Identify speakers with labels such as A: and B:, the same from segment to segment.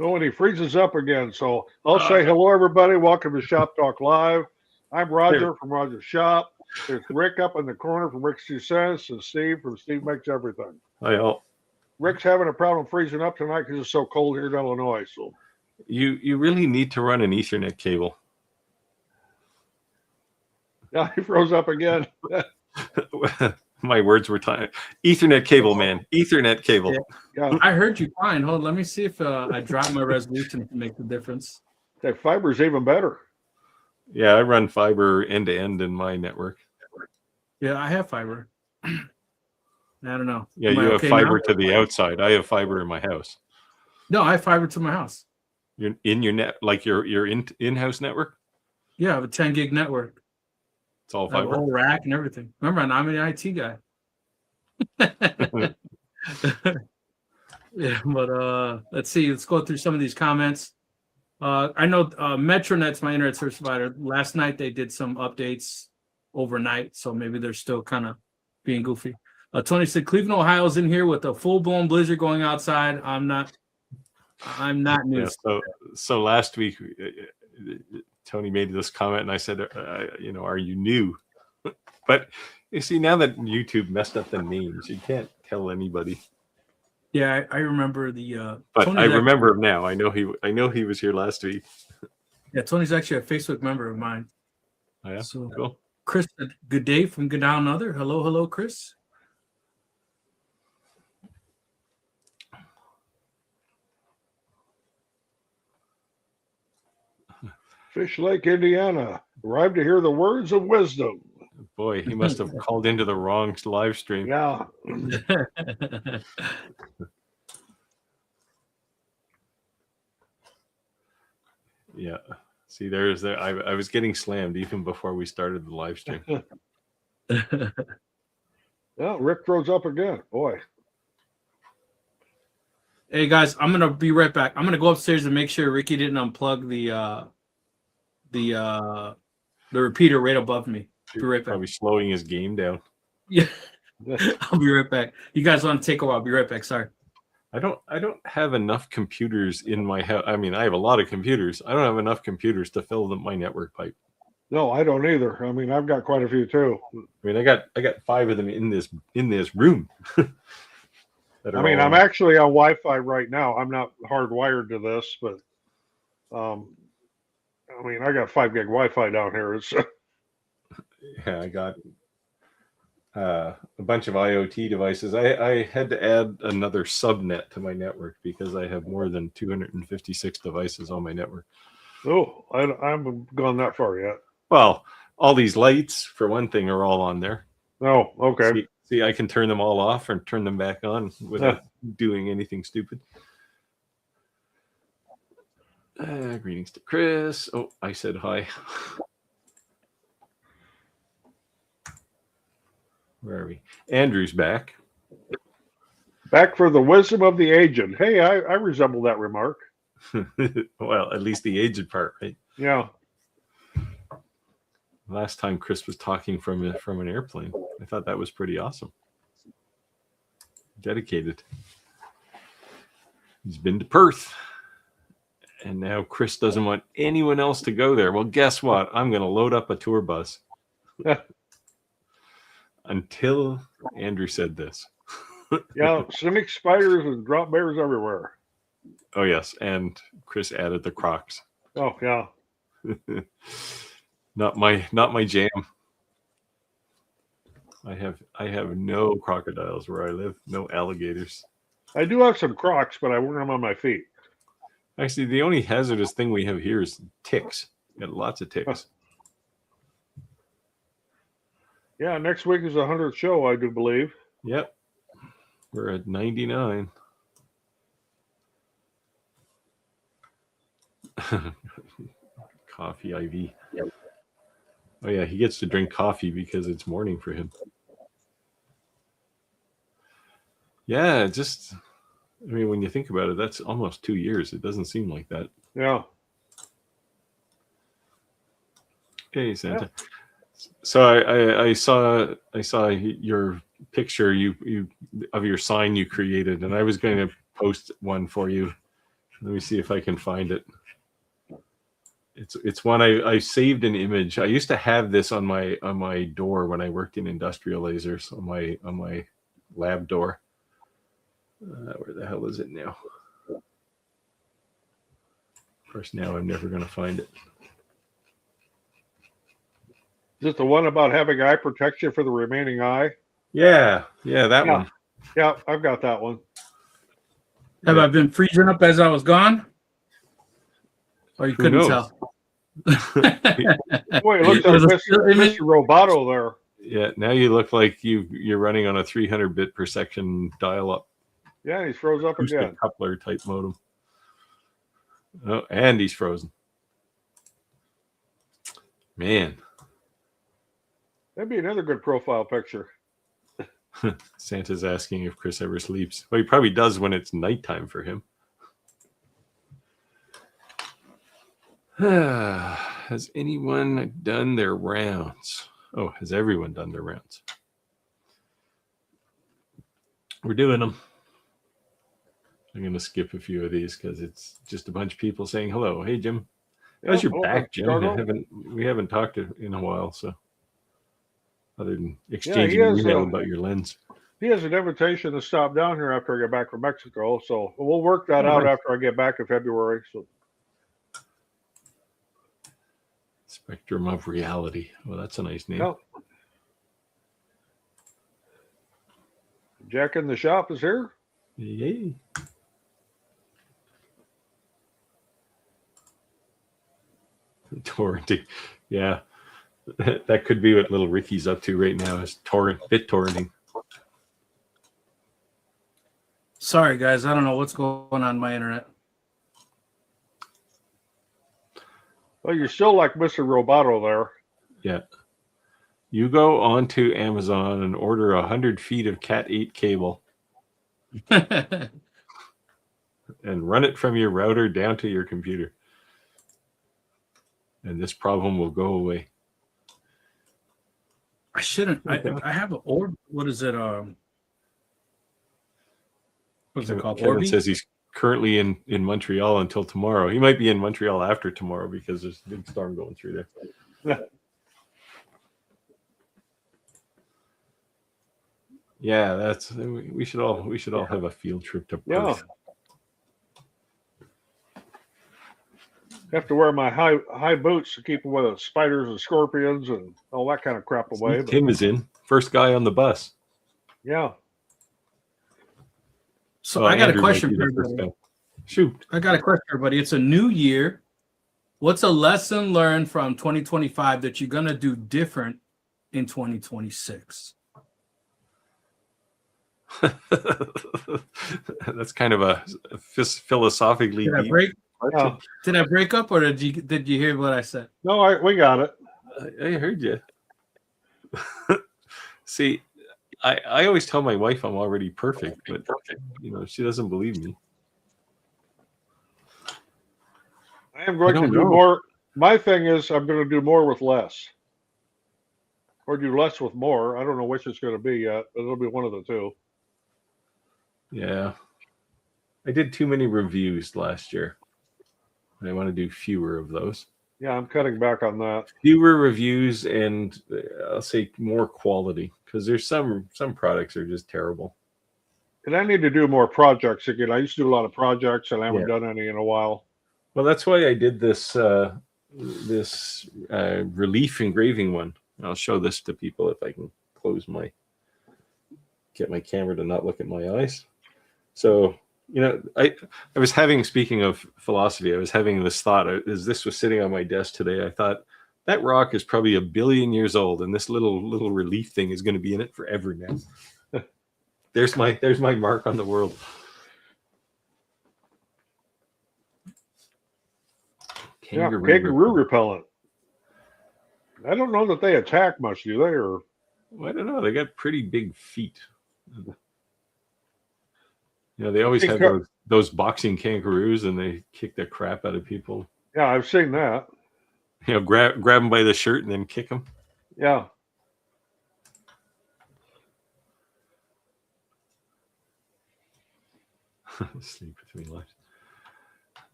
A: Oh, and he freezes up again. So I'll say hello, everybody. Welcome to Shop Talk Live. I'm Roger from Roger's Shop. There's Rick up in the corner from Rick's 2 Cents and Steve from Steve Makes Everything.
B: Hi, all.
A: Rick's having a problem freezing up tonight because it's so cold here in Illinois. So
B: you really need to run an Ethernet cable.
A: yeah, he froze up again.
B: My words were timed. Ethernet cable, man. Ethernet cable.
C: Yeah. I heard you fine. Hold on, let me see if I drop my resolution to make the difference.
A: That fiber's even better.
B: Yeah, I run fiber end to end in my network.
C: Yeah, I have fiber. I don't know.
B: Yeah, you have fiber to the outside. I have fiber in my house.
C: No, I have fiber to my house.
B: You're in your net, like your in-house network?
C: Yeah, I have a 10 gig network.
B: It's all fiber.
C: A whole rack and everything. Remember, I'm an IT guy. Yeah, but let's see. Let's go through some of these comments. I know Metronet's my internet service provider. Last night they did some updates overnight, so maybe they're still kind of being goofy. Tony said Cleveland, Ohio's in here with a full-blown blizzard going outside. I'm not news.
B: Yeah, so last week Tony made this comment, and I said, are you new? But you see, now that YouTube messed up the names, you can't tell anybody.
C: Yeah, I remember the.
B: But Tony's I remember him now. I know he was here last week.
C: Yeah, Tony's actually a Facebook member of mine.
B: Oh, yeah,
C: so
B: cool.
C: Chris, good day from Good Down Under. Hello, Chris.
A: Fish Lake, Indiana. Arrived to hear the words of wisdom.
B: Boy, he must have called into the wrong live stream.
A: Yeah.
B: Yeah. See, I was getting slammed even before we started the live stream.
A: Well, Rick throws up again. Boy.
C: Hey guys, I'm gonna be right back. I'm gonna go upstairs and make sure Ricky didn't unplug the repeater right above me. Be right back.
B: Probably slowing his game down.
C: Yeah. I'll be right back. You guys want to take a while? I'll be right back. Sorry.
B: I don't have enough computers in my house. I mean, I have a lot of computers. I don't have enough computers to fill my network pipe.
A: No, I don't either. I mean, I've got quite a few too.
B: I mean, I got 5 of them in this room.
A: I mean, I'm actually on Wi-Fi right now. I'm not hardwired to this, but I mean, I got 5 gig Wi-Fi down here. It's
B: yeah, I got a bunch of IoT devices. I had to add another subnet to my network because I have more than 256 devices on my network.
A: Oh, I haven't gone that far yet.
B: Well, all these lights, for one thing, are all on there.
A: Oh, okay.
B: See, I can turn them all off and turn them back on without doing anything stupid. Greetings to Chris. Oh, I said hi. Where are we? Andrew's back.
A: Back for the wisdom of the aged. Hey, I resemble that remark.
B: Well, at least the aged part, right?
A: Yeah.
B: Last time Chris was talking from an airplane. I thought that was pretty awesome. Dedicated. He's been to Perth. And now Chris doesn't want anyone else to go there. Well, guess what? I'm going to load up a tour bus. Until Andrew said this.
A: Yeah, cynic spiders and drop bears everywhere.
B: Oh, yes. And Chris added the Crocs.
A: Oh, yeah.
B: Not my jam. I have no crocodiles where I live, no alligators.
A: I do have some Crocs, but I wear them on my feet.
B: Actually, the only hazardous thing we have here is ticks. We got lots of ticks.
A: Yeah, next week is the 100th show, I do believe.
B: Yep. We're at 99. Coffee IV. Yep. Oh, yeah, he gets to drink coffee because it's morning for him. Yeah, just, I mean, when you think about it, that's almost 2 years. It doesn't seem like that.
A: Yeah.
B: Hey, Santa. Yeah. So I saw your picture you of your sign you created, and I was going to post one for you Let me see if I can find it. It's one I saved an image. I used to have this on my door when I worked in industrial lasers on my lab door. Where the hell is it now? Of course, now I'm never going to find it.
A: Is it the one about having eye protection for the remaining eye?
B: Yeah, that one.
A: Yeah, I've got that one.
C: Have I been freezing up as I was gone? Or you
B: Who
C: couldn't
B: knows?
C: tell?
A: Boy, it looks
C: There's
A: like
C: a still image.
A: Mr. Roboto there.
B: Yeah, now you look like you're running on a 300 bit per second dial-up
A: Yeah, he's froze up again.
B: coupler type modem. Oh, and he's frozen. Man,
A: That'd be another good profile picture.
B: Santa's asking if Chris ever sleeps. Well, he probably does when it's nighttime for him. Has anyone done their rounds? Oh, has everyone done their rounds? We're doing them. I'm going to skip a few of these because it's just a bunch of people saying hello. Hey, Jim. How's your back, Jim? We haven't talked in a while, so other than exchanging email about your lens.
A: He has an invitation to stop down here after I get back from Mexico, so we'll work that out after I get back in February. So,
B: Spectrum of Reality. Well, that's a nice name.
A: yeah. Jack in the shop is here.
B: Yay. Torrenting. Yeah. That could be what little Ricky's up to right now is torrenting.
C: Sorry, guys. I don't know what's going on my internet.
A: Well, you're still like Mr. Roboto there.
B: Yeah. You go onto Amazon and order 100 feet of Cat 8 cable and run it from your router down to your computer. And this problem will go away.
C: I shouldn't. I have an orb. What is it? What's it called?
B: Kevin says he's currently in Montreal until tomorrow. He might be in Montreal after tomorrow because there's a big storm going through there. Yeah, that's we should all have a field trip to Perth.
A: Yeah. Have to wear my high boots to keep away the spiders and scorpions and all that kind of crap away.
B: Tim is in. First guy on the bus.
A: Yeah.
C: So I got
B: Andrew
C: a question
B: might be
C: for
B: the first
C: everybody.
B: guy. Shoot.
C: I got a question for everybody. It's a new year. What's a lesson learned from 2025 that you're going to do different in 2026?
B: That's kind of a philosophically
C: Did I
B: deep
C: break?
B: question.
C: Did I break up, or did you hear what I said?
A: No, we got it.
B: I heard you. See, I always tell my wife I'm already perfect, but she doesn't believe me.
A: I am going to do more. My thing is I'm going to do more with less. Or do less with more. I don't know which it's going to be yet, but it'll be one of the two.
B: Yeah. I did too many reviews last year. I want to do fewer of those.
A: Yeah, I'm cutting back on that.
B: Fewer reviews and I'll say more quality because there's some products are just terrible.
A: And I need to do more projects again. I used to do a lot of projects and I haven't done any in a while.
B: Well, that's why I did this relief engraving one. I'll show this to people if I can get my camera to not look at my eyes. So, I was having, speaking of philosophy, I was having this thought as this was sitting on my desk today. I thought that rock is probably 1 billion years old, and this little relief thing is going to be in it forever now. There's my mark on the world.
A: Kangaroo repellent. I don't know that they attack much, do they? Or
B: well, I don't know. They got pretty big feet. They always have those boxing kangaroos, and they kick the crap out of people.
A: Yeah, I've seen that.
B: Grab them by the shirt and then kick them.
A: Yeah.
B: Sleep between lives.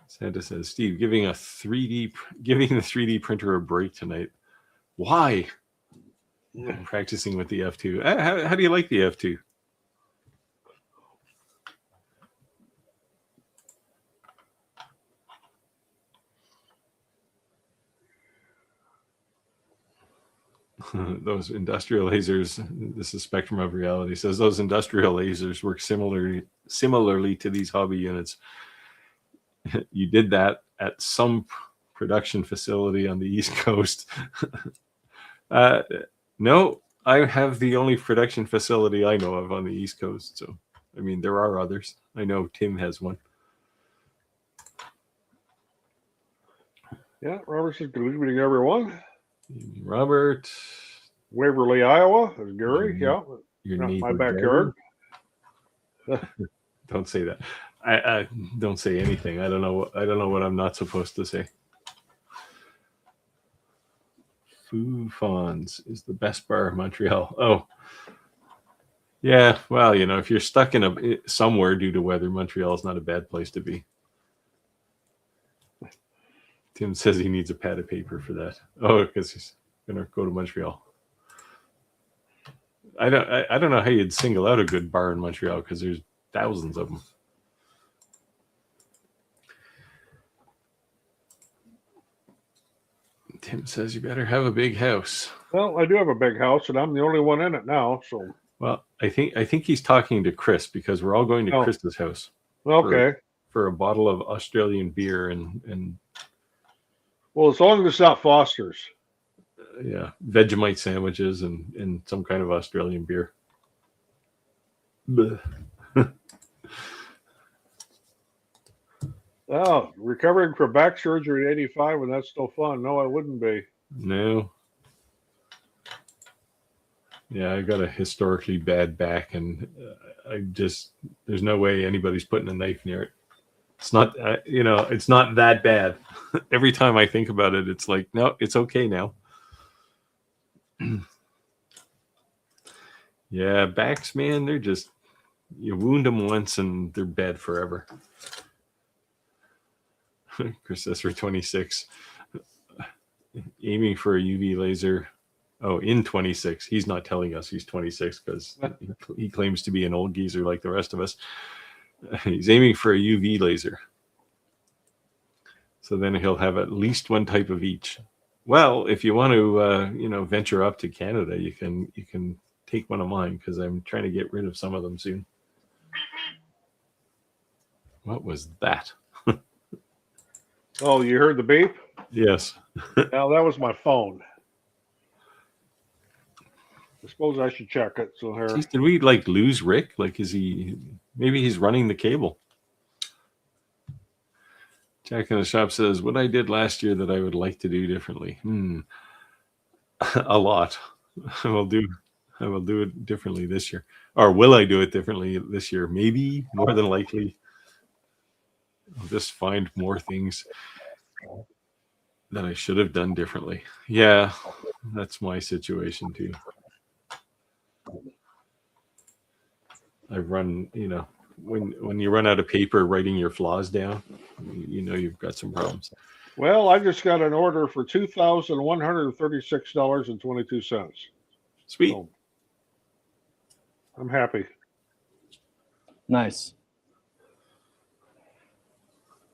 B: Santa says, Steve, giving the 3D printer a break tonight. Why? I'm practicing with the F2. How do you like the F2? Those industrial lasers, this is Spectrum of Reality, says those industrial lasers work similarly to these hobby units. You did that at some production facility on the East Coast. No, I have the only production facility I know of on the East Coast. So, I mean, there are others. I know Tim has one.
A: Yeah, Robert says, good evening, everyone.
B: Robert.
A: Waverly, Iowa. Is Gary? Yeah.
B: Your
A: Not
B: neighbor,
A: my backyard.
B: Don't say that. I don't say anything. I don't know what I'm not supposed to say. Foo Fons is the best bar in Montreal. Oh, yeah. Well, you know, if you're stuck in somewhere due to weather, Montreal is not a bad place to be. Tim says he needs a pad of paper for that. Oh, because he's gonna go to Montreal. I don't know how you'd single out a good bar in Montreal because there's thousands of them. Tim says you better have a big house.
A: Well, I do have a big house, and I'm the only one in it now. So,
B: well, I think he's talking to Chris because we're all going to Chris's house.
A: Okay.
B: For a bottle of Australian beer and.
A: Well, as long as it's not Foster's.
B: Yeah, Vegemite sandwiches and some kind of Australian beer.
A: Oh, recovering from back surgery at 85, and that's still fun. No, I wouldn't be.
B: No. Yeah, I got a historically bad back, and there's no way anybody's putting a knife near it. It's not, it's not that bad. Every time I think about it, it's like, no, it's okay now. Yeah, backs, man, they're just, you wound them once and they're bad forever. Chris says for 26, aiming for a UV laser. Oh, in 26. He's not telling us he's 26 because he claims to be an old geezer like the rest of us. He's aiming for a UV laser. So then he'll have at least one type of each. Well, if you want to, venture up to Canada, you can take one of mine because I'm trying to get rid of some of them soon. What was that?
A: Oh, you heard the beep?
B: Yes.
A: Now that was my phone. I suppose I should check it. So here.
B: Jeez, did we lose Rick? Maybe he's running the cable. Jack in the shop says, what I did last year that I would like to do differently. A lot. I will do it differently this year. Or will I do it differently this year? Maybe, more than likely. I'll just find more things that I should have done differently. Yeah, that's my situation too. I've run, when you run out of paper writing your flaws down, you've got some problems.
A: Well, I just got an order for $2,136.22.
B: Sweet.
A: So I'm happy.
D: Nice.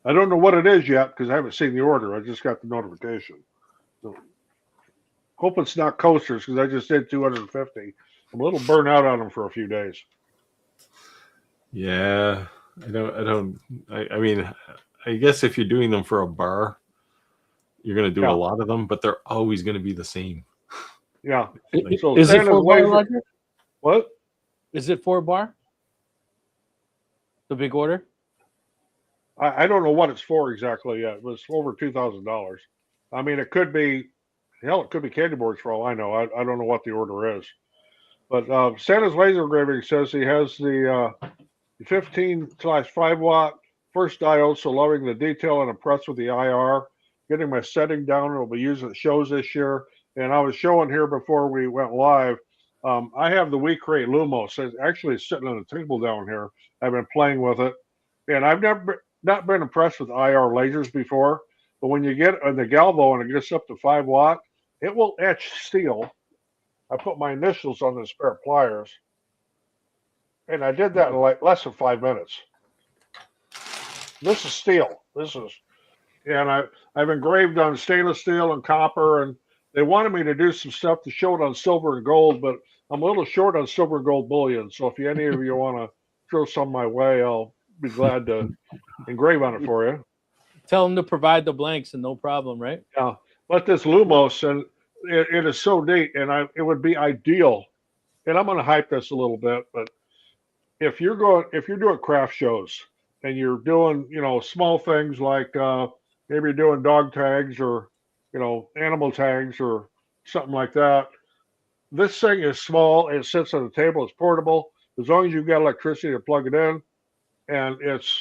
A: I don't know what it is yet because I haven't seen the order. I just got the notification. So hope it's not coasters because I just did 250. I'm a little burnt out on them for a few days.
B: Yeah, I mean, I guess if you're doing them for a bar, you're going to do a lot of them, but they're always going to be the same.
A: Yeah.
D: So is it for bar, Roger?
A: What?
D: Is it for a bar? The big order?
A: I don't know what it's for exactly yet. It was over $2,000. I mean, it could be candy boards for all I know. I don't know what the order is. But Santa's Laser Engraving says he has the 15/5 watt first diode, so loving the detail and impressed with the IR. Getting my setting down. We'll be using the shows this year. And I was showing here before we went live. I have the WeCreate Lumos. It's actually sitting on the table down here. I've been playing with it. And I've never not been impressed with IR lasers before, but when you get on the Galvo and it gets up to 5 watt, it will etch steel. I put my initials on the spare pliers, and I did that in like less than 5 minutes. This is steel. This is, and I've engraved on stainless steel and copper, and they wanted me to do some stuff to show it on silver and gold, but I'm a little short on silver and gold bullion. So if any of you want to throw some my way, I'll be glad to engrave on it for you.
D: Tell them to provide the blanks and no problem, right?
A: Yeah, but this Lumos, and it is so neat, and it would be ideal. And I'm going to hype this a little bit, but if you're doing craft shows and you're doing, small things like maybe you're doing dog tags or, animal tags or something like that. This thing is small. It sits on the table. It's portable. As long as you've got electricity to plug it in, and it's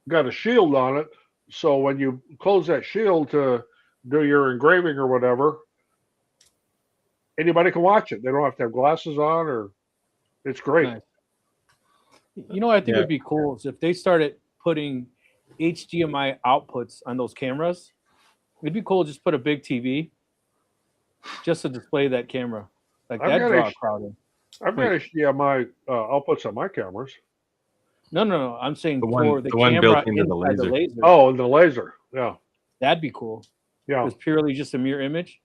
A: got a shield on it. So when you close that shield to do your engraving or whatever, anybody can watch it. They don't have to have glasses on, or it's great.
D: Nice. You know what I think would be cool is if they started putting HDMI outputs on those cameras. It'd be cool to just put a big TV just to display that camera. Like that draw a crowd in.
A: I've got HDMI outputs on my cameras.
D: No. I'm saying
B: the
D: for
B: one,
D: the
B: one
D: camera
B: built into
D: inside
B: the laser.
A: Oh, and the laser. Yeah.
D: That'd be cool.
A: Yeah.
D: It's purely just a mirror image.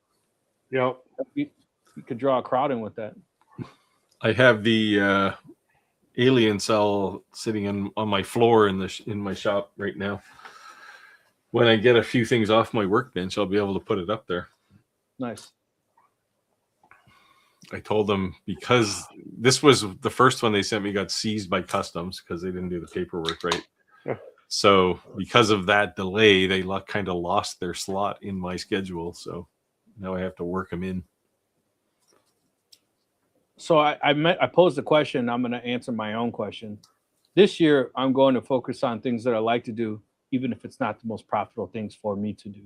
A: Yeah.
D: You could draw a crowd in with that.
B: I have the alien cell sitting on my floor in my shop right now. When I get a few things off my workbench, I'll be able to put it up there.
D: Nice.
B: I told them because this was the first one they sent me got seized by customs because they didn't do the paperwork right.
A: Yeah.
B: So because of that delay, they kind of lost their slot in my schedule. So now I have to work them in.
D: So I posed a question. I'm going to answer my own question. This year, I'm going to focus on things that I like to do, even if it's not the most profitable things for me to do.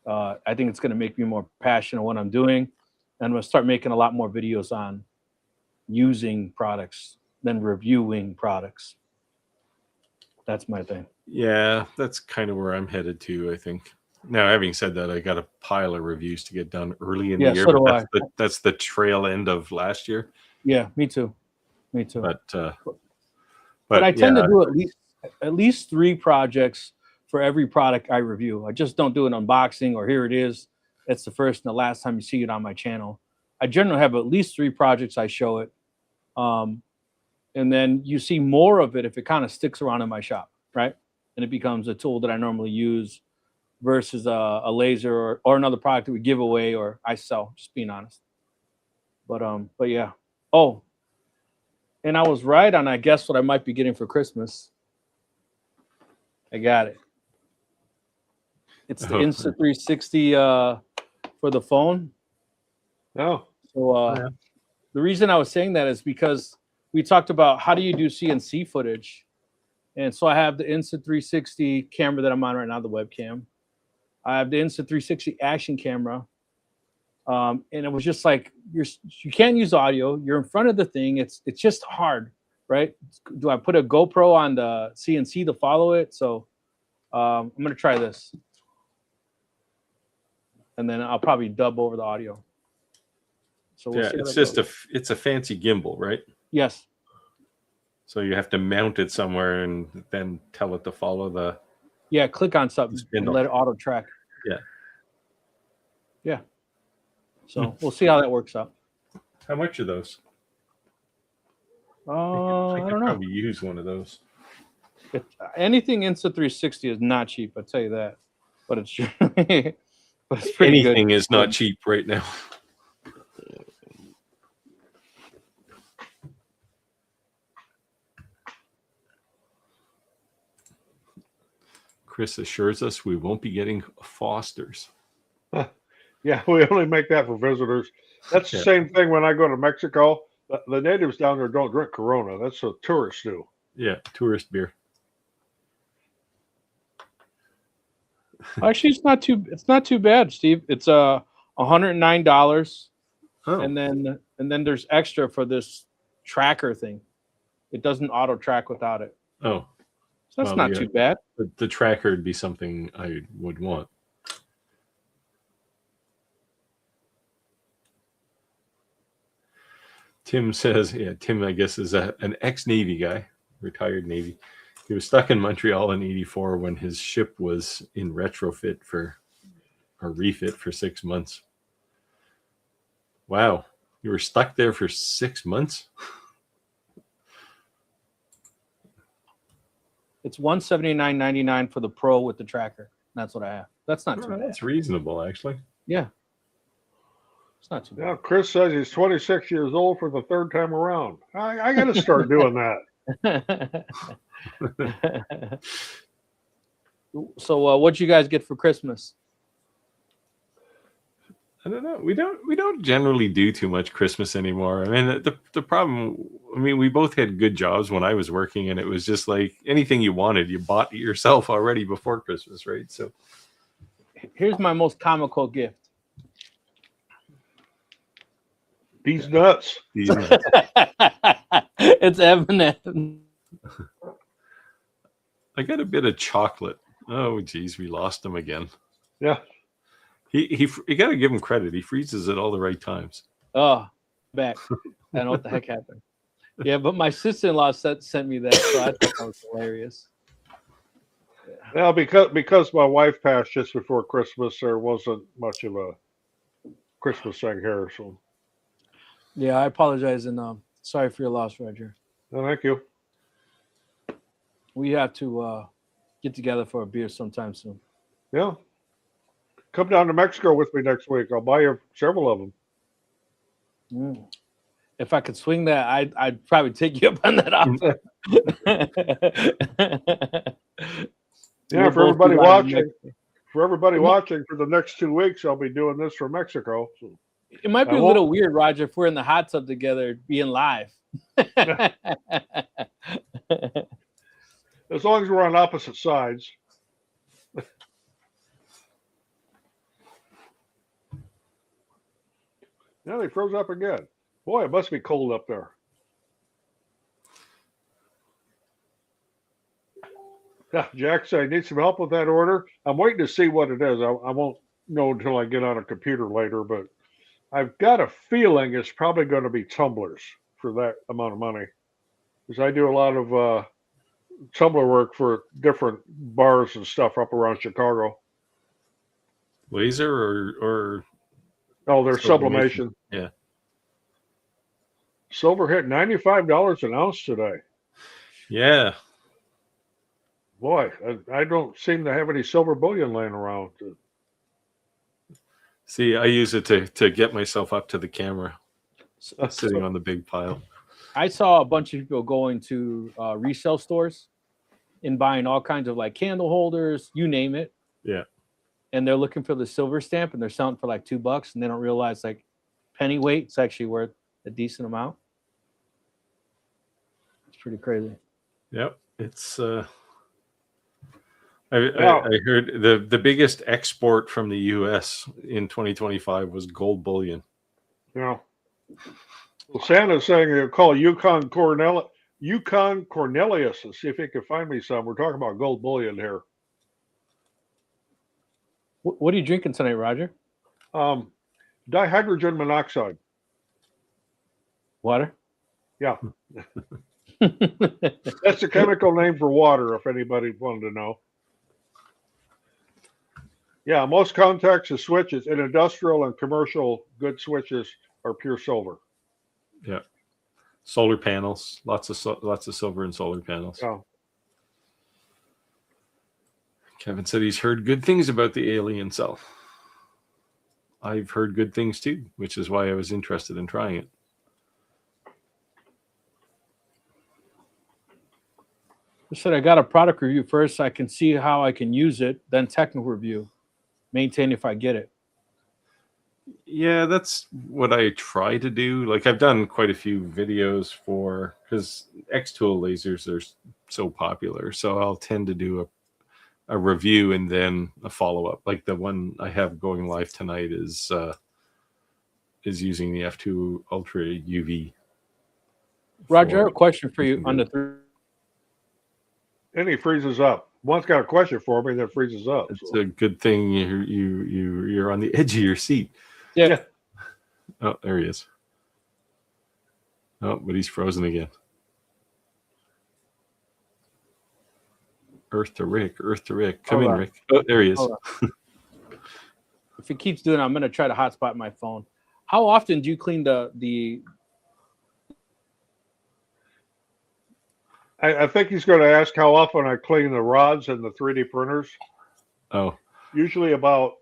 D: I think it's going to make me more passionate in what I'm doing. And I'm going to start making a lot more videos on using products than reviewing products. That's my thing.
B: Yeah, that's kind of where I'm headed to, I think. Now, having said that, I got a pile of reviews to get done early in the year.
D: So do
B: but that's the trail end of last year.
D: Yeah, me too.
B: But
D: I tend to do at least 3 projects for every product I review. I just don't do an unboxing or here it is. It's the first and the last time you see it on my channel. I generally have at least 3 projects I show it. And then you see more of it if it kind of sticks around in my shop, right? And it becomes a tool that I normally use versus a laser or another product that we give away or I sell, just being honest. But yeah. Oh, and I was right on, I guess, what I might be getting for Christmas. I got it. It's the Insta360 for the phone.
A: Oh.
D: So the reason I was saying that is because we talked about how do you do CNC footage. And so I have the Insta360 camera that I'm on right now, the webcam. I have the Insta360 action camera. And it was just like, you can't use audio. You're in front of the thing. It's just hard, right? Do I put a GoPro on the CNC to follow it? So I'm going to try this. And then I'll probably dub over the audio. So we'll
B: it's just it's a fancy gimbal, right?
D: Yes.
B: So you have to mount it somewhere and then tell it to follow the.
D: Yeah, click on something and let it auto track.
B: Yeah.
D: Yeah. So we'll see how that works out.
B: How much are those?
D: I
B: I
D: don't
B: could
D: know.
B: probably use one of those.
D: Anything Insta360 is not cheap, I'll tell you that. But it's pretty
B: Anything
D: good.
B: is not cheap right now. Chris assures us we won't be getting Fosters.
A: Yeah, we only make that for visitors. That's the same thing when I go to Mexico. The natives down there don't drink Corona. That's what tourists do.
B: Yeah, tourist beer.
D: Actually, it's not too bad, Steve. It's $109.
B: Oh.
D: And then there's extra for this tracker thing. It doesn't auto track without it.
B: Oh.
D: So that's
B: Well,
D: not
B: yeah.
D: too bad.
B: The tracker would be something I would want. Tim says, yeah, Tim, I guess, is an ex-Navy guy, retired Navy. He was stuck in Montreal in '84 when his ship was in refit for 6 months. Wow. You were stuck there for 6 months?
D: It's $179.99 for the Pro with the tracker. That's what I have. That's not too bad.
B: That's reasonable, actually.
D: Yeah. It's not too
A: Yeah,
D: bad.
A: Chris says he's 26 years old for the third time around. I got to start doing that.
D: So what'd you guys get for Christmas?
B: I don't know. We don't generally do too much Christmas anymore. I mean, the problem. I mean, we both had good jobs when I was working, and it was just like anything you wanted, you bought it yourself already before Christmas, right? So
D: Here's my most comical gift.
A: These nuts.
D: It's M&M.
B: I got a bit of chocolate. Oh, geez, we lost him again.
A: Yeah.
B: You got to give him credit. He freezes at all the right times.
D: Oh, back. I don't know what the heck happened. Yeah, but my sister-in-law sent me that, so I thought that was hilarious.
A: Well, because my wife passed just before Christmas, there wasn't much of a Christmas thing here. So,
D: Yeah, I apologize, and sorry for your loss, Roger.
A: no, thank you.
D: We have to get together for a beer sometime soon.
A: Yeah. Come down to Mexico with me next week. I'll buy you several of them.
D: If I could swing that, I'd probably take you up on that offer.
A: Yeah, for everybody watching, for the next 2 weeks, I'll be doing this from Mexico. So.
D: It might be a little weird, Roger, if we're in the hot tub together being live.
A: As long as we're on opposite sides. Yeah, they froze up again. Boy, it must be cold up there. Yeah, Jack said, I need some help with that order. I'm waiting to see what it is. I won't know until I get on a computer later, but I've got a feeling it's probably going to be tumblers for that amount of money. Because I do a lot of tumbler work for different bars and stuff up around Chicago.
B: Laser or
A: Oh, they're sublimation.
B: Yeah.
A: Silver hit $95 an ounce today.
B: Yeah.
A: Boy, I don't seem to have any silver bullion laying around.
B: See, I use it to get myself up to the camera, sitting on the big pile.
D: I saw a bunch of people going to resale stores and buying all kinds of like candle holders, you name it.
B: Yeah.
D: And they're looking for the silver stamp and they're selling for like $2 and they don't realize like penny weight, it's actually worth a decent amount. It's pretty crazy.
B: Yep. It's I heard the biggest export from the US in 2025 was gold bullion.
A: Yeah. Well, Santa's saying he'll call Yukon Cornelius and see if he can find me some. We're talking about gold bullion here.
D: What are you drinking tonight, Roger?
A: Dihydrogen monoxide.
D: Water?
A: Yeah. That's the chemical name for water, if anybody wanted to know. Yeah, most contacts and switches in industrial and commercial good switches are pure silver.
B: Yeah. Solar panels, lots of silver in solar panels.
A: Yeah.
B: Kevin said he's heard good things about the alien cell. I've heard good things too, which is why I was interested in trying it.
D: I said I got a product review first so I can see how I can use it, then technical review. Maintain if I get it.
B: Yeah, that's what I try to do. Like I've done quite a few videos because X-Tool lasers are so popular. So I'll tend to do a review and then a follow-up. Like the one I have going live tonight is using the F2 Ultra UV.
D: Roger, I have a question for you on the
A: and he freezes up. One's got a question for me, then freezes up.
B: It's
A: So.
B: a good thing you're on the edge of your seat.
D: Yeah.
B: Oh, there he is. Oh, but he's frozen again. Earth to Rick. Come in, Rick. Oh, there he is.
D: If it keeps doing it, I'm going to try to hotspot my phone. How often do you clean the
A: I think he's going to ask how often I clean the rods and the 3D printers.
B: Oh,
A: Usually about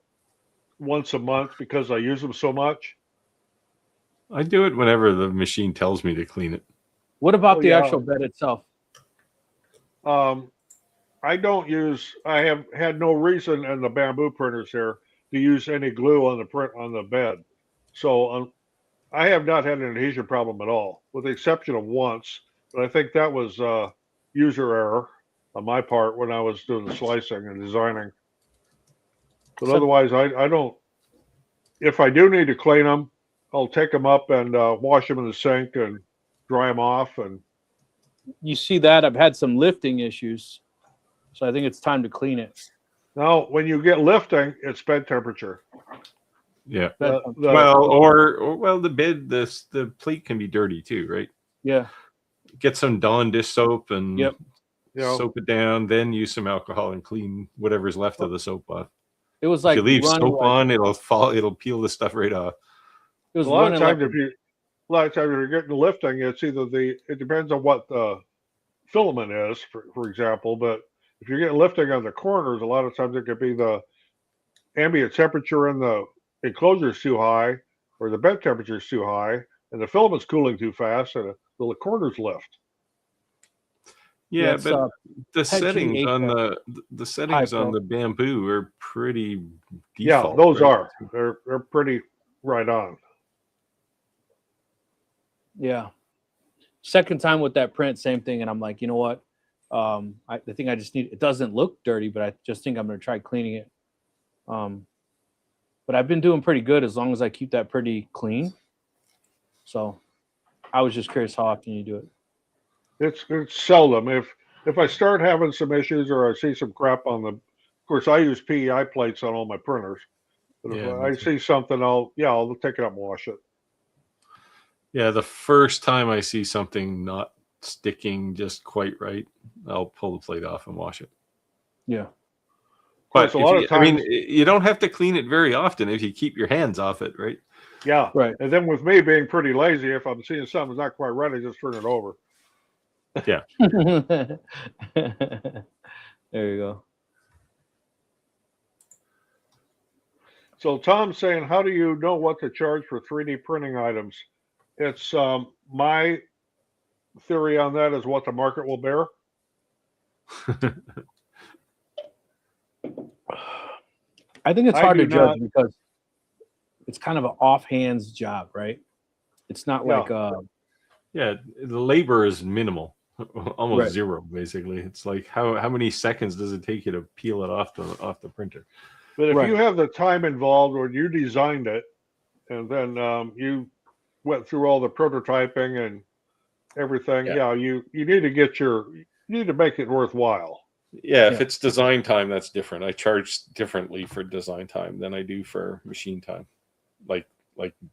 A: once a month because I use them so much.
B: I do it whenever the machine tells me to clean it.
D: What about the
A: yeah.
D: actual bed itself?
A: I don't use. I have had no reason in the bamboo printers here to use any glue on the print on the bed. So I have not had an adhesion problem at all, with the exception of once. But I think that was user error on my part when I was doing the slicing and designing. But otherwise, I don't. If I do need to clean them, I'll take them up and wash them in the sink and dry them off. And
D: You see that I've had some lifting issues, so I think it's time to clean it.
A: now, when you get lifting, it's bed temperature.
B: Yeah.
A: The
B: the bed, the plate can be dirty too, right?
D: Yeah.
B: Get some Dawn dish soap and
D: Yep.
B: soap it down, then use some alcohol and clean whatever's left of the soap off.
D: It was like
B: if you leave
D: running
B: soap on, it'll peel the stuff right off.
D: It was
A: a lot of
D: running
A: times,
D: like
A: a lot of times if you're getting lifting, it's either it depends on what the filament is, for example. But if you're getting lifting on the corners, a lot of times it could be the ambient temperature in the enclosure is too high, or the bed temperature is too high, and the filament's cooling too fast, and the corners lift.
B: Yeah,
D: it's,
B: but the
D: PEG
B: settings on
D: HVAC.
B: the settings on
D: High
B: the bamboo are pretty
A: Yeah,
B: default.
A: those
B: right?
A: are. They're pretty right on.
D: Yeah. Second time with that print, same thing. And I'm like, you know what? I think I just need, it doesn't look dirty, but I just think I'm going to try cleaning it. But I've been doing pretty good as long as I keep that pretty clean. So I was just curious how often you do it.
A: It's seldom. If I start having some issues or I see some crap on them, of course I use PEI plates on all my printers. But if
B: Yeah,
A: I see something, I'll take it up and wash it.
B: Yeah, the first time I see something not sticking just quite right, I'll pull the plate off and wash it.
D: Yeah.
B: But
A: a lot of times,
B: you don't have to clean it very often if you keep your hands off it, right?
A: yeah.
D: Right.
A: And then with me being pretty lazy, if I'm seeing something's not quite right, I just turn it over.
B: Yeah.
D: There you go.
A: So Tom's saying, how do you know what to charge for 3D printing items? It's my theory on that is what the market will bear.
D: I think it's
A: I
D: hard
A: do
D: to judge
A: not-
D: because it's kind of an offhands job, right? It's not
A: Yeah.
D: like
B: Yeah, the labor is minimal, almost
D: Right.
B: zero, basically. It's like how many seconds does it take you to peel it off the printer?
A: But if
D: Right.
A: you have the time involved or you designed it and then you went through all the prototyping and everything, you need to you need to make it worthwhile.
B: Yeah, if
D: Yeah.
B: it's design time, that's different. I charge differently for design time than I do for machine time, like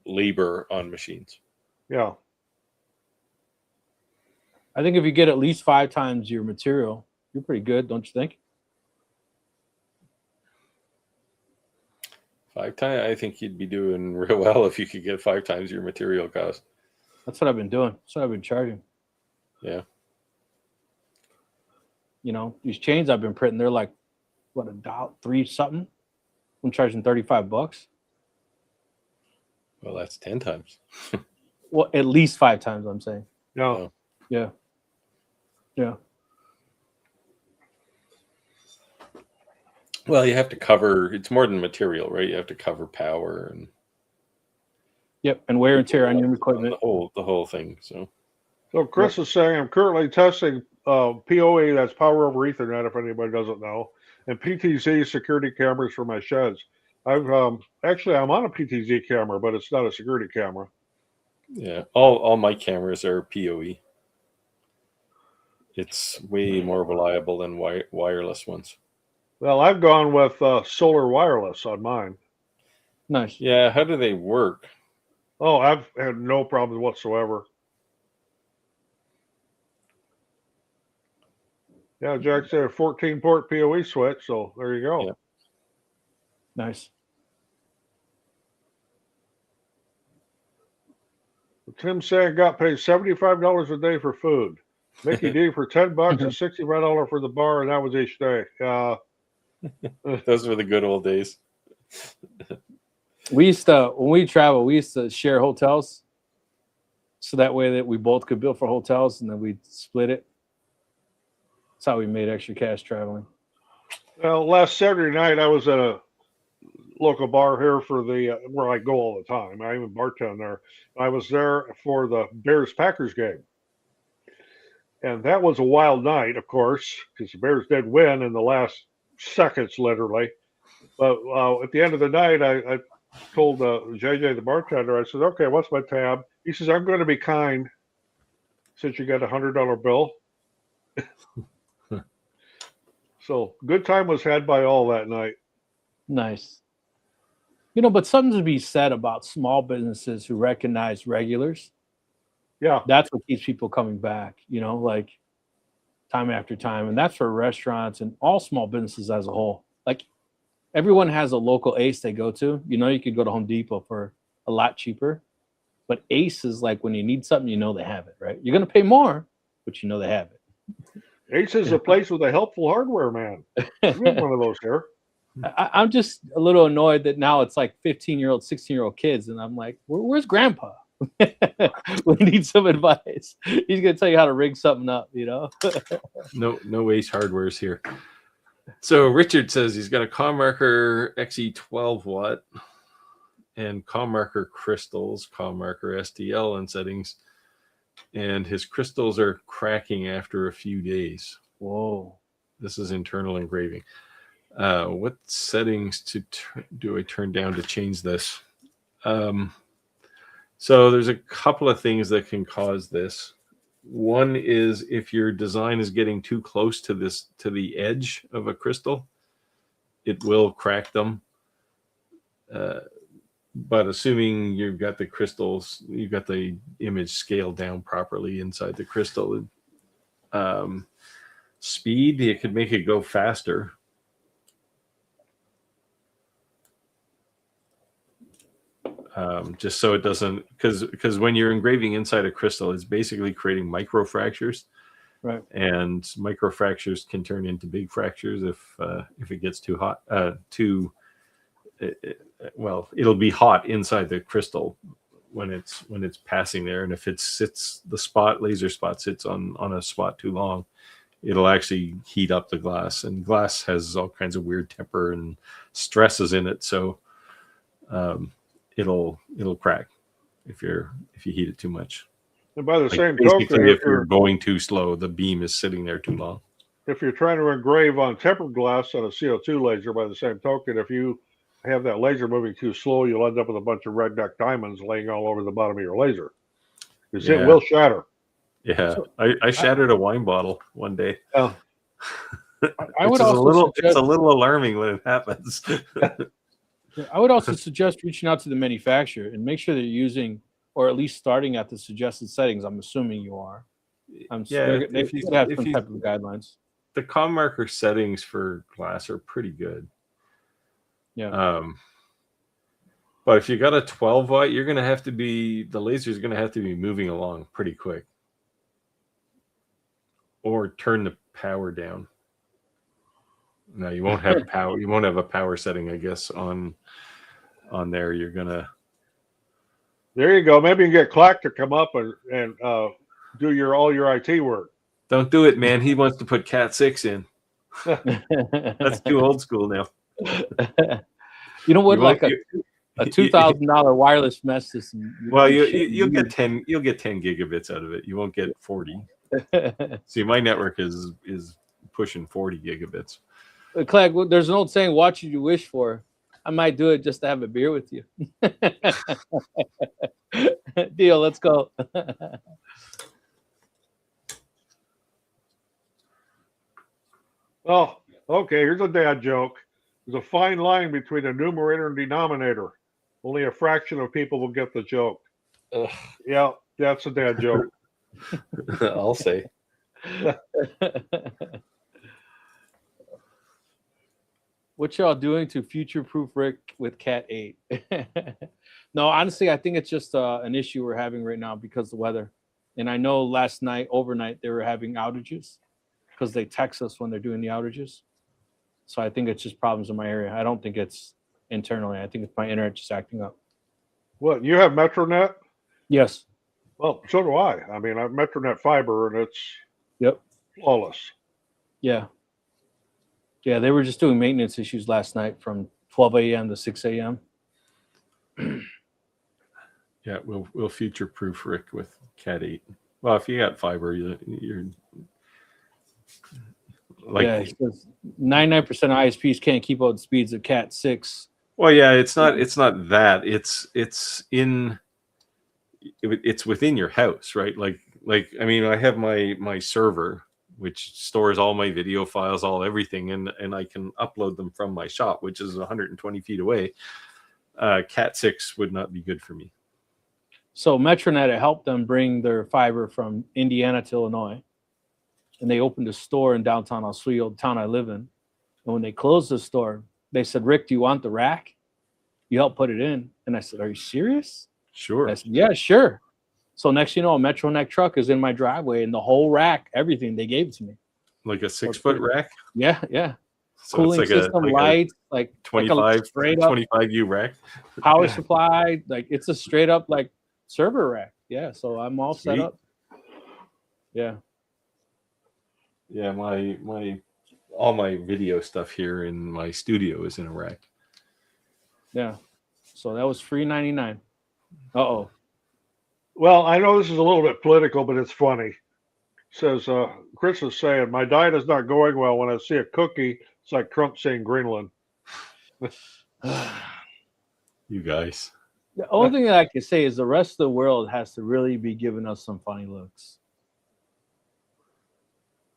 B: labor on machines.
A: Yeah.
D: I think if you get at least 5 times your material, you're pretty good, don't you think?
B: 5 times, I think you'd be doing real well if you could get 5 times your material cost.
D: That's what I've been doing. That's what I've been charging.
B: Yeah.
D: You know, these chains I've been printing, they're like, what, $1.03 something? I'm charging $35.
B: Well, that's 10 times.
D: Well, at least 5 times, I'm saying.
A: No.
D: Yeah. Yeah.
B: Well, you have to cover. It's more than material, right? You have to cover power and
D: Yep. And wear and tear on your equipment.
B: the whole thing. So
A: Chris is saying I'm currently testing PoE, that's power over Ethernet, if anybody doesn't know, and PTZ security cameras for my sheds. I'm on a PTZ camera, but it's not a security camera.
B: yeah, all my cameras are PoE. It's way more reliable than wireless ones.
A: Well, I've gone with solar wireless on mine.
D: Nice.
B: Yeah, how do they work?
A: Oh, I've had no problems whatsoever. Yeah, Jack said a 14 port PoE switch, so there you go.
B: Yeah.
D: Nice.
A: Tim saying got paid $75 a day for food. Mickey D for $10 and $65 for the bar, and that was each day.
B: Those were the good old days.
D: We used to, when we travel, we used to share hotels, so that way that we both could bill for hotels, and then we'd split it. That's how we made extra cash traveling.
A: Well, last Saturday night I was at a local bar here for the where I go all the time. I even bartend there. I was there for the Bears Packers game, and that was a wild night, of course, because the Bears did win in the last seconds, literally. But at the end of the night, I told JJ the bartender, I said, "Okay, what's my tab?" He says, "I'm going to be kind since you got a $100 bill." So good time was had by all that night.
D: Nice. You know, but something to be said about small businesses who recognize regulars.
A: Yeah.
D: That's what keeps people coming back, you know, like time after time. And that's for restaurants and all small businesses as a whole. Like everyone has a local Ace they go to. You know, you could go to Home Depot for a lot cheaper. But Ace is like when you need something, you know they have it, right? You're going to pay more, but you know they have it.
A: Ace is a place with a helpful hardware man. We have one of those here.
D: I'm just a little annoyed that now it's like 15-year-old, 16-year-old kids. And I'm like, where's grandpa? We need some advice. He's going to tell you how to rig something up, you know?
B: No Ace Hardware's here. So Richard says he's got a ComMarker XE 12 watt and ComMarker crystals, ComMarker STL in settings. And his crystals are cracking after a few days.
D: Whoa.
B: This is internal engraving. What settings do I turn down to change this? So there's a couple of things that can cause this. One is if your design is getting too close to the edge of a crystal, it will crack them. But assuming you've got the crystals, you've got the image scaled down properly inside the crystal, speed, it could make it go faster. Just so it doesn't, because when you're engraving inside a crystal, it's basically creating microfractures.
D: Right.
B: And microfractures can turn into big fractures if it gets too hot, well, it'll be hot inside the crystal when it's passing there, and if the laser spot sits on a spot too long, it'll actually heat up the glass, and glass has all kinds of weird temper and stresses in it, so it'll crack if you heat it too much.
A: And by the same
B: basically,
A: token,
B: if you're going too slow, the beam is sitting there too long.
A: If you're trying to engrave on tempered glass on a CO2 laser, by the same token, if you have that laser moving too slow, you'll end up with a bunch of redneck diamonds laying all over the bottom of your laser. Because it will shatter.
B: Yeah, so, I shattered a wine bottle one day.
A: Oh.
D: I would also
B: it's a little alarming when it happens.
D: I would also suggest reaching out to the manufacturer and make sure they're using, or at least starting at the suggested settings. I'm assuming you are. They have some type of guidelines.
B: The ComMarker settings for glass are pretty good.
D: Yeah.
B: But if you got a 12 watt, the laser is going to have to be moving along pretty quick. Or turn the power down. No, you won't have power. You won't have a power setting, I guess, on there. You're gonna.
A: There you go. Maybe you can get Clack to come up and do all your IT work.
B: Don't do it, man. He wants to put Cat 6 in. That's too old school now.
D: You know what? Like a $2,000 wireless mesh system.
B: Well, you'll get 10. You'll get 10 gigabits out of it. You won't get 40. See, my network is pushing 40 gigabits.
D: Clegg, there's an old saying: "Watch what you wish for." I might do it just to have a beer with you. Deal. Let's go.
A: Oh, okay. Here's a dad joke. There's a fine line between a numerator and denominator. Only a fraction of people will get the joke.
B: Ugh.
A: Yeah, that's a dad joke.
B: I'll say.
D: What y'all doing to future-proof Rick with Cat 8? No, honestly, I think it's just an issue we're having right now because of the weather. And I know overnight, they were having outages because they text us when they're doing the outages. So I think it's just problems in my area. I don't think it's internally. I think it's my internet just acting up.
A: What, you have MetroNet?
D: Yes.
A: Well, so do I. I mean, I have MetroNet fiber, and it's
D: Yep.
A: flawless.
D: Yeah. Yeah, they were just doing maintenance issues last night from 12 a.m. to 6 a.m.
B: Yeah, we'll future proof Rick with Cat 8. Well, if you got fiber, you're like,
D: yeah, 99% of ISPs can't keep up with speeds of Cat 6.
B: well, yeah, it's not that. It's within your house, right? Like I mean, I have my server which stores all my video files, everything, and I can upload them from my shop, which is 120 feet away. Cat 6 would not be good for me.
D: So MetroNet helped them bring their fiber from Indiana to Illinois, and they opened a store in downtown Oswego, the town I live in. And when they closed the store, they said, "Rick, do you want the rack? You help put it in." And I said, "Are you serious?"
B: Sure.
D: I said, "Yeah, sure." So next, you know, a MetroNet truck is in my driveway, and the whole rack, everything, they gave it to me.
B: Like a 6-foot rack.
D: Yeah, yeah.
B: So
D: Cooling
B: it's like
D: system,
B: a
D: lights, like
B: 25
D: straight up
B: 25U rack.
D: power supply. Like it's a straight up like server rack. Yeah, so I'm all set
B: Sweet.
D: up. Yeah.
B: Yeah, my all my video stuff here in my studio is in a rack.
D: Yeah. So that was free 99. Uh-oh.
A: Well, I know this is a little bit political, but it's funny. Says Chris is saying, my diet is not going well. When I see a cookie, it's like Trump saying Greenland.
B: You guys.
D: The only thing that I can say is the rest of the world has to really be giving us some funny looks.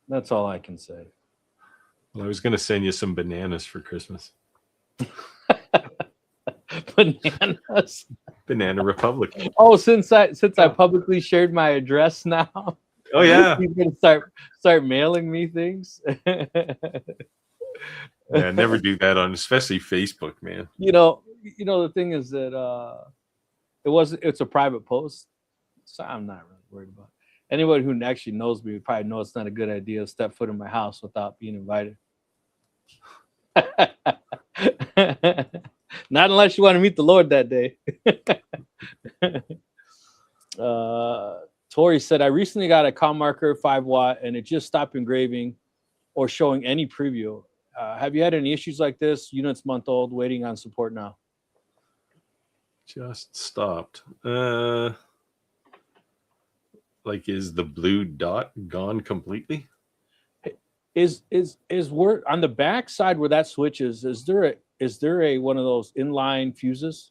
D: That's all I can say.
B: Well, I was going to send you some bananas for Christmas.
D: Bananas.
B: Banana Republic.
D: Oh, since I publicly shared my address now.
B: Oh yeah.
D: He's gonna start mailing me things.
B: Yeah, never do that on especially Facebook, man.
D: You know the thing is that it's a private post, so I'm not really worried about it. Anyone who actually knows me would probably know it's not a good idea to step foot in my house without being invited. Not unless you want to meet the Lord that day. Tori said, I recently got a com marker 5-watt and it just stopped engraving or showing any preview. Have you had any issues like this? Unit's month old, waiting on support now.
B: Just stopped. Like, is the blue dot gone completely?
D: Is where on the back side where that switch is there a one of those inline fuses?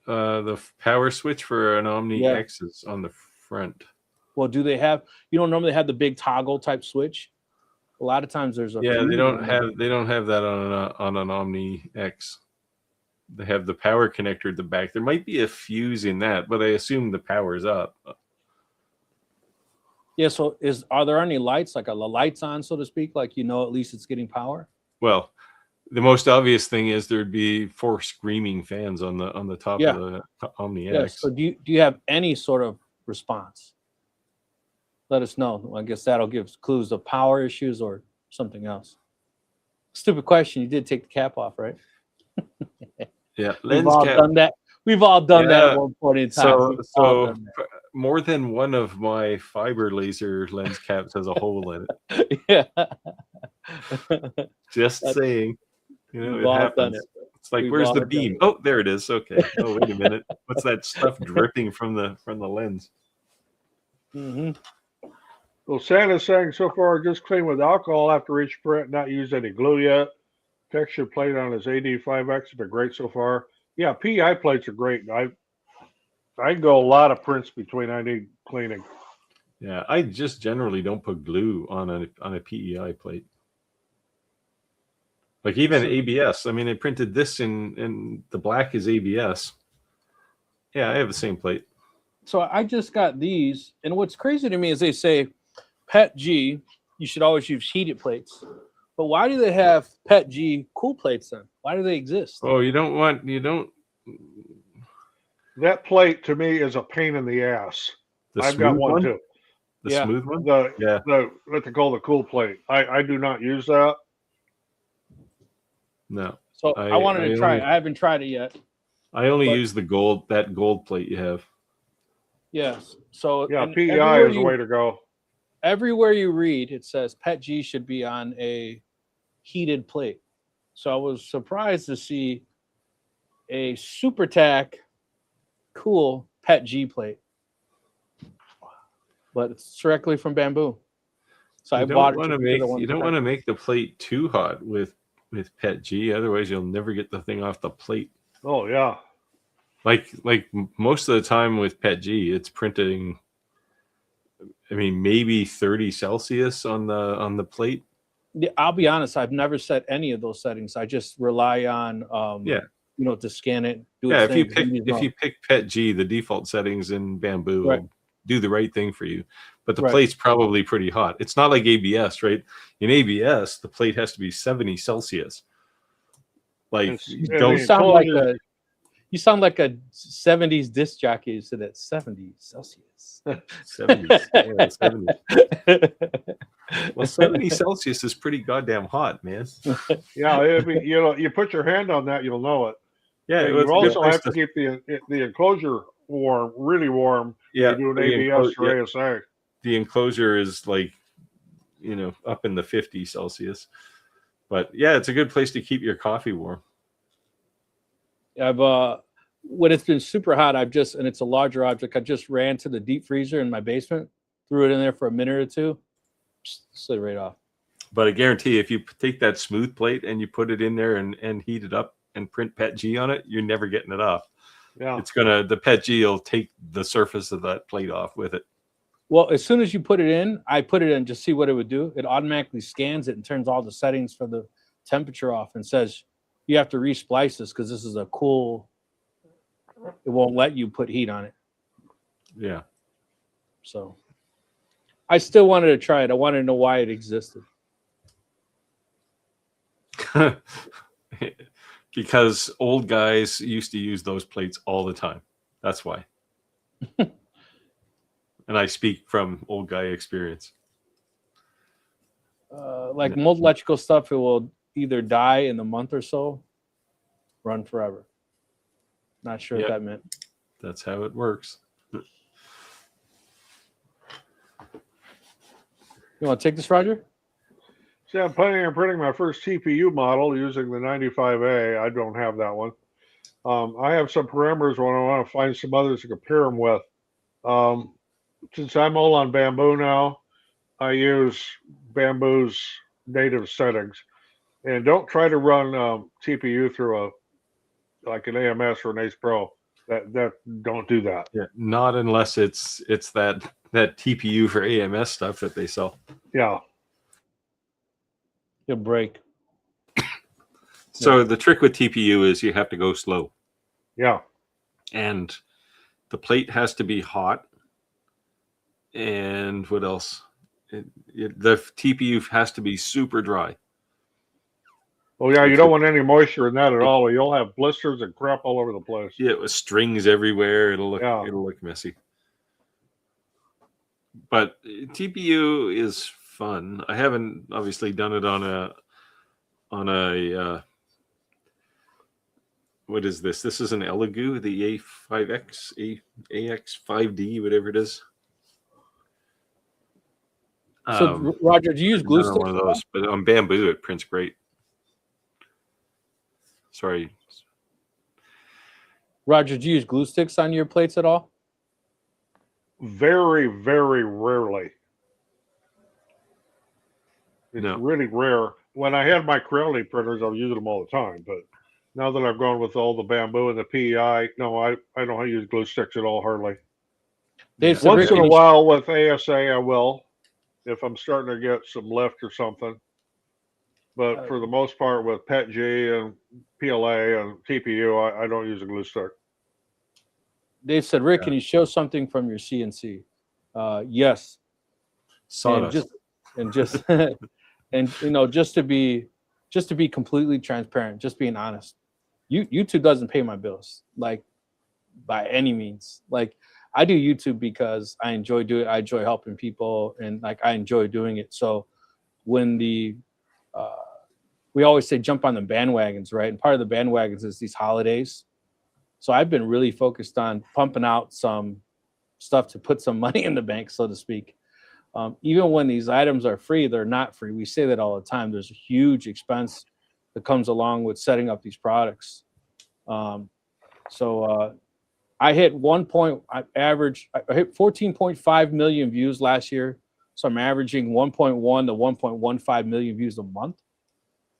B: The power switch for an Omni X is on the front.
D: Well, do they have? You don't normally have the big toggle type switch. A lot of times there's a.
B: Yeah, they don't have that on an Omni X. They have the power connector at the back. There might be a fuse in that, but I assume the power's up.
D: Yeah. So are there any lights, like the lights on, so to speak? Like, at least it's getting power.
B: Well, the most obvious thing is there'd be 4 screaming fans on the top of the Omni X.
D: Yeah. So do you have any sort of response? Let us know. I guess that'll give clues of power issues or something else. Stupid question. You did take the cap off, right?
B: Yeah,
D: We've all done that. We've all done that at one point in time.
B: So more than one of my fiber laser lens caps has a hole in it.
D: Yeah.
B: Just saying. It
D: all
B: happens.
D: done it.
B: It's like, where's the beam? Oh, there it is. Okay. Oh, wait a minute. What's that stuff dripping from the lens?
D: Mm-hmm.
A: Well, Santa's saying so far just clean with alcohol after each print, not used any glue yet. Texture plate on his AD5X has been great so far. Yeah, PI plates are great. I go a lot of prints between I need cleaning.
B: Yeah, I just generally don't put glue on a PEI plate. Like even ABS. I mean, I printed this in the black is ABS. Yeah, I have the same plate.
D: So I just got these, and what's crazy to me is they say PET G, you should always use heated plates. But why do they have PET G cool plates then? Why do they exist?
B: Oh, you don't.
A: That plate to me is a pain in the ass. I've got one too.
B: The smooth one?
A: What they call the cool plate. I do not use that.
B: No.
D: So I wanted to try it. I haven't tried it yet.
B: I only use the gold plate you have.
D: Yes. So
A: yeah, PEI is the way to go.
D: Everywhere you read, it says PET G should be on a heated plate. So I was surprised to see a Super Tack cool PET G plate, but it's directly from Bamboo. So I bought it.
B: You don't want to make the plate too hot with PET G, otherwise you'll never get the thing off the plate.
A: Oh yeah.
B: Like most of the time with PET G, it's printing. I mean, maybe 30 Celsius on the plate.
D: Yeah, I'll be honest. I've never set any of those settings. I just rely on to scan it.
B: If you pick PET G, the default settings in Bamboo will do the right thing for you. But the plate's probably pretty hot. It's not like ABS, right? In ABS, the plate has to be 70 Celsius. Like
D: you sound like a 70s disc jockey who said at 70 Celsius.
B: 70. Well, 70 Celsius is pretty goddamn hot, man.
A: Yeah, you put your hand on that, you'll know it.
B: Yeah,
A: you also have to keep the enclosure warm, really warm.
B: Yeah,
A: you do an ABS or ASA.
B: The enclosure is like, up in the 50 Celsius. But yeah, it's a good place to keep your coffee warm.
D: When it's been super hot, and it's a larger object, I just ran to the deep freezer in my basement, threw it in there for a minute or two, slid right off.
B: But I guarantee if you take that smooth plate and you put it in there and heat it up and print PET G on it, you're never getting it off.
A: Yeah.
B: The PET G will take the surface of that plate off with it.
D: Well, as soon as you put it in, I put it in just see what it would do. It automatically scans it and turns all the settings for the temperature off and says you have to resplice this because this is a cool. It won't let you put heat on it.
B: Yeah.
D: So I still wanted to try it. I wanted to know why it existed.
B: Because old guys used to use those plates all the time. That's why. And I speak from old guy experience.
D: Like most electrical stuff, it will either die in a month or so, run forever. Not sure what that meant.
B: That's how it works.
D: You want to take this, Roger?
A: See, I'm planning on printing my first TPU model using the 95A. I don't have that one. I have some parameters when I want to find some others to compare them with. Since I'm all on Bamboo now, I use Bamboo's native settings. And don't try to run TPU through like an AMS or an Ace Pro. That don't do that.
B: Yeah, not unless it's that TPU for AMS stuff that they sell.
A: Yeah.
D: You'll break.
B: So the trick with TPU is you have to go slow.
A: Yeah.
B: And the plate has to be hot. And what else? The TPU has to be super dry.
A: Oh yeah, you don't want any moisture in that at all. You'll have blisters and crap all over the place.
B: Yeah, with strings everywhere. It'll look messy. But TPU is fun. I haven't obviously done it on a what is this? This is an Elegoo, the A5X, AX5D, whatever it is.
D: So Roger, do you use glue sticks?
B: One of those, but on Bamboo it prints great. Sorry.
D: Roger, do you use glue sticks on your plates at all?
A: Very, very rarely. It's really rare. When I had my Creality printers, I was using them all the time. But now that I've gone with all the Bamboo and the PEI, no, I don't use glue sticks at all, hardly.
D: Dave said,
A: Once
D: Rick,
A: in a
D: can you
A: while with ASA, I will, if I'm starting to get some lift or something. But for the most part, with PETG and PLA and TPU, I don't use a glue stick.
D: Dave said, Rick,
B: Yeah.
D: can you show something from your CNC? Yes.
B: Sawdust.
D: And just and you know, just to be completely transparent, just being honest. YouTube doesn't pay my bills, like by any means. Like I do YouTube because I enjoy doing it. I enjoy helping people, and like I enjoy doing it. So when we always say jump on the bandwagons, right? And part of the bandwagons is these holidays. So I've been really focused on pumping out some stuff to put some money in the bank, so to speak. Even when these items are free, they're not free. We say that all the time. There's a huge expense that comes along with setting up these products. I hit I hit 14.5 million views last year. So I'm averaging 1.1 to 1.15 million views a month.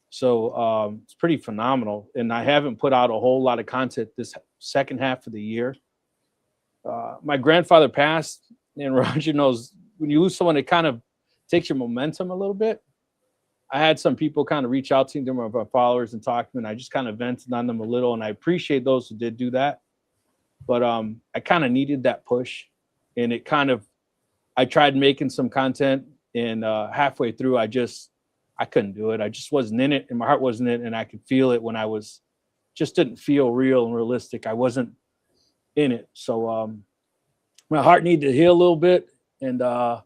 D: So it's pretty phenomenal. And I haven't put out a whole lot of content this second half of the year. My grandfather passed, and Roger knows when you lose someone, it kind of takes your momentum a little bit. I had some people kind of reach out to them, of our followers, and talk to them, and I just kind of vented on them a little, and I appreciate those who did do that. But I kind of needed that push, and it kind of, I tried making some content, and halfway through, I couldn't do it. I just wasn't in it, and my heart wasn't in it, and I could feel it when I was, just didn't feel real and realistic. I wasn't in it. So my heart needed to heal a little bit, and I'll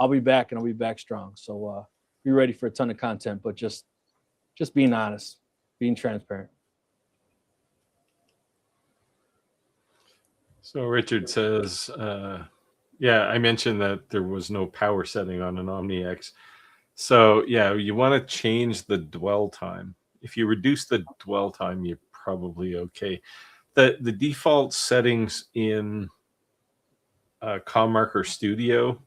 D: be back, and I'll be back strong. So be ready for a ton of content, but just being honest, being transparent.
B: So Richard says, yeah, I mentioned that there was no power setting on an OmniX. So yeah, you want to change the dwell time. If you reduce the dwell time, you're probably okay. The default settings in ComMarker Studio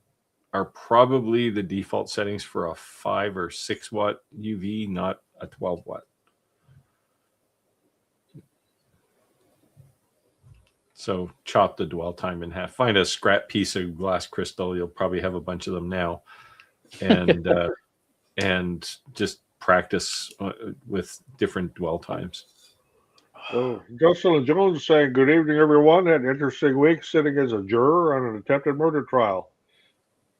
B: are probably the default settings for a 5 or 6 watt UV, not a 12 watt. So chop the dwell time in half. Find a scrap piece of glass crystal. You'll probably have a bunch of them now, and and just practice with different dwell times.
A: So Jocelyn Jones is saying, "Good evening, everyone. Had an interesting week sitting as a juror on an attempted murder trial."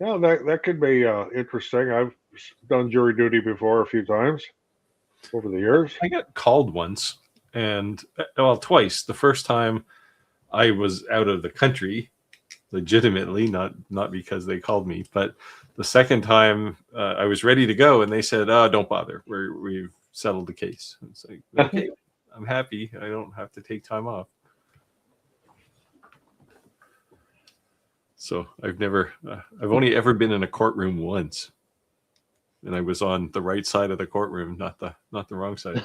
A: Yeah, that could be interesting. I've done jury duty before a few times over the years.
B: I got called once, and well, twice. The first time I was out of the country, legitimately, not because they called me, but the second time I was ready to go, and they said, "Oh, don't bother. We've settled the case." It's like, okay, I'm happy. I don't have to take time off. So I've only ever been in a courtroom once, and I was on the right side of the courtroom, not the wrong side.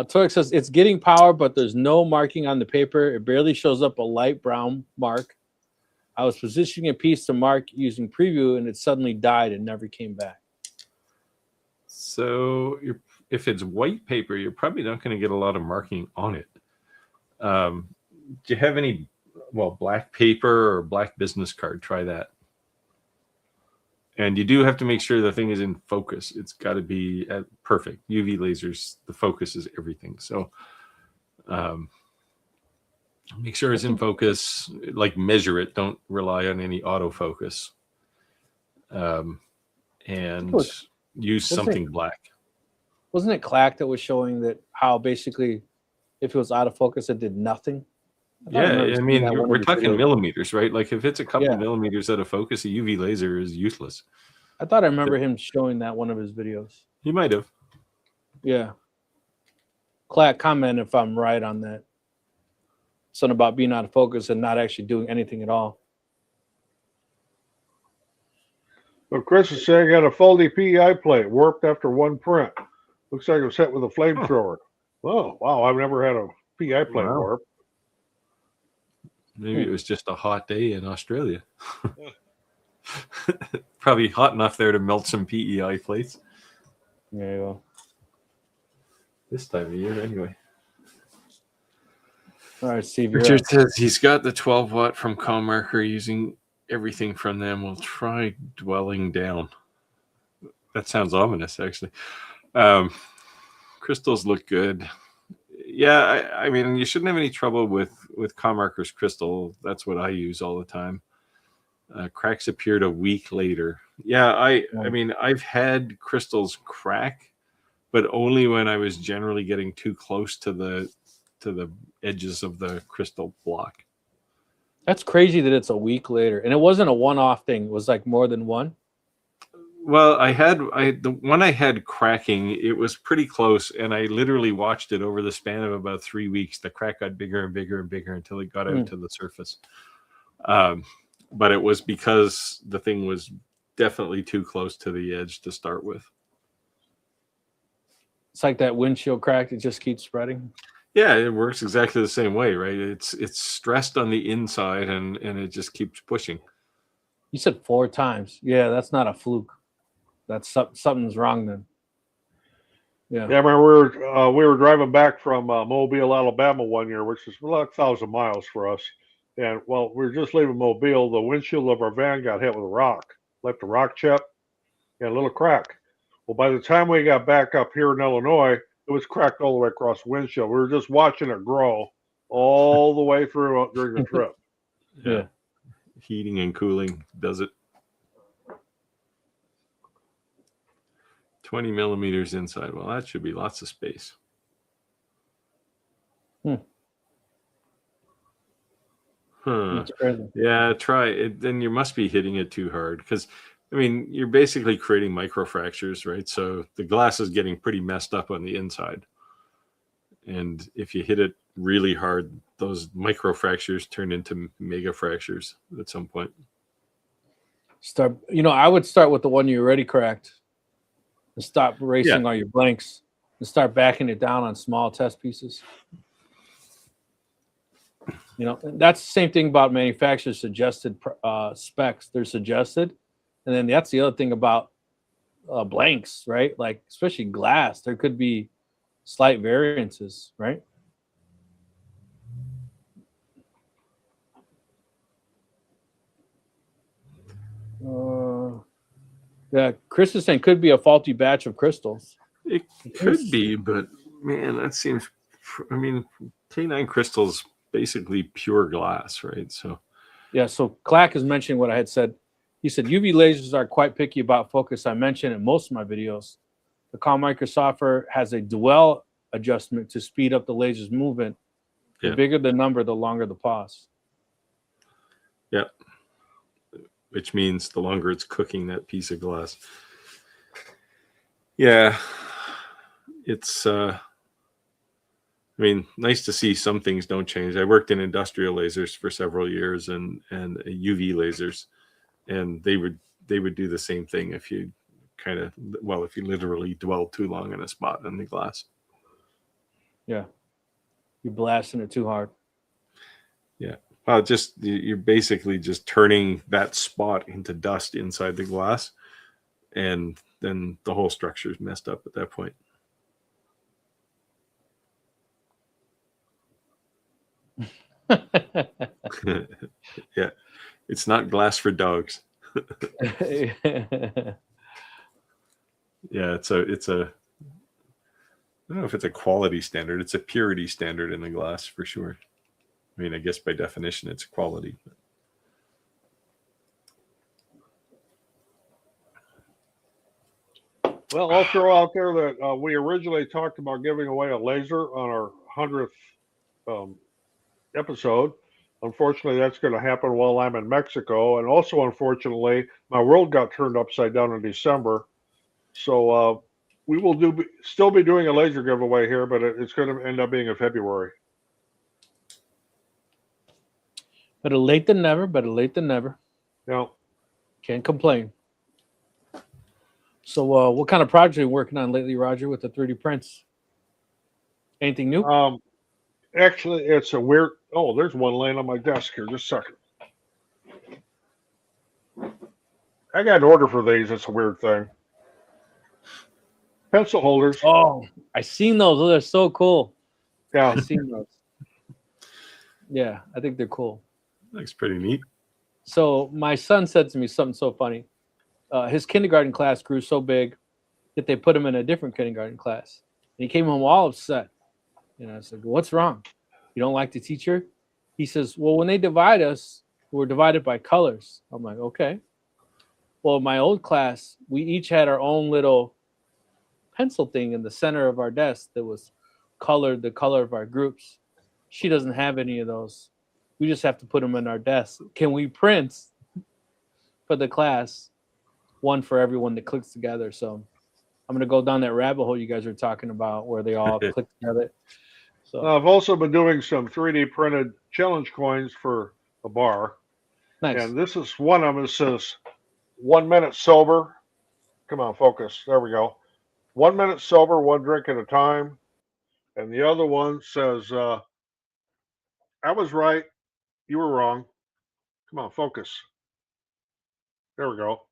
D: Torque says it's getting power, but there's no marking on the paper. It barely shows up a light brown mark. I was positioning a piece to mark using preview, and it suddenly died and never came back.
B: So if it's white paper, you're probably not going to get a lot of marking on it. Do you have any, black paper or black business card? Try that. And you do have to make sure the thing is in focus. It's got to be perfect. UV lasers, the focus is everything. So make sure it's in focus, like measure it. Don't rely on any autofocus. And use something black.
D: Wasn't it Clack that was showing that how basically if it was out of focus, it did nothing?
B: Yeah, I mean, we're talking millimeters, right? Like if it's a couple millimeters out of focus, a UV laser is useless.
D: I thought I remember him showing that one of his videos.
B: He might have.
D: Yeah. Clack, comment if I'm right on that. Something about being out of focus and not actually doing anything at all.
A: Well, Chris is saying, "Got a faulty PEI plate, warped after one print. Looks like it was hit with a flamethrower." Oh, wow! I've never had a PEI plate warp.
B: Maybe it was just a hot day in Australia. Probably hot enough there to melt some PEI plates.
D: There you go.
B: This time of year, anyway.
D: All right, Steve, you're
B: Richard
D: up.
B: says he's got the 12 watt from Commarker, using everything from them. We'll try dwelling down. That sounds ominous, actually. Crystals look good. Yeah, I mean, you shouldn't have any trouble with Commarker's crystal. That's what I use all the time. Cracks appeared a week later. Yeah, I mean, I've had crystals crack, but only when I was generally getting too close to the edges of the crystal block.
D: That's crazy that it's a week later, and it wasn't a one-off thing. It was like more than one.
B: Well, the one I had cracking, it was pretty close, and I literally watched it over the span of about 3 weeks. The crack got bigger and bigger and bigger until it got out to the surface. But it was because the thing was definitely too close to the edge to start with.
D: It's like that windshield crack that just keeps spreading.
B: Yeah, it works exactly the same way, right? It's stressed on the inside, and it just keeps pushing.
D: You said 4 times. Yeah, that's not a fluke. That's something's wrong then. Yeah.
A: Yeah, I remember we were driving back from Mobile, Alabama one year, which is about 1,000 miles for us. And while we were just leaving Mobile, the windshield of our van got hit with a rock, left a rock chip and a little crack. Well, by the time we got back up here in Illinois, it was cracked all the way across the windshield. We were just watching it grow all the way through during the trip.
D: Yeah.
B: Heating and cooling does it. 20 millimeters inside. Well, that should be lots of space. Huh. Yeah, try it. Then you must be hitting it too hard, because, I mean, you're basically creating microfractures, right? So the glass is getting pretty messed up on the inside. And if you hit it really hard, those microfractures turn into mega fractures at some point.
D: I would start with the one you already cracked and stop racing all your blanks and start backing it down on small test pieces. That's the same thing about manufacturers' suggested specs. They're suggested. And then that's the other thing about blanks, right? Like, especially glass, there could be slight variances, right? Yeah, Chris is saying could be a faulty batch of crystals.
B: It could be, but man, that seems, I mean, K9 crystals basically pure glass, right? So
D: yeah, so Clack is mentioning what I had said. He said UV lasers are quite picky about focus. I mentioned in most of my videos. The Commarker software has a dwell adjustment to speed up the laser's movement. The bigger the number, the longer the pause.
B: Yeah. Which means the longer it's cooking that piece of glass. Yeah. It's I mean, nice to see some things don't change. I worked in industrial lasers for several years and UV lasers, and they would do the same thing if you if you literally dwell too long in a spot in the glass.
D: Yeah. You're blasting it too hard.
B: Yeah. Well, you're basically just turning that spot into dust inside the glass, and then the whole structure is messed up at that point. Yeah, it's not glass for dogs. Yeah, it's a I don't know if it's a quality standard. It's a purity standard in the glass for sure. I mean, I guess by definition it's quality.
A: Well, I'll throw out there that we originally talked about giving away a laser on our 100th episode. Unfortunately, that's going to happen while I'm in Mexico. And also, unfortunately, my world got turned upside down in December. So we will still be doing a laser giveaway here, but it's going to end up being in February.
D: Better late than never. Better late than never.
A: Yeah.
D: Can't complain. So what kind of project are you working on lately, Roger, with the 3D prints? Anything new?
A: Actually, it's a weird... Oh, there's one laying on my desk here. Just a second. I got an order for these. It's a weird thing. Pencil holders.
D: Oh, I seen those. Those are so cool.
A: Yeah.
D: I seen those. Yeah, I think they're cool.
B: Looks pretty neat.
D: So my son said to me something so funny. His kindergarten class grew so big that they put him in a different kindergarten class. And he came home all upset. And I said, what's wrong? You don't like the teacher? He says, well, when they divide us, we're divided by colors. I'm like, okay. Well, in my old class, we each had our own little pencil thing in the center of our desk that was colored the color of our groups. She doesn't have any of those. We just have to put them in our desk. Can we print for the class one for everyone that clicks together? So I'm going to go down that rabbit hole you guys are talking about where they all click together. So
A: I've also been doing some 3D printed challenge coins for a bar.
D: nice.
A: And this is one of them that says 1 minute sober. Come on, focus. There we go. 1 minute sober, one drink at a time. And the other one says, I was right. You were wrong. Come on, focus. There we go.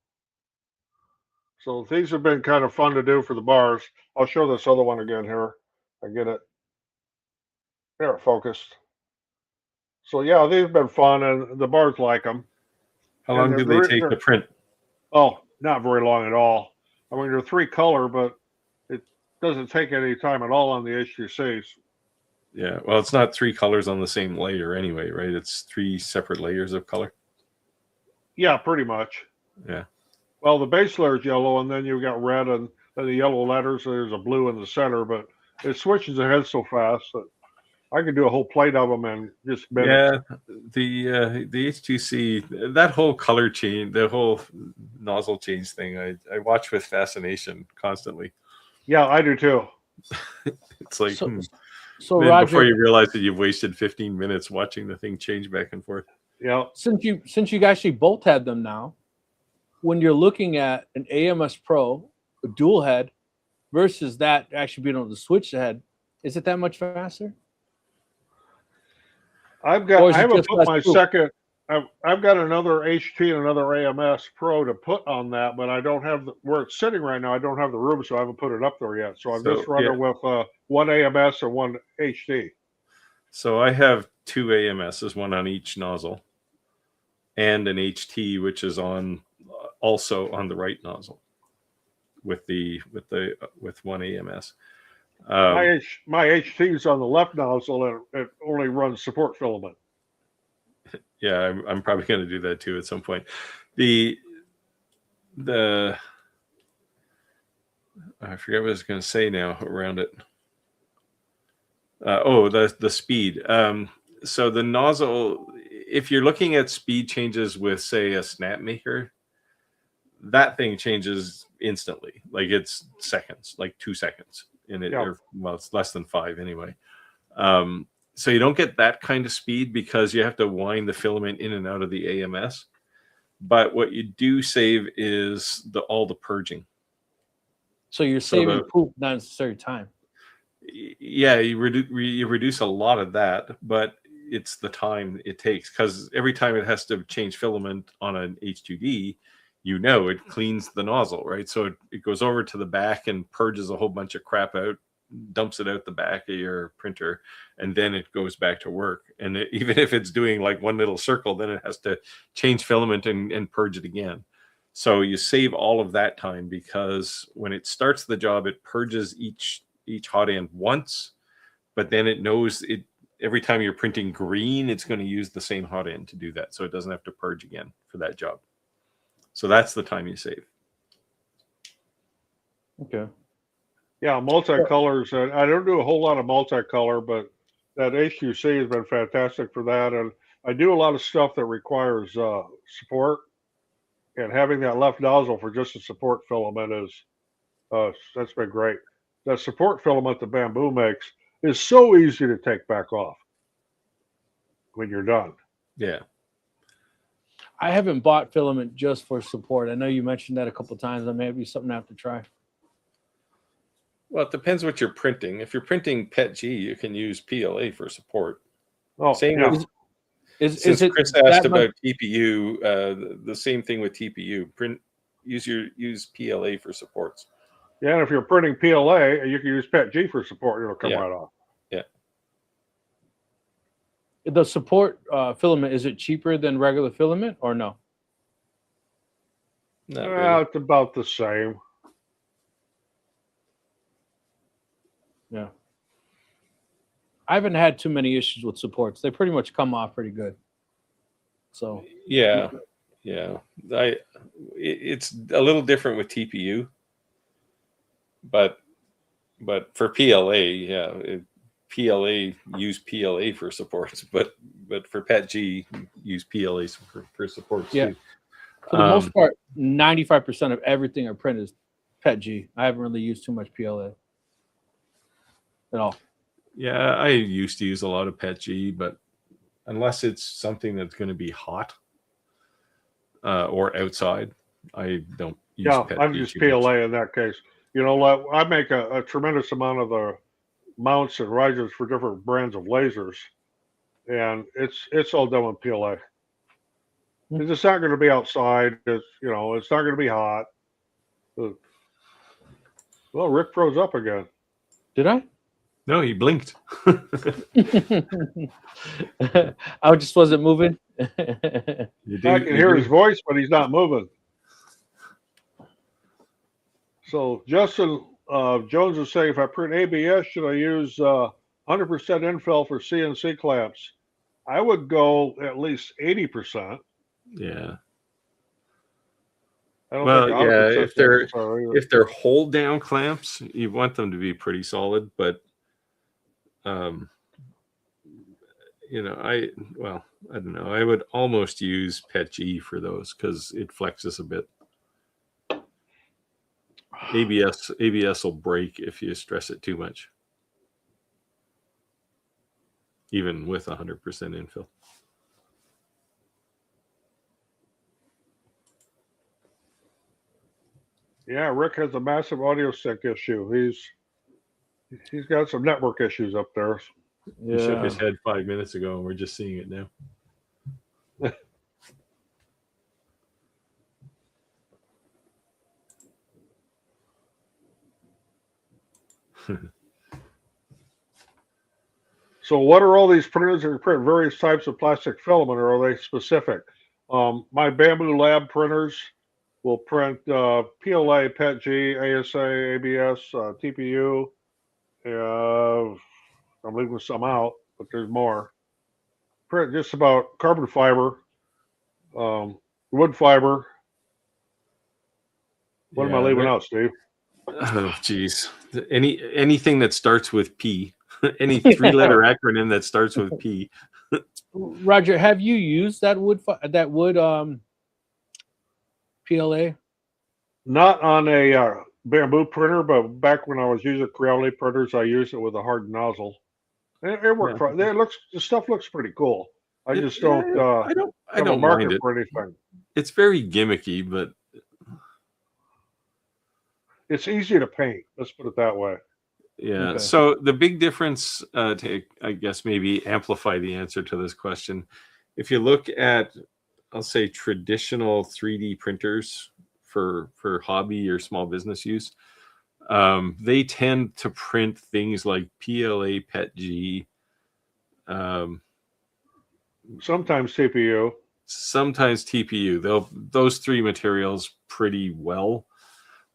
A: So these have been kind of fun to do for the bars. I'll show this other one again here. I get it. There, it focused. So yeah, these have been fun, and the bars like them.
B: How
A: And
B: long do they take to print?
A: Oh, not very long at all. I mean, they're 3-color, but it doesn't take any time at all on the HTCs.
B: Yeah, well, it's not 3 colors on the same layer anyway, right? It's 3 separate layers of color.
A: Yeah, pretty much.
B: Yeah.
A: Well, the base layer is yellow, and then you've got red and then the yellow letters. So there's a blue in the center, but it switches ahead so fast that I can do a whole plate of them in just minutes.
B: Yeah, the H2C, that whole color change, the whole nozzle change thing, I watch with fascination constantly.
A: Yeah, I do too.
B: It's like,
D: so
B: then
D: Roger,
B: before you realize that you've wasted 15 minutes watching the thing change back and forth.
A: Yeah.
D: since you actually both have them now, when you're looking at an AMS Pro, a dual head, versus that actually being able to switch the head, is it that much faster?
A: I haven't put my second. I've got another HT and another AMS Pro to put on that, but I don't have where it's sitting right now. I don't have the room, so I haven't put it up there yet. So I'm just running with one AMS and one HT.
B: So I have 2 AMSs, one on each nozzle, and an HT, which is on also on the right nozzle with one AMS.
A: My HT is on the left nozzle, and it only runs support filament.
B: Yeah, I'm probably going to do that too at some point. I forget what I was going to say now around it. The speed. So the nozzle, if you're looking at speed changes with, say, a snap maker, that thing changes instantly. Like it's seconds, like 2 seconds. Well, it's less than 5 anyway. So you don't get that kind of speed because you have to wind the filament in and out of the AMS. But what you do save is all the purging.
D: So you're saving poop, not necessary time.
B: Yeah, you reduce a lot of that, but it's the time it takes, because every time it has to change filament on an H2D, it cleans the nozzle, right? So it goes over to the back and purges a whole bunch of crap out, dumps it out the back of your printer, and then it goes back to work. And even if it's doing like one little circle, then it has to change filament and purge it again. So you save all of that time, because when it starts the job, it purges each hot end once, but then it knows it every time you're printing green, it's going to use the same hot end to do that, so it doesn't have to purge again for that job. So that's the time you save.
D: Okay.
A: Yeah, multicolors. I don't do a whole lot of multicolor, but that HQC has been fantastic for that. And I do a lot of stuff that requires support, and having that left nozzle for just a support filament that's been great. That support filament the Bamboo makes is so easy to take back off when you're done.
B: Yeah.
D: I haven't bought filament just for support. I know you mentioned that a couple of times. That may be something I have to try.
B: Well, it depends what you're printing. If you're printing PETG, you can use PLA for support.
A: Oh,
B: same
A: yeah.
B: with, since Chris asked about TPU, the same thing with TPU. Use PLA for supports.
A: Yeah, and if you're printing PLA, you can use PETG for support. It'll come right off.
B: Yeah.
D: The support filament, is it cheaper than regular filament or no?
B: Not
A: Well,
B: really.
A: it's about the same.
D: Yeah. I haven't had too many issues with supports. They pretty much come off pretty good. So
B: Yeah, yeah. It's a little different with TPU, but for PLA, yeah, PLA use PLA for supports, but for PETG use PLA for supports
D: yeah,
B: too.
D: for the most part, 95% of everything I print is PETG. I haven't really used too much PLA at all.
B: Yeah, I used to use a lot of PETG, but unless it's something that's going to be hot or outside, I don't use
A: Yeah,
B: PETG
A: I've used
B: too much.
A: PLA in that case. You know, like, I make a tremendous amount of the mounts and risers for different brands of lasers, and it's all done with PLA. It's just not going to be outside. It's it's not going to be hot. Well, Rick froze up again.
D: Did I?
B: No, he blinked.
D: I just wasn't moving.
B: You do,
A: I can
B: you
A: hear
B: do.
A: his voice, but he's not moving. So Justin Jones is saying, if I print ABS, should I use 100% infill for CNC clamps? I would go at least 80%.
B: Yeah.
A: I don't
B: Well,
A: think
B: yeah,
A: 100% is necessary.
B: if they're hold down clamps, you want them to be pretty solid, but I don't know. I would almost use PETG for those because it flexes a bit. ABS will break if you stress it too much, even with 100% infill.
A: Yeah, Rick has a massive audio sync issue. He's got some network issues up there.
B: He shook his head 5 minutes ago, and we're just seeing it now.
A: So what are all these printers that print various types of plastic filament, or are they specific? My Bamboo Lab printers will print PLA, PETG, ASA, ABS, TPU. I'm leaving some out, but there's more. Print just about carbon fiber, wood fiber. What am I leaving out, Steve?
B: Oh, geez. Anything that starts with P, any three-letter acronym that starts with P.
D: Roger, have you used that wood PLA?
A: Not on a bamboo printer, but back when I was using Creole printers, I used it with a hard nozzle. It worked fine. The stuff looks pretty cool. I just don't
B: I
A: have a
B: don't
A: market
B: mind it.
A: for anything.
B: It's very gimmicky, but
A: It's easy to paint. Let's put it that way.
B: yeah.
D: Okay.
B: So the big difference, to I guess maybe amplify the answer to this question, if you look at, I'll say, traditional 3D printers for hobby or small business use, they tend to print things like PLA, PETG,
A: Sometimes CPU.
B: sometimes TPU. Those three materials pretty well,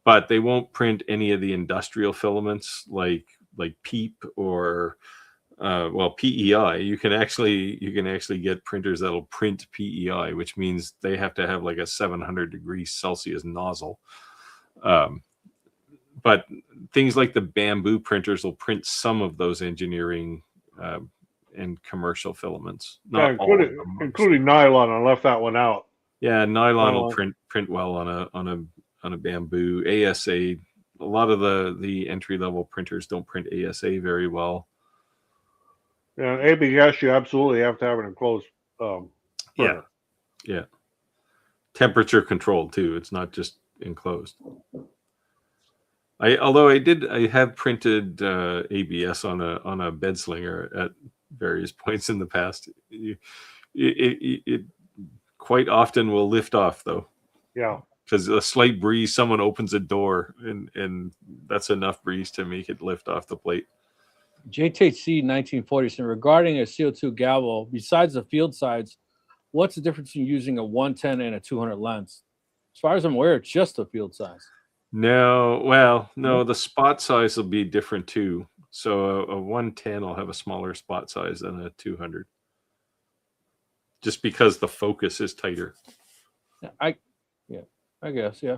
B: but they won't print any of the industrial filaments like PEEP or PEI. You can actually get printers that'll print PEI, which means they have to have like a 700 degrees Celsius nozzle. But things like the bamboo printers will print some of those engineering and commercial filaments, not all of them,
A: including nylon. I left that one out.
B: Yeah, nylon will print well on a bamboo. ASA, a lot of the entry level printers don't print ASA very well.
A: Yeah, ABS, you absolutely have to have an enclosed printer.
B: Yeah. Temperature controlled too. It's not just enclosed. I have printed ABS on a bed slinger at various points in the past. It quite often will lift off though.
A: Yeah.
B: Because a slight breeze, someone opens a door, and that's enough breeze to make it lift off the plate.
D: JTC 1940s, and regarding a CO2 gavel, besides the field size, what's the difference in using a 110 and a 200 lens? As far as I'm aware, it's just a field size.
B: No, well, no, the spot size will be different too. So a 110 will have a smaller spot size than a 200. Just because the focus is tighter.
D: I guess, yeah.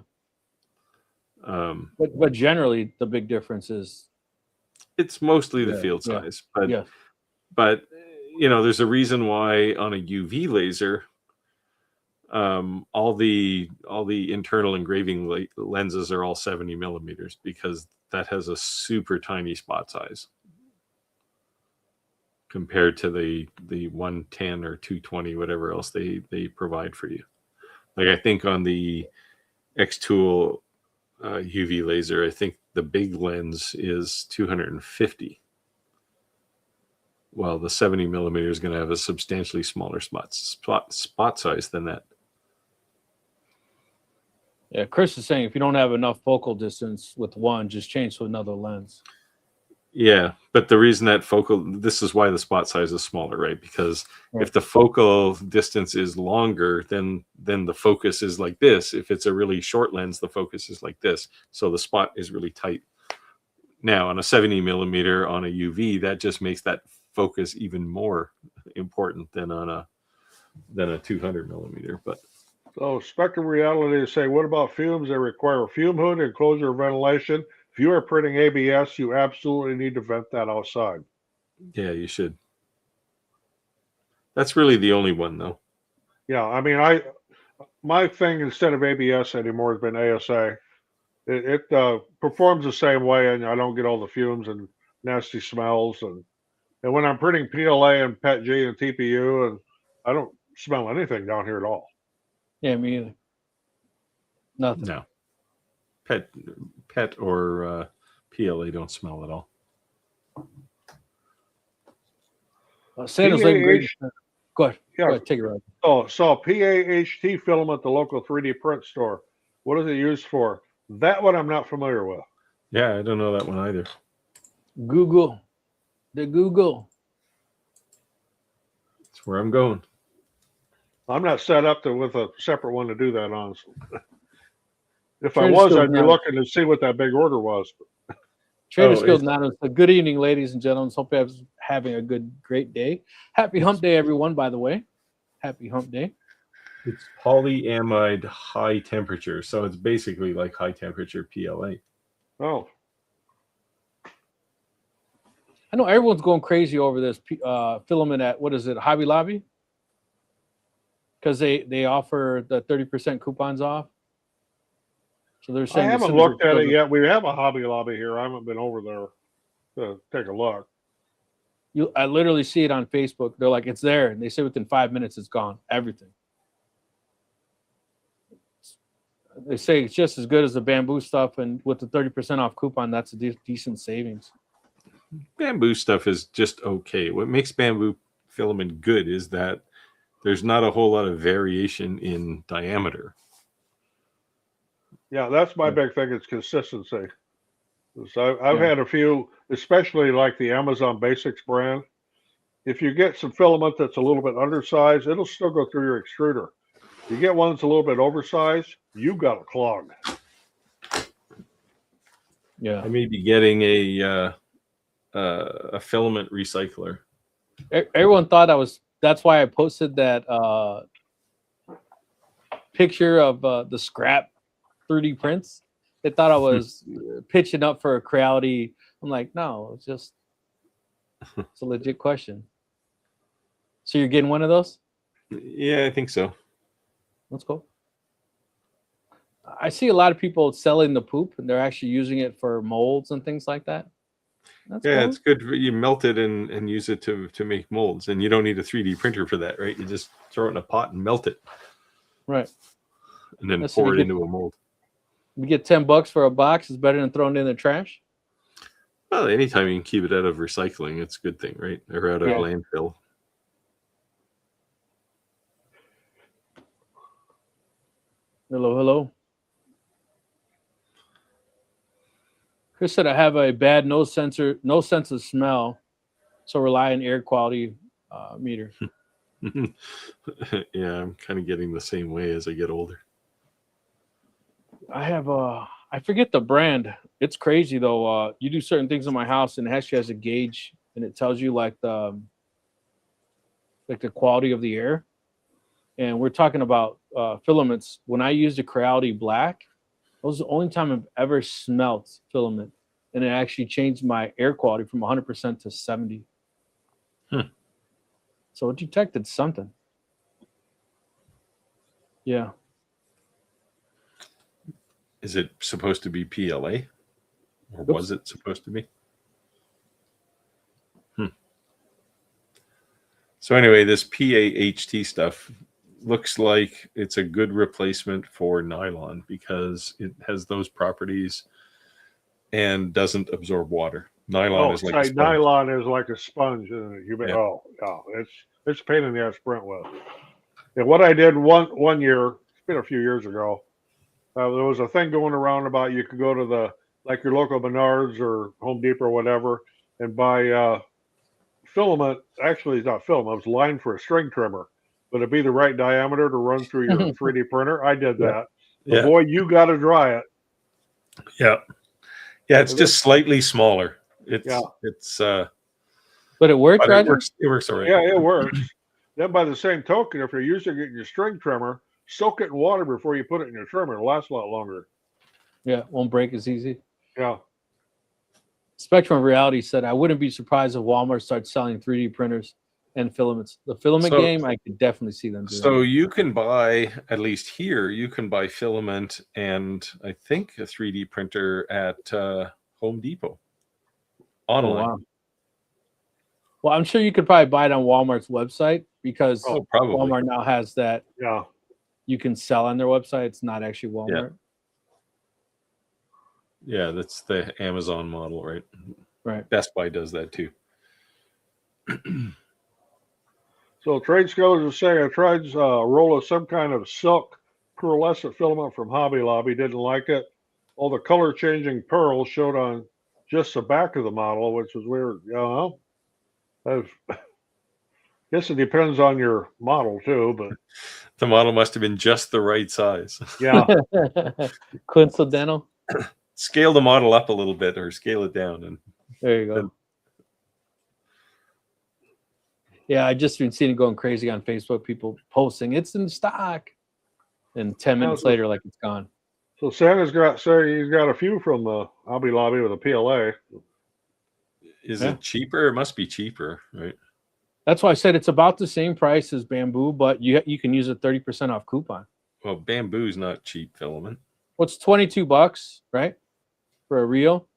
B: Um,
D: But generally, the big difference is
B: it's mostly the
D: Yeah,
B: field
D: yeah,
B: size, but
D: yeah.
B: but you know, there's a reason why on a UV laser, all the internal engraving lenses are all 70 millimeters because that has a super tiny spot size compared to the 110 or 220, whatever else they provide for you. Like I think on the X-Tool UV laser, I think the big lens is 250. Well, the 70 millimeter is going to have a substantially smaller spot size than that.
D: Yeah, Chris is saying if you don't have enough focal distance with one, just change to another lens.
B: Yeah, but the reason that this is why the spot size is smaller, right? Because if the focal distance is longer, then the focus is like this. If it's a really short lens, the focus is like this. So the spot is really tight. Now, on a 70 millimeter on a UV, that just makes that focus even more important than on a 200 millimeter. But
A: So Spectrum Reality is saying, what about fumes that require a fume hood, enclosure, ventilation? If you are printing ABS, you absolutely need to vent that outside.
B: yeah, you should. That's really the only one, though.
A: Yeah, I mean, my thing instead of ABS anymore has been ASA. It performs the same way, and I don't get all the fumes and nasty smells. And when I'm printing PLA and PETG and TPU, and I don't smell anything down here at all.
D: Yeah, me either. Nothing.
B: No. PET or PLA don't smell at all.
D: Santa's looking great. Go ahead.
A: Yeah.
D: Go ahead. Take it right.
A: Oh, saw PAHT film at the local 3D print store. What is it used for? That one I'm not familiar with.
B: Yeah, I don't know that one either.
D: Google. The Google.
B: That's where I'm going.
A: I'm not set up with a separate one to do that, honestly. If
D: Trader
A: I was,
D: Skills
A: I'd be
D: Now.
A: looking to see what that big order was.
D: Trader Skills Now. Good evening, ladies and gentlemen. Hope you're having a great day. Happy Hump Day, everyone, by the way. Happy Hump Day.
B: It's polyamide high temperature, so it's basically like high temperature PLA.
A: Oh.
D: I know everyone's going crazy over this filament at, what is it, Hobby Lobby? Because they offer the 30% coupons off. So they're saying
A: I haven't looked at it yet. We have a Hobby Lobby here. I haven't been over there to take a look.
D: I literally see it on Facebook. They're like, it's there. And they say within 5 minutes, it's gone. Everything. They say it's just as good as the bamboo stuff. And with the 30% off coupon, that's a decent savings.
B: Bamboo stuff is just okay. What makes bamboo filament good is that there's not a whole lot of variation in diameter.
A: Yeah, that's my big thing. It's consistency. So I've had a few, especially like the Amazon Basics brand. If you get some filament that's a little bit undersized, it'll still go through your extruder. You get one that's a little bit oversized, you got a clog.
D: Yeah,
B: I may be getting a filament recycler.
D: Everyone thought that's why I posted that picture of the scrap 3D prints. They thought I was pitching up for a Creality. I'm like, no, it's a legit question. So you're getting one of those?
B: Yeah, I think so.
D: Let's go. I see a lot of people selling the poop, and they're actually using it for molds and things like that. That's cool.
B: It's good. You melt it and use it to make molds, and you don't need a 3D printer for that, right? You just throw it in a pot and melt it.
D: Right.
B: And then pour it into a mold.
D: You get $10 for a box is better than throwing it in the trash.
B: Well, anytime you can keep it out of recycling, it's a good thing, right? Or out of landfill.
D: Hello. Chris said, I have a bad no sense of smell, so rely on air quality meter.
B: Yeah, I'm kind of getting the same way as I get older.
D: I have I forget the brand. It's crazy though. You do certain things in my house, and it actually has a gauge, and it tells you like the quality of the air. And we're talking about filaments. When I used a Creality Black, that was the only time I've ever smelt filament, and it actually changed my air quality from 100% to 70. So it detected something. Yeah.
B: Is it supposed to be PLA? Or was it supposed to be? So anyway, this PAHT stuff looks like it's a good replacement for nylon because it has those properties and doesn't absorb water. Nylon is like a sponge.
A: Nylon is like a sponge, isn't it? Oh, yeah, it's a pain in the ass to print with. And what I did one year, it's been a few years ago, there was a thing going around about you could go to your local Menards or Home Depot or whatever and buy filament. Actually, it's not filament. It was lined for a string trimmer, but it'd be the right diameter to run through your 3D printer. I did that. But boy, you got to dry it.
B: Yeah. Yeah, it's just slightly smaller. It's
D: but it works, right?
B: It works all right.
A: Yeah, it works. Then by the same token, if you're using it in your string trimmer, soak it in water before you put it in your trimmer. It'll last a lot longer.
D: Yeah, won't break as easy.
A: Yeah.
D: Spectrum of Reality said, I wouldn't be surprised if Walmart starts selling 3D printers and filaments. The filament game, I could definitely see them doing.
B: So you can buy, at least here, you can buy filament and I think a 3D printer at Home Depot online.
D: Oh, wow. Well, I'm sure you could probably buy it on Walmart's website because Walmart now has that.
A: Yeah.
B: You
D: can sell on their website. It's not actually Walmart.
B: Yeah, that's the Amazon model, right?
D: Right.
B: Best Buy does that too.
A: So trade scholars are saying I tried a roll of some kind of silk pearlescent filament from Hobby Lobby. Didn't like it. All the color changing pearls showed on just the back of the model, which was weird. I guess it depends on your model too, but
B: the model must have been just the right size.
A: Yeah.
D: Coincidental.
B: Scale the model up a little bit or scale it down, and
D: there you go. Yeah, I just been seeing it going crazy on Facebook. People posting it's in stock, and 10 minutes later, like it's gone.
A: So Santa's he's got a few from the Hobby Lobby with a PLA.
B: Is it cheaper? It must be cheaper, right?
D: That's why I said it's about the same price as bamboo, but you can use a 30% off coupon.
B: Well, bamboo's not cheap filament.
D: Well, it's $22, right? For a reel.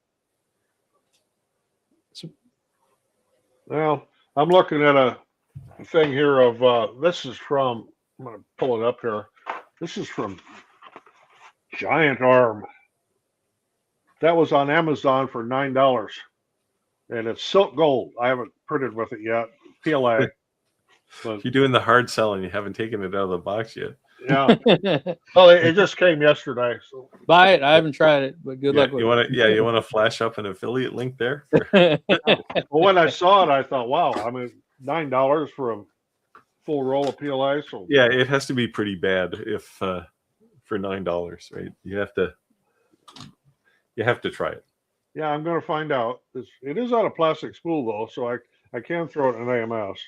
A: Well, I'm looking at a thing here of this is from, I'm going to pull it up here. This is from Giant Arm. That was on Amazon for $9. And it's silk gold. I haven't printed with it yet. PLA.
B: But you're doing the hard selling. You haven't taken it out of the box yet.
A: Yeah. Well, it just came yesterday. So
D: buy it. I haven't tried it, but good luck with
B: it. You want to flash up an affiliate link there?
A: Well, when I saw it, I thought, wow, I mean, $9 for a full roll of PLA. So
B: yeah, it has to be pretty bad if for $9, right? You have to try it.
A: Yeah, I'm going to find out. It is on a plastic spool though, so I can throw it in an AMS.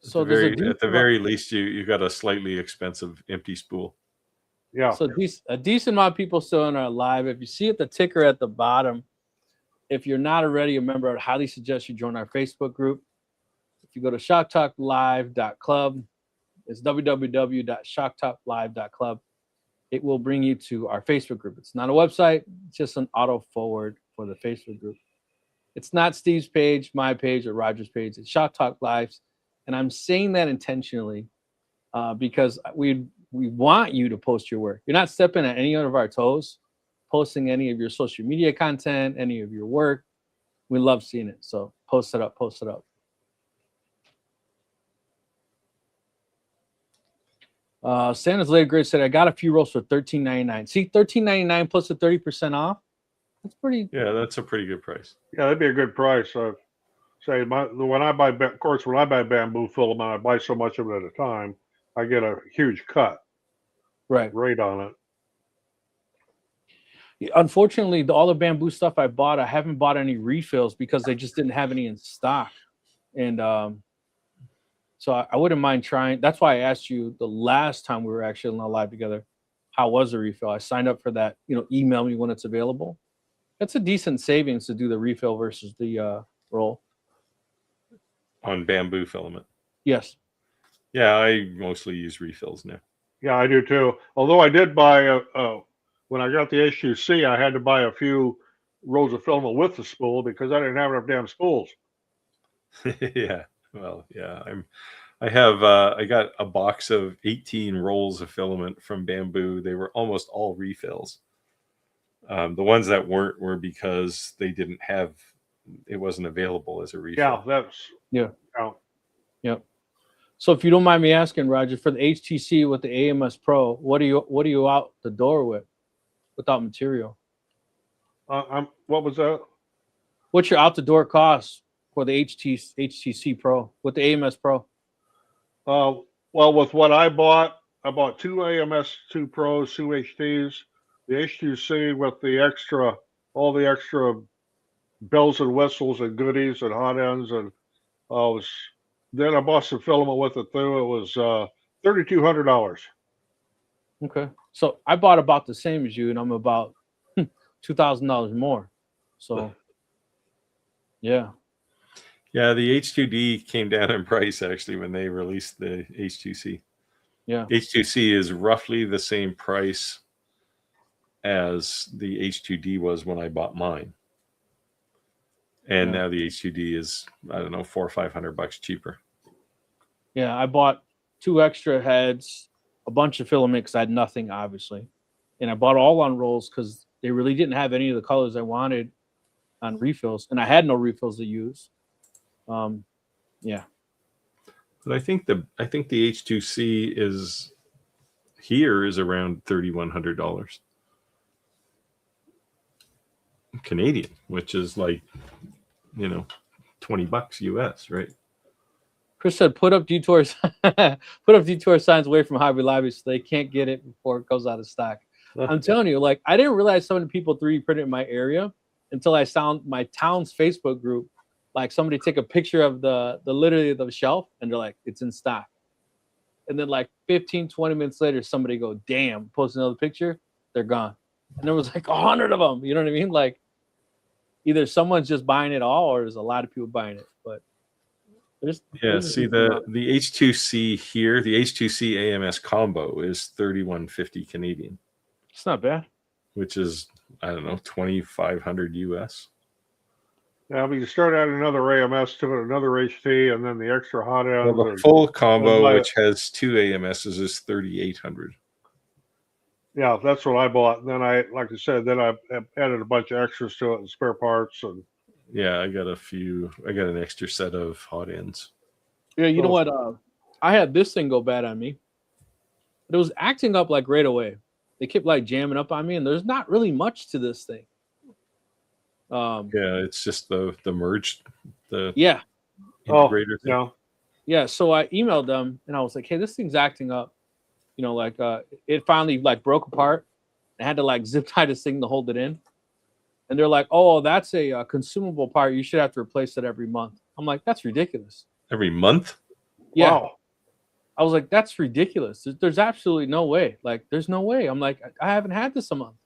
B: So at the very least, you got a slightly expensive empty spool.
A: Yeah.
D: So a decent amount of people still in our live. If you see the ticker at the bottom, if you're not already a member, I'd highly suggest you join our Facebook group. If you go to shocktalklive.club, it's www.shocktalklive.club. It will bring you to our Facebook group. It's not a website, it's just an auto forward for the Facebook group. It's not Steve's page, my page, or Roger's page. It's Shock Talk Lives. And I'm saying that intentionally because we want you to post your work. You're not stepping at any of our toes, posting any of your social media content, any of your work. We love seeing it. So post it up, post it up. Santa's Later Grid said, I got a few rolls for $13.99. See, $13.99 plus the 30% off. That's pretty.
B: Yeah, that's a pretty good price.
A: Yeah, that'd be a good price. Say when I buy, of course, when I buy bamboo filament, I buy so much of it at a time. I get a huge cut
D: Right.
A: rate on it.
D: Unfortunately, all the bamboo stuff I bought, I haven't bought any refills because they just didn't have any in stock. And so I wouldn't mind trying. That's why I asked you the last time we were actually on live together, how was the refill? I signed up for that. Email me when it's available. That's a decent savings to do the refill versus the roll.
B: On bamboo filament.
D: Yes.
B: Yeah, I mostly use refills now.
A: Yeah, I do too. Although I did buy when I got the H2C, I had to buy a few rolls of filament with the spool because I didn't have enough damn spools.
B: Yeah. Well, yeah. I got a box of 18 rolls of filament from bamboo. They were almost all refills. The ones that weren't were because they didn't have, it wasn't available as a refill.
A: Yeah.
D: Yep. So if you don't mind me asking, Roger, for the HTC with the AMS Pro, what are you out the door with without material?
A: What was that?
D: What's your out the door cost for the HTC Pro with the AMS Pro?
A: Well, with what I bought two AMS2 Pros, two HTs, the H2C with all the extra bells and whistles and goodies and hot ends, and then I bought some filament with it too. It was $3,200.
D: Okay, so I bought about the same as you, and I'm about $2,000 more. So, yeah.
B: Yeah, the H2D came down in price actually when they released the H2C.
D: Yeah.
B: H2C is roughly the same price as the H2D was when I bought mine. And now the H2D is, I don't know, $400 or $500 cheaper.
D: Yeah, I bought 2 extra heads, a bunch of filament because I had nothing, obviously. And I bought all on rolls because they really didn't have any of the colors I wanted on refills. And I had no refills to use. Yeah.
B: But I think the H2C is around $3,100 Canadian, which is like, $20 US, right?
D: Chris said, put up detour signs away from Hobby Lobby so they can't get it before it goes out of stock. I'm telling you, like, I didn't realize so many people 3D printed in my area until I found my town's Facebook group. Like, somebody take a picture of the literally the shelf and they're like, it's in stock. And then like 15, 20 minutes later, somebody go, damn, post another picture, they're gone. And there was like 100 of them. You know what I mean? Like, either someone's just buying it all or there's a lot of people buying it. But
B: see the H2C here, the H2C AMS combo is $3,150 Canadian.
D: It's not bad.
B: Which is, I don't know, $2,500 US.
A: Yeah, but you start adding another AMS to it, another HT, and then the extra hot ends.
B: Well, the full combo, which has 2 AMSs, is $3,800.
A: Yeah, that's what I bought. And then like I said, I added a bunch of extras to it and spare parts. And
B: yeah, I got an extra set of hot ends.
D: Yeah, you know what? I had this thing go bad on me. But it was acting up like right away. They kept like jamming up on me, and there's not really much to this thing.
B: Yeah, it's just the merged
D: yeah
B: integrator thing.
D: Yeah. So I emailed them and I was like, hey, this thing's acting up. Like it finally like broke apart. I had to like zip tie this thing to hold it in. And they're like, oh, that's a consumable part. You should have to replace it every month. I'm like, that's ridiculous.
B: Every month?
D: Yeah.
A: Wow.
D: I was like, that's ridiculous. There's absolutely no way. Like, there's no way. I'm like, I haven't had this a month.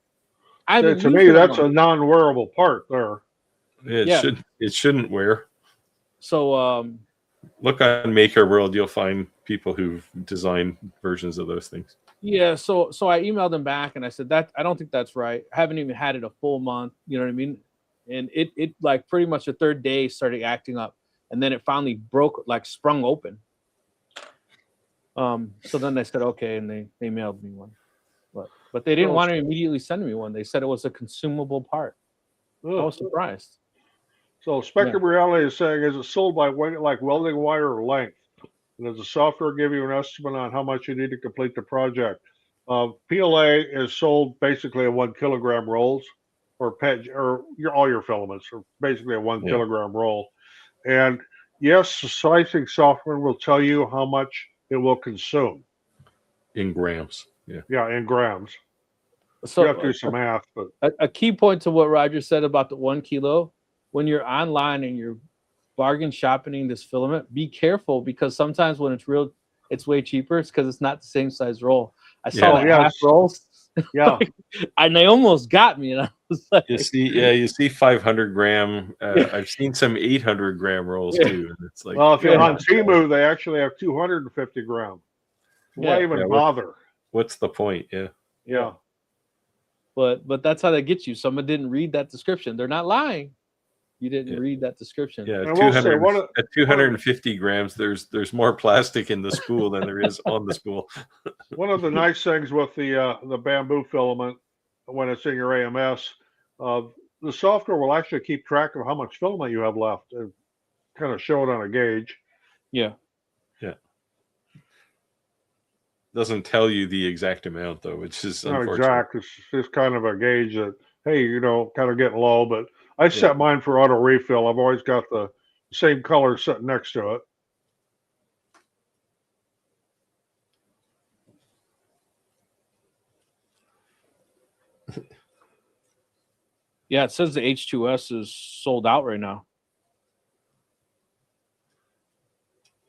A: To me, that's a non-wearable part there.
B: It shouldn't wear.
D: So
B: look on Maker World, you'll find people who've designed versions of those things.
D: Yeah, so I emailed them back and I said that I don't think that's right. I haven't even had it a full month, you know what I mean? And it like pretty much the third day started acting up, and then it finally broke, like sprung open. So then they said okay, and they mailed me one. But they didn't want to immediately send me one. They said it was a consumable part. I was surprised.
A: So Spectrum Reality is saying, is it sold by weight, like welding wire or length? And does the software give you an estimate on how much you need to complete the project? PLA is sold basically in 1 kilogram rolls. or all your filaments are basically a 1
B: Yeah.
A: kilogram roll. And yes, the slicing software will tell you how much it will consume.
B: In grams. Yeah.
A: Yeah, in grams.
D: So
A: You have to do some math, but
D: a key point to what Roger said about the 1 kilo, when you're online and you're bargain shopping this filament, be careful, because sometimes when it's real, it's way cheaper. It's because it's not the same size roll. I saw
A: Oh,
D: that
A: yes.
D: half rolls.
A: yeah,
D: And they almost got me. And I was like,
B: You see 500 gram.
D: Yeah.
B: I've seen some 800 gram rolls
D: Yeah.
B: too, and it's like,
A: well, if you're
D: Yeah.
A: on Temu, they actually have 250 gram. Why
D: Yeah.
A: even
B: Yeah,
A: bother?
B: what's the point? Yeah.
A: Yeah.
D: but that's how they get you. Someone didn't read that description. They're not lying. You didn't
B: Yeah.
D: read that description.
B: Yeah,
A: And I will say,
B: 200, at 250 grams, there's more plastic in the spool than there is on the spool.
A: One of the nice things with the bamboo filament, when it's in your AMS, the software will actually keep track of how much filament you have left and kind of show it on a gauge.
D: Yeah.
B: Doesn't tell you the exact amount though, which is
A: Not
B: unfortunate.
A: exact. It's just kind of a gauge that, hey, kind of getting low. But I set mine for auto refill. I've always got the same color sitting next to it.
D: Yeah, it says the H2S is sold out right now.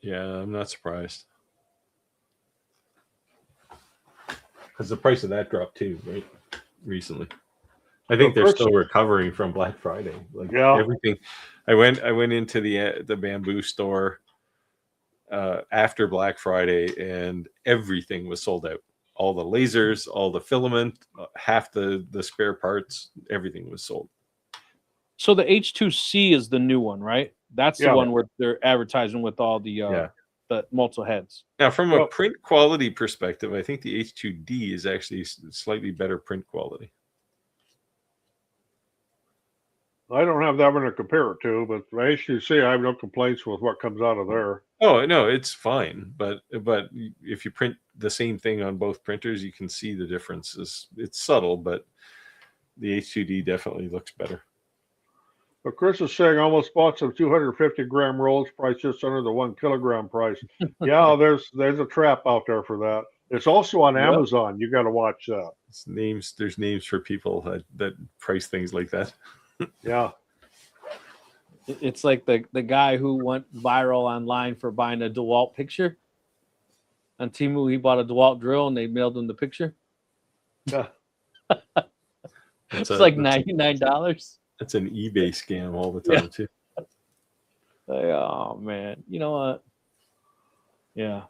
B: Yeah, I'm not surprised. Because the price of that dropped too, right? Recently. I think they're still recovering from Black Friday. Like everything. I went into the bamboo store after Black Friday, and everything was sold out. All the lasers, all the filament, half the spare parts, everything was sold.
D: So the H2C is the new one, right? That's the one where they're advertising with all the multiple heads.
B: Now, from a print quality perspective, I think the H2D is actually slightly better print quality.
A: I don't have that one to compare it to, but the H2C, I have no complaints with what comes out of there.
B: Oh no, it's fine. But if you print the same thing on both printers, you can see the differences. It's subtle, but the H2D definitely looks better.
A: But Chris is saying almost bought some 250 gram rolls, price just under the 1 kilogram price. Yeah, there's a trap out there for that. It's also on Amazon. You got to watch that.
B: There's names for people that price things like that.
A: Yeah.
D: It's like the guy who went viral online for buying a DeWalt picture. On Temu, he bought a DeWalt drill and they mailed him the picture.
A: Yeah.
D: It's like $99.
B: That's an eBay scam all the time too.
D: Oh man, you know what? Yeah,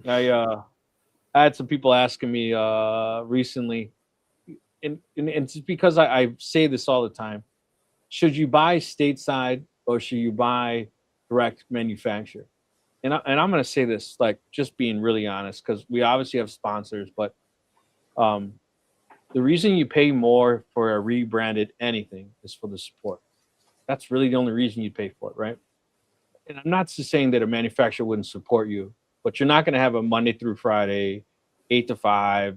D: I had some people asking me recently, and it's because I say this all the time. Should you buy stateside or should you buy direct manufacturer? And I'm going to say this, like, just being really honest, because we obviously have sponsors, but the reason you pay more for a rebranded anything is for the support. That's really the only reason you pay for it, right? And I'm not just saying that a manufacturer wouldn't support you, but you're not going to have a Monday through Friday, 8 to 5,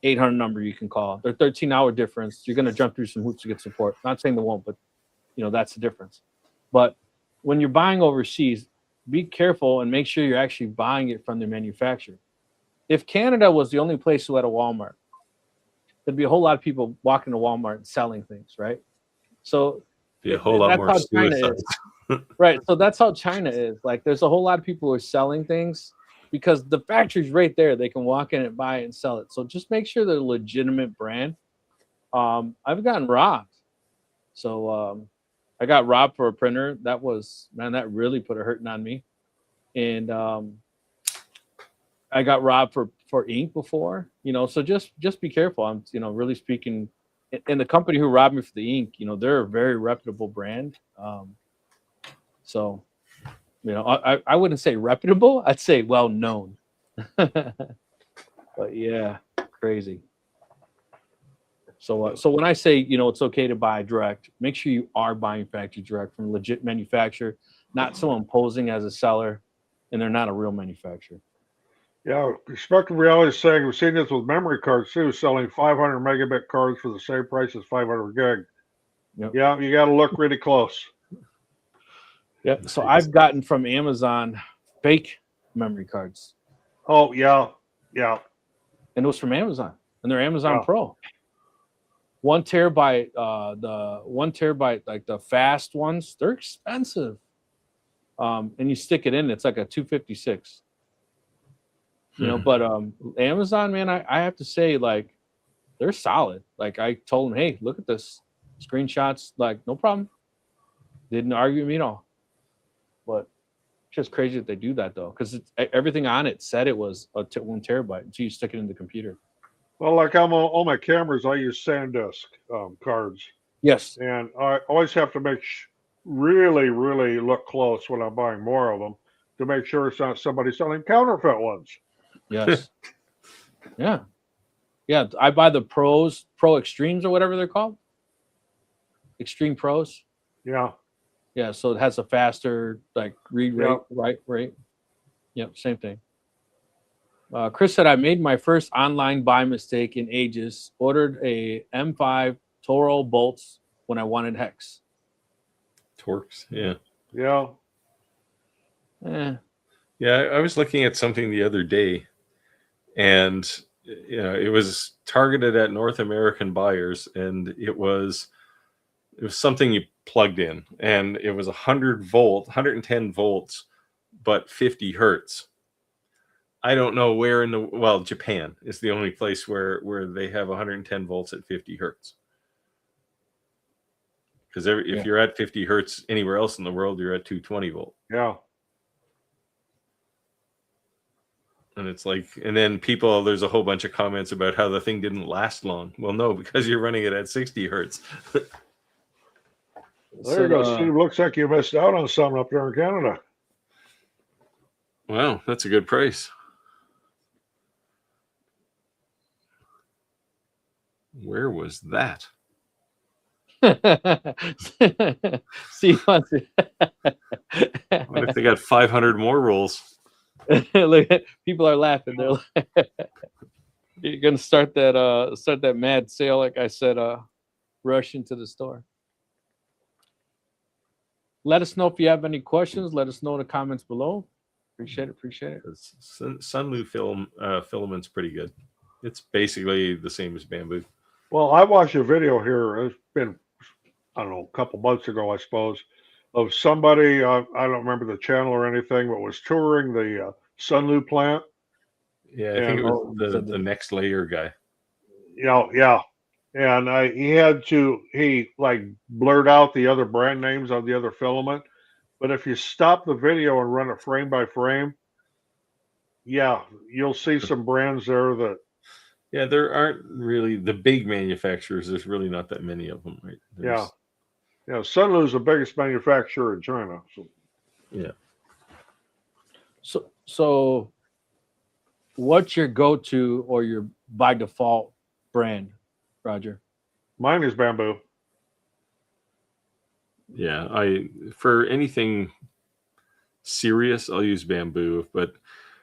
D: 800 number you can call. They're 13-hour difference. You're going to jump through some hoops to get support. Not saying they won't, but that's the difference. But when you're buying overseas, be careful and make sure you're actually buying it from the manufacturer. If Canada was the only place who had a Walmart, there'd be a whole lot of people walking to Walmart and selling things, right? So
B: be a whole lot more suicides.
D: Right. So that's how China is. Like, there's a whole lot of people who are selling things because the factory's right there. They can walk in and buy it and sell it. So just make sure they're a legitimate brand. I've gotten robbed. So I got robbed for a printer. That really put a hurting on me. And I got robbed for ink before, so just be careful. I'm, really speaking, and the company who robbed me for the ink, they're a very reputable brand. So, I wouldn't say reputable. I'd say well-known. But yeah, crazy. So when I say, it's okay to buy direct, make sure you are buying factory direct from a legit manufacturer, not someone posing as a seller, and they're not a real manufacturer.
A: Yeah, Spectrum Reality is saying we've seen this with memory cards too, selling 500 megabit cards for the same price as 500 gig.
D: Yep.
A: Yeah, you got to look really close.
D: Yep. So I've gotten from Amazon fake memory cards,
A: Oh yeah, yeah.
D: and it was from Amazon, and they're Amazon
A: Yeah.
D: Pro. 1 terabyte, the 1 terabyte, like the fast ones, they're expensive. And you stick it in, it's like a 256. You know, but Amazon, man, I have to say, like, they're solid. Like, I told them, hey, look at this screenshots, like, no problem. Didn't argue with me at all. But it's just crazy that they do that though, because everything on it said it was 1 terabyte until you stick it in the computer.
A: Well, like I'm on all my cameras, I use SanDisk cards,
D: Yes.
A: and I always have to make really, really look close when I'm buying more of them to make sure it's not somebody selling counterfeit ones.
D: Yes. Yeah. Yeah. I buy the Pro Extremes or whatever they're called. Extreme Pros.
A: Yeah.
D: Yeah. So it has a faster like read rate,
A: Yep.
D: right? Yep. Same thing. Chris said, I made my first online buy mistake in ages. Ordered a M5 Toro bolts when I wanted hex.
B: Torx, yeah.
A: Yeah.
B: Yeah, I was looking at something the other day, and you know, it was targeted at North American buyers, and it was something you plugged in, and it was 110 volts, but 50 hertz. I don't know where in the Japan is the only place where they have 110 volts at 50 hertz. Because if you're at 50 hertz anywhere else in the world, you're at 220 volt.
A: Yeah.
B: And it's like, and then there's a whole bunch of comments about how the thing didn't last long. Well, no, because you're running it at 60 hertz.
A: There you go, Steve. Looks like you missed out on something up there in Canada.
B: Wow, that's a good price. Where was that?
D: Steve wants it.
B: What if they got 500 more rolls?
D: Look, people are laughing. They're like, you're gonna start that mad sale, like I said. Rush into the store. Let us know if you have any questions. Let us know in the comments below. Appreciate it.
B: Sunlu filament's pretty good. It's basically the same as bamboo.
A: Well, I watched a video here. It's been, I don't know, a couple months ago, I suppose, of somebody, I don't remember the channel or anything, but was touring the Sunlu plant.
B: Yeah, I think it was the next layer guy.
A: Yeah. And he like blurred out the other brand names on the other filament. But if you stop the video and run it frame by frame, yeah, you'll see some brands there that.
B: Yeah, there aren't really the big manufacturers. There's really not that many of them, right?
A: Yeah. Sunlu is the biggest manufacturer in China. So.
B: Yeah.
D: So what's your go-to or your by default brand, Roger?
A: Mine is bamboo.
B: Yeah, for anything serious, I'll use bamboo. But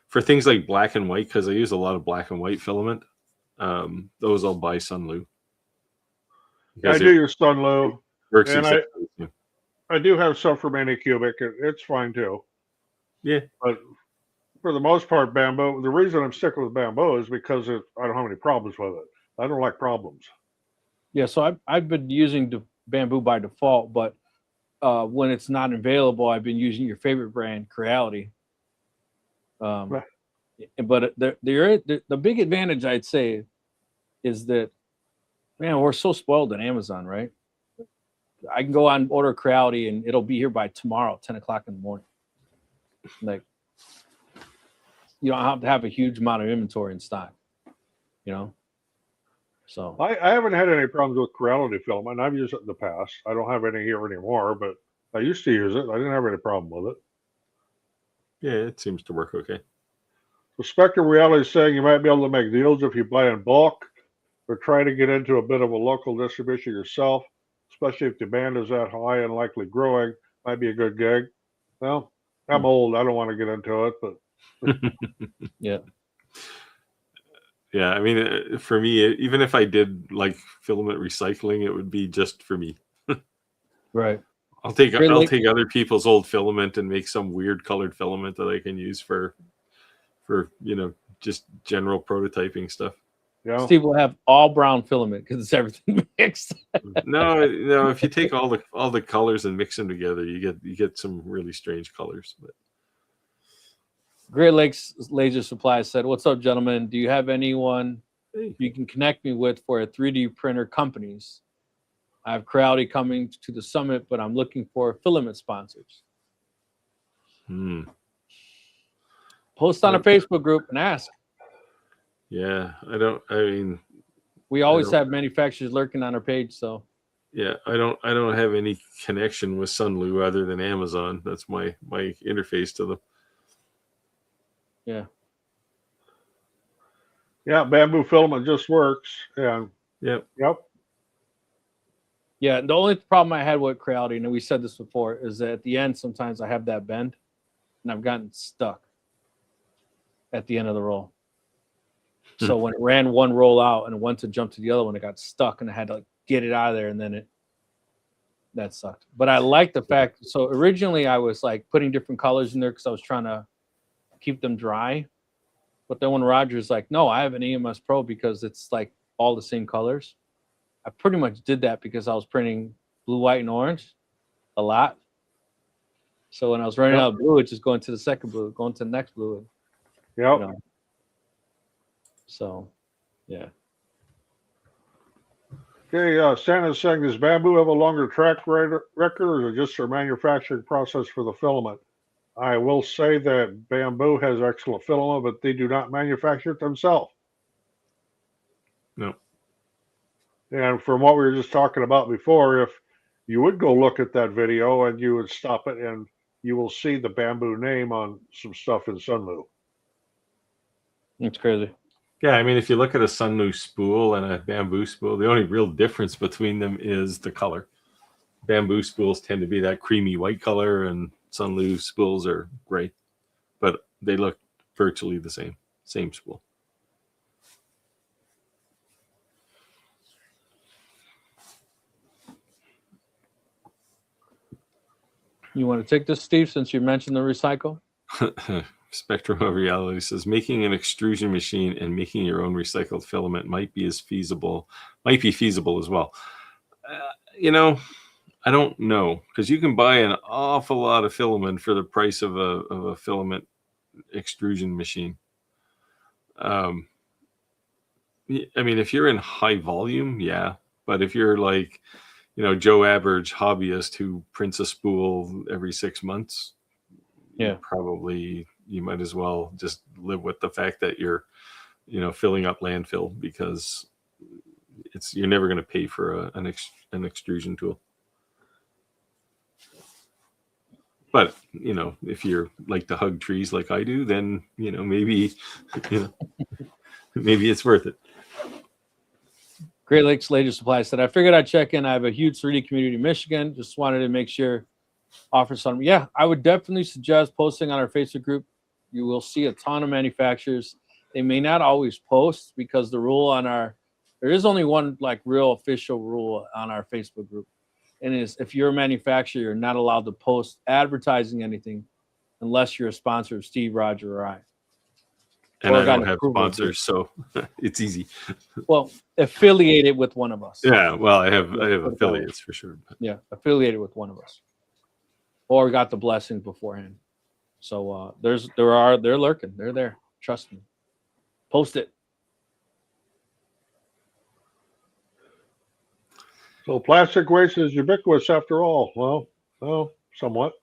B: for things like black and white, because I use a lot of black and white filament, those I'll buy Sunlu.
A: I do use Sunlu.
B: Works
A: and
B: exactly.
A: I do have some from Anycubic. It's fine too.
B: Yeah.
A: But for the most part, bamboo. The reason I'm sticking with bamboo is because I don't have any problems with it. I don't like problems.
D: Yeah, so I've been using the bamboo by default, but when it's not available, I've been using your favorite brand, Creality. But the big advantage, I'd say, is that, man, we're so spoiled at Amazon, right? I can go on order Creality and it'll be here by tomorrow, 10 o'clock in the morning. Like, you don't have to have a huge amount of inventory in stock, you know? So
A: I haven't had any problems with Creality filament. I've used it in the past. I don't have any here anymore, but I used to use it. I didn't have any problem with it.
B: Yeah, it seems to work okay.
A: So Spectrum Reality is saying you might be able to make deals if you buy in bulk or try to get into a bit of a local distribution yourself, especially if demand is that high and likely growing. Might be a good gig. Well, I'm old. I don't want to get into it, but
D: yeah.
B: Yeah, I mean, for me, even if I did like filament recycling, it would be just for me.
D: Right.
B: I'll take
D: Great Lake-
B: other people's old filament and make some weird colored filament that I can use for just general prototyping stuff.
A: Yeah.
D: Steve will have all brown filament because it's everything mixed.
B: No, if you take all the colors and mix them together, you get some really strange colors. But
D: Great Lakes Laser Supply said, "What's up, gentlemen? Do you have anyone
B: hey,
D: you can connect me with for a 3D printer companies? I have Crowdy coming to the summit, but I'm looking for filament sponsors. Post on a Facebook group and ask.
B: yeah, I mean,
D: We always
B: don't-
D: have manufacturers lurking on our page, so
B: yeah, I don't have any connection with Sunlu other than Amazon. That's my interface to them.
D: yeah.
A: Yeah, bamboo filament just works. And
B: Yep.
A: yep.
D: Yeah, the only problem I had with Crowdy, and we said this before, is that at the end sometimes I have that bend, and I've gotten stuck at the end of the roll. So when it ran one roll out and went to jump to the other one, it got stuck, and I had to like get it out of there, and then that sucked. But I like the fact. So originally I was like putting different colors in there because I was trying to keep them dry. But then when Roger's like, "No, I have an EMS Pro because it's like all the same colors," I pretty much did that because I was printing blue, white, and orange a lot. So when I was running out of blue, it's just going to the second blue, going to the next blue.
A: Yep.
D: You know. So, yeah.
A: Okay, Santa's saying, does bamboo have a longer track record, or is it just their manufacturing process for the filament? I will say that bamboo has excellent filament, but they do not manufacture it themselves.
B: No.
A: And from what we were just talking about before, if you would go look at that video and you would stop it, and you will see the bamboo name on some stuff in Sunlu.
D: It's crazy.
B: Yeah, I mean, if you look at a Sunlu spool and a bamboo spool, the only real difference between them is the color. Bamboo spools tend to be that creamy white color, and Sunlu spools are gray, but they look virtually the same spool.
D: You want to take this, Steve, since you mentioned the recycle?
B: Spectrum of Reality says making an extrusion machine and making your own recycled filament might be feasible as well. I don't know, because you can buy an awful lot of filament for the price of a filament extrusion machine. I mean, if you're in high volume, yeah, but if you're like, Joe Average hobbyist who prints a spool every 6 months,
D: Yeah.
B: you might as well just live with the fact that you're, filling up landfill, because you're never going to pay for an extrusion tool. But, if you're like to hug trees like I do, then, maybe it's worth it.
D: Great Lakes Laser Supply said, I figured I'd check in. I have a huge 3D community in Michigan. Just wanted to make sure, offer some. Yeah, I would definitely suggest posting on our Facebook group. You will see a ton of manufacturers. They may not always post because the rule there is only one like real official rule on our Facebook group. And is if you're a manufacturer, you're not allowed to post advertising anything unless you're a sponsor of Steve, Roger, or I.
B: And
D: Or
B: I
D: got
B: don't
D: an
B: have
D: approval.
B: sponsors, so it's easy.
D: Well, affiliated with one of us.
B: Yeah, well, I have affiliates for sure. But.
D: Yeah, affiliated with one of us. Or got the blessing beforehand. So they're lurking. They're there. Trust me. Post it.
A: So plastic waste is ubiquitous after all. Well, somewhat.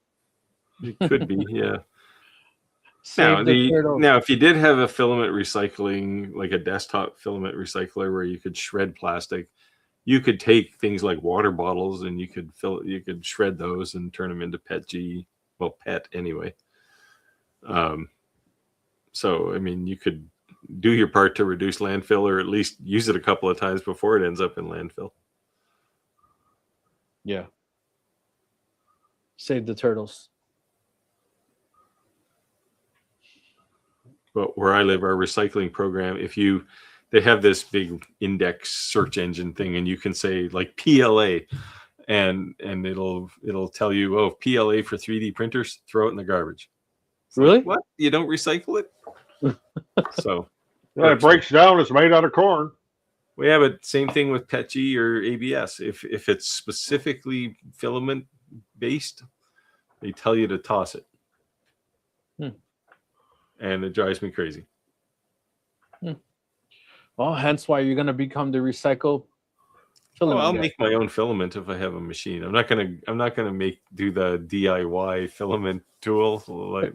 B: It could be, yeah.
D: Save the turtle.
B: Now, if you did have a filament recycling, like a desktop filament recycler where you could shred plastic, you could take things like water bottles and you could shred those and turn them into PETG. Well, PET anyway. So, I mean, you could do your part to reduce landfill, or at least use it a couple of times before it ends up in landfill.
D: Yeah. Save the turtles.
B: but where I live, our recycling program, they have this big index search engine thing, and you can say like PLA, and it'll tell you, oh, PLA for 3D printers, throw it in the garbage. It's
D: Really?
B: like, what? You don't recycle it? So
A: Yeah, it breaks down. It's made out of corn.
B: well, yeah, but same thing with PETG or ABS. If it's specifically filament based, they tell you to toss it. And it drives me crazy.
D: Well, hence why you're going to become the recycle filament
B: I'll
D: guy.
B: make my own filament if I have a machine. I'm not gonna do the DIY filament tool. Like,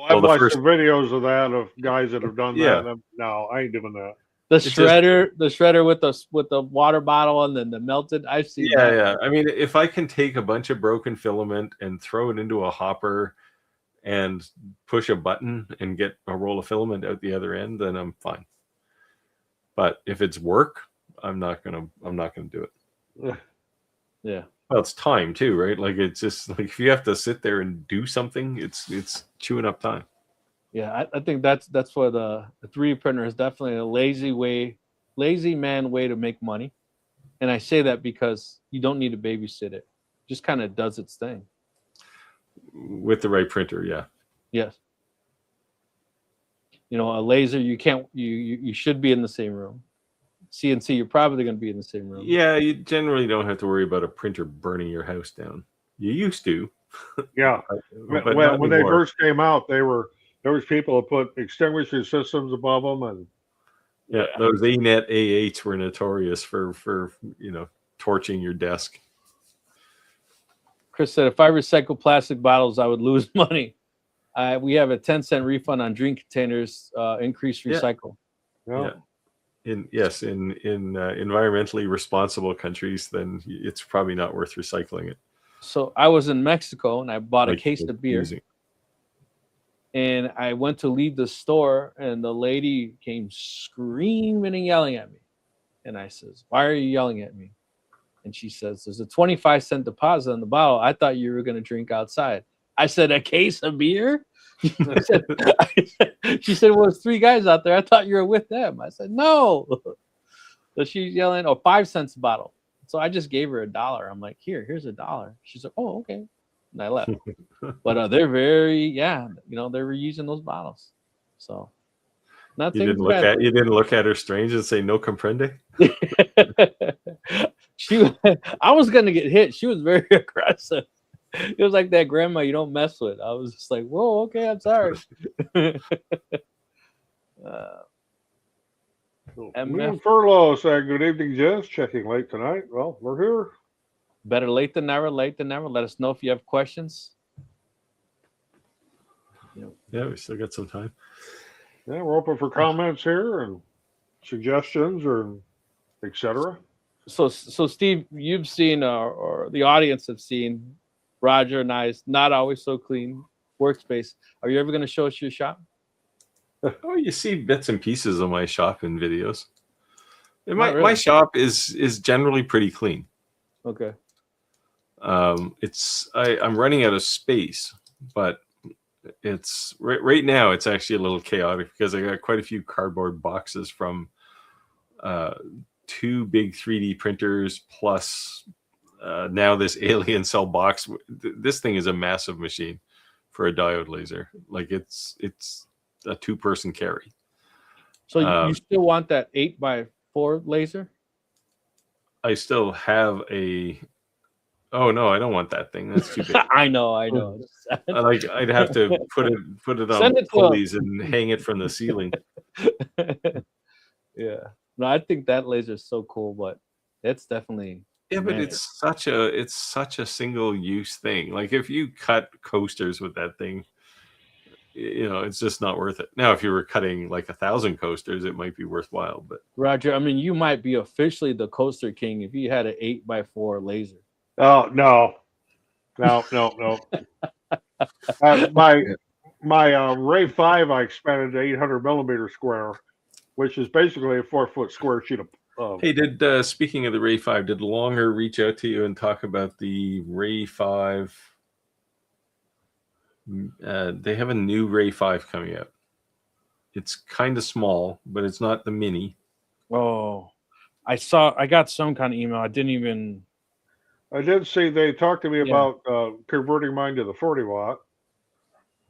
A: I've watched some videos of that of guys that have done that. And no, I ain't doing that.
D: The shredder with the water bottle and then the melted. I've seen that.
B: Yeah. I mean, if I can take a bunch of broken filament and throw it into a hopper and push a button and get a roll of filament out the other end, then I'm fine. But if it's work, I'm not gonna do it.
D: Yeah.
B: Well, it's time too, right? Like, it's just like if you have to sit there and do something, it's chewing up time.
D: Yeah, I think that's where the 3D printer is definitely a lazy man way to make money. And I say that because you don't need to babysit it. It just kind of does its thing.
B: With the right printer, yeah.
D: Yes. You know, a laser, you should be in the same room. CNC, you're probably going to be in the same room.
B: Yeah, you generally don't have to worry about a printer burning your house down. You used to.
A: Yeah.
B: but
A: when they first came out, there was people who put extinguisher systems above them, and
B: those ANET A8s were notorious for torching your desk.
D: Chris said, if I recycle plastic bottles, I would lose money. We have a 10-cent refund on drink containers. Increased recycle.
A: Yeah.
B: In environmentally responsible countries, then it's probably not worth recycling it.
D: So I was in Mexico and I bought a case of beer. And I went to leave the store and the lady came screaming and yelling at me. And I says, why are you yelling at me? And she says, there's a 25-cent deposit on the bottle. I thought you were going to drink outside. I said, a case of beer? She said, well, there's 3 guys out there. I thought you were with them. I said, no. So she's yelling, 5 cents a bottle. So I just gave her $1. I'm like, here's $1. She's like, oh, okay. And I left. But they're very, they're reusing those bottles. So
B: you didn't look at her strange and say no comprende.
D: I was gonna get hit. She was very aggressive. It was like that grandma you don't mess with. I was just like, whoa, okay, I'm sorry.
A: MF Furlough saying, good evening, gents. Checking late tonight. Well, we're here.
D: Better late than never, late than never. Let us know if you have questions.
B: Yeah, we still got some time.
A: Yeah, we're open for comments here and suggestions or etc.
D: So Steve, you've seen, or the audience have seen, Roger and I's not always so clean workspace. Are you ever going to show us your shop?
B: Oh, you see bits and pieces of my shop in videos. And my shop is generally pretty clean.
D: Okay.
B: I'm running out of space, but it's right now it's actually a little chaotic because I got quite a few cardboard boxes from 2 big 3D printers plus now this alien cell box. This thing is a massive machine for a diode laser. Like it's a 2-person carry.
D: So you still want that 8x4 laser?
B: I still have a. Oh no, I don't want that thing. That's too big.
D: I know.
B: I'd have to put it on pulleys and hang it from the ceiling.
D: Yeah. No, I think that laser is so cool, but it's definitely
B: but it's such a single use thing. Like if you cut coasters with that thing, it's just not worth it. Now, if you were cutting like 1,000 coasters, it might be worthwhile. But
D: Roger, I mean, you might be officially the coaster king if you had an 8x4 laser.
A: Oh no. My Ray 5, I expanded to 800 millimeter square, which is basically a 4-foot square sheet of.
B: Hey, speaking of the Ray 5, did Longer reach out to you and talk about the Ray 5? They have a new Ray 5 coming out. It's kind of small, but it's not the mini.
D: Oh, I got some kind of email. I didn't even.
A: I did see they talked to me
D: Yeah.
A: about converting mine to the 40 watt,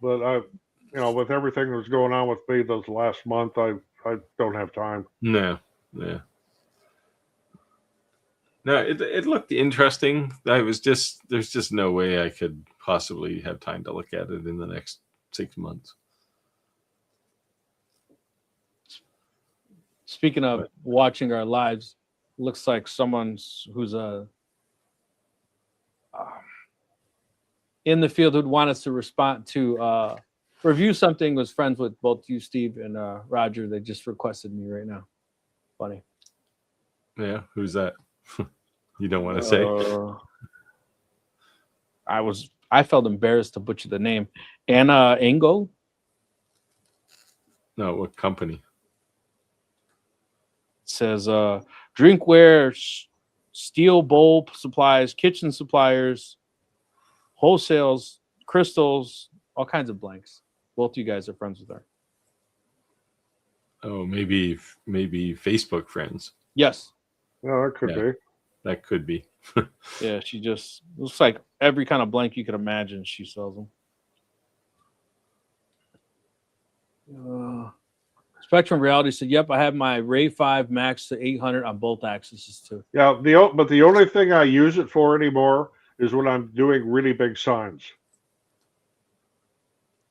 A: but with everything that's going on with me this last month, I don't have time.
B: No. It looked interesting. There's just no way I could possibly have time to look at it in the next 6 months.
D: Speaking of watching our lives, looks like someone's who's in the field who'd want us to respond to review something, was friends with both you, Steve, and Roger. They just requested me right now. Funny.
B: Yeah, who's that? You don't want to say?
D: I felt embarrassed to butcher the name. Anna Engel?
B: No, what company?
D: It says drinkware, steel bowl supplies, kitchen suppliers, wholesales, crystals, all kinds of blanks. Both you guys are friends with her.
B: Oh, maybe Facebook friends.
D: Yes.
A: Yeah, that could be.
B: That could be.
D: Yeah, she just looks like every kind of blank you could imagine. She sells them. Spectrum Reality said, "Yep, I have my Ray 5 Max to 800 on both axes too."
A: Yeah, but the only thing I use it for anymore is when I'm doing really big signs.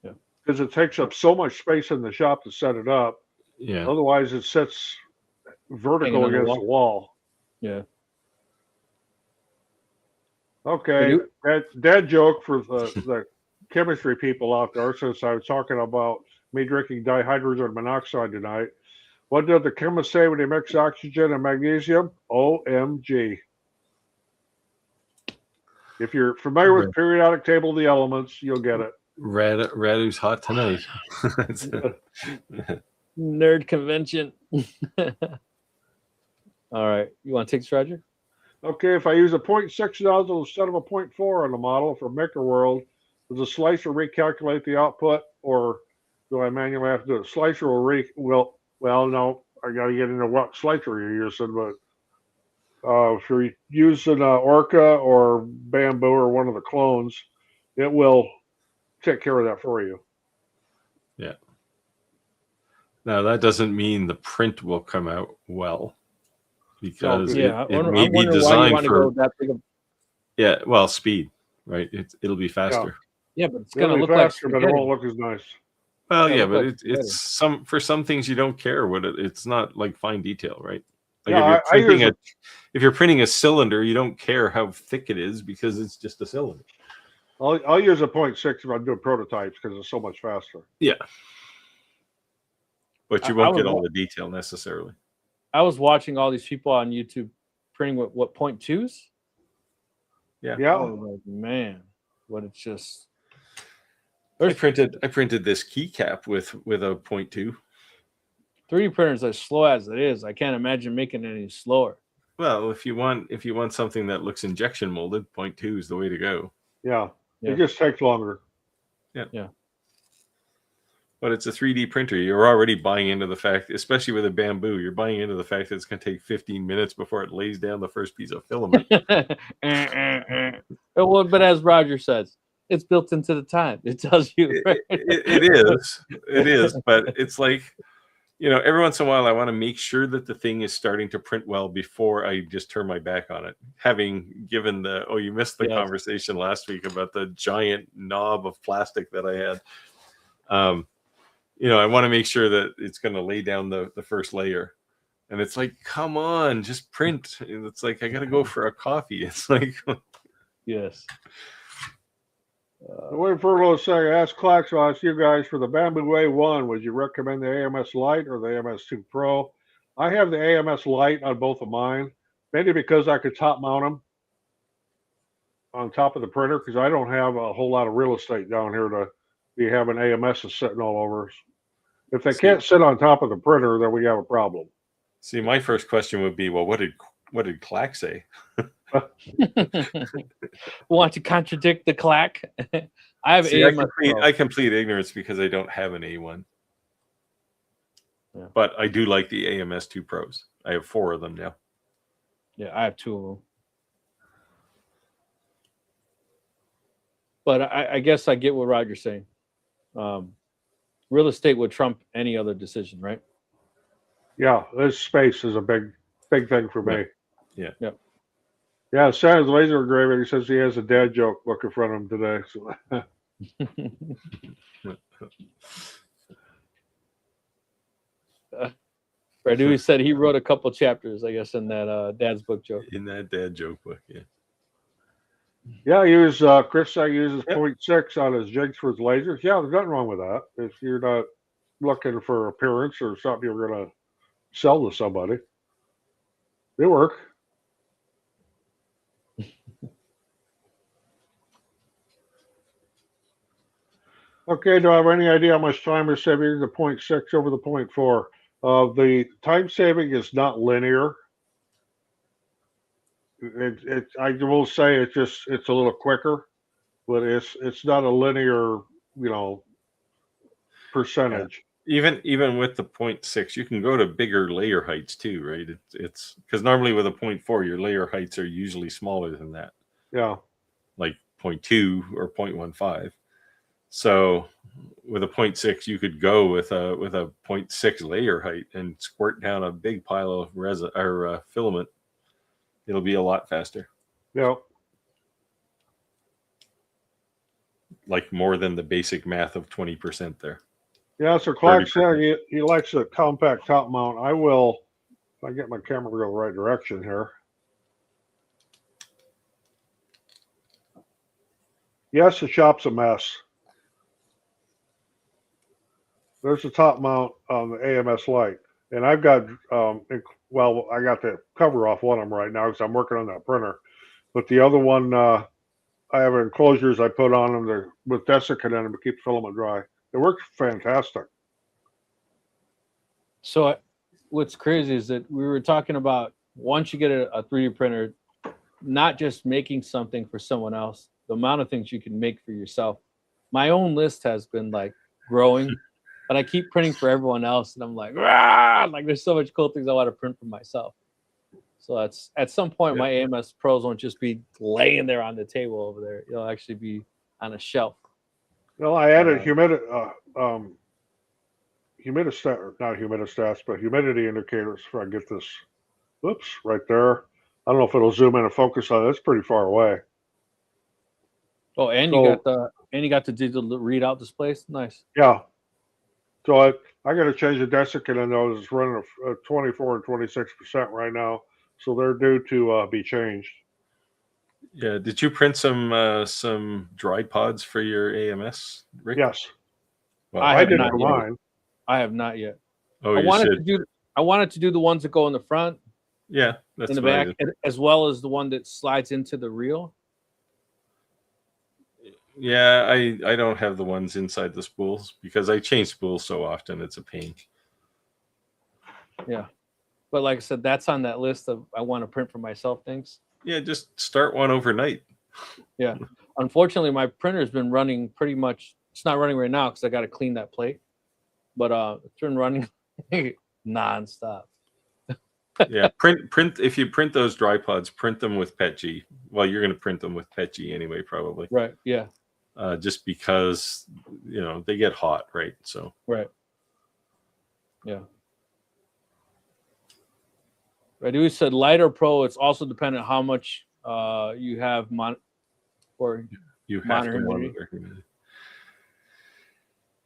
D: Yeah,
A: because it takes up so much space in the shop to set it up.
B: Yeah.
A: Otherwise, it sits vertical against the wall.
D: Yeah.
A: Okay, dad joke for the chemistry people out there, since I was talking about me drinking dihydrogen monoxide tonight. What did the chemist say when he mixed oxygen and magnesium? OMG. If you're familiar with periodic table of the elements, you'll get it.
B: Radu's hot tonight.
D: Nerd convention. All right. You want to take this, Roger?
A: Okay, if I use a 0.6 nozzle instead of a 0.4 on the model for Maker World, does the slicer recalculate the output, or do I manually have to do it? Slicer will no, I got to get into what slicer you're using, but if you're using Orca or Bamboo or one of the clones, it will take care of that for you.
B: Yeah. Now, that doesn't mean the print will come out well, because it may be designed for speed, right? It'll be faster.
D: Yeah, but it's going to look faster,
A: but it won't look as nice.
B: Well, yeah, but it's for some things you don't care what it's not like fine detail, right? Like if you're printing a cylinder, you don't care how thick it is because it's just a cylinder.
A: I'll use a 0.6 if I'm doing prototypes because it's so much faster.
B: Yeah, but you won't get all the detail necessarily.
D: I was watching all these people on YouTube printing with 0.2s.
B: Yeah.
D: Oh, man, what it's just.
B: I printed this keycap with a 0.2.
D: 3D printers are slow as it is. I can't imagine making it any slower.
B: Well, if you want something that looks injection molded, 0.2 is the way to go.
A: Yeah. It just takes longer.
D: Yeah.
B: But it's a 3D printer. You're already buying into the fact, especially with a Bamboo, you're buying into the fact that it's going to take 15 minutes before it lays down the first piece of filament.
D: Well, but as Roger says, it's built into the time. It tells you. Right?
B: It is. But it's like, every once in a while, I want to make sure that the thing is starting to print well before I just turn my back on it. Having given you missed the conversation last week about the giant knob of plastic that I had. I want to make sure that it's going to lay down the first layer. And it's like, come on, just print. And it's like, I got to go for a coffee. It's like,
D: yes.
A: Wait for a little second. Ask Clax, I'll ask you guys, for the Bamboo A1, would you recommend the AMS Lite or the AMS 2 Pro? I have the AMS Lite on both of mine, mainly because I could top mount them on top of the printer, because I don't have a whole lot of real estate down here to be having AMS sitting all over. If they can't sit on top of the printer, then we have a problem.
B: See, my first question would be, well, what did Clack say?
D: Want to contradict the Clack? I have AMS.
B: I complete ignorance because I don't have an A1. But I do like the AMS2 Pros. I have 4 of them now.
D: Yeah, I have 2 of them. But I guess I get what Roger's saying. Real estate would trump any other decision, right?
A: Yeah, this space is a big thing for me.
B: Yeah.
D: Yep.
A: Yeah, Santa's laser engraving. He says he has a dad joke book in front of him today. So.
D: He said he wrote a couple chapters, I guess, in that dad's book joke.
B: In that dad joke book, yeah.
A: Yeah, Chris uses 0.6 on his jigs for his lasers. Yeah, there's nothing wrong with that. If you're not looking for appearance or something you're going to sell to somebody, they work. Okay, do I have any idea how much time we're saving the 0.6 over the 0.4? The time saving is not linear. I will say it's a little quicker, but it's not a linear, percentage.
B: Yeah. Even with the 0.6, you can go to bigger layer heights too, right? It's because normally with a 0.4, your layer heights are usually smaller than that.
A: Yeah.
B: Like 0.2 or 0.15. So with a 0.6, you could go with a 0.6 layer height and squirt down a big pile of resin or filament. It'll be a lot faster.
A: Yeah.
B: Like more than the basic math of 20% there.
A: Yeah, so Clark said he likes a compact top mount. I will, if I get my camera to go the right direction here. Yes, the shop's a mess. There's a top mount on the AMS light. And I've got, I got the cover off one of them right now because I'm working on that printer. But the other one, I have enclosures I put on them with desiccant in them to keep the filament dry. It works fantastic.
D: So what's crazy is that we were talking about once you get a 3D printer, not just making something for someone else, the amount of things you can make for yourself. My own list has been like growing, but I keep printing for everyone else. And I'm like, there's so much cool things I want to print for myself. So that's at some point, my AMS Pros won't just be laying there on the table over there. It'll actually be on a shelf.
A: Well, I added humidity indicators before I get this. Whoops, right there. I don't know if it'll zoom in and focus on it. It's pretty far away.
D: Oh, and you got the digital readout displays. Nice.
A: Yeah. So I got to change the desiccant in those. It's running a 24 and 26% right now, so they're due to be changed.
B: Yeah. Did you print some dry pods for your AMS, Rick?
A: Yes.
B: Well,
A: I did for mine.
D: I have not yet.
B: Oh,
D: I wanted to do the ones that go in the front.
B: Yeah, that's
D: in the back, as well as the one that slides into the reel.
B: Yeah, I don't have the ones inside the spools because I change spools so often. It's a pain.
D: Yeah. But like I said, that's on that list of I want to print for myself things.
B: Yeah, just start one overnight.
D: Yeah. Unfortunately, my printer's been running pretty much. It's not running right now because I got to clean that plate. But it's been running nonstop.
B: Yeah, print. If you print those dry pods, print them with PETG. Well, you're going to print them with PETG anyway, probably.
D: Right. Yeah.
B: Just because they get hot, right? So.
D: Right. Yeah. Radu said lighter pro. It's also dependent how much you have
B: you have to monitor humidity.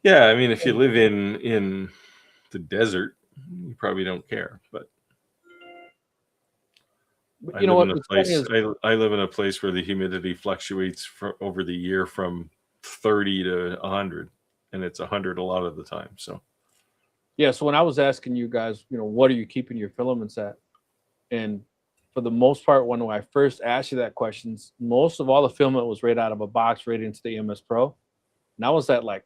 B: Yeah, I mean, if you live in the desert, you probably don't care. But I live in a place where the humidity fluctuates over the year from 30 to 100, and it's 100 a lot of the time. So.
D: Yeah. So when I was asking you guys, what are you keeping your filaments at? And for the most part, when I first asked you that question, most of all the filament was right out of a box right into the AMS Pro. And I was at like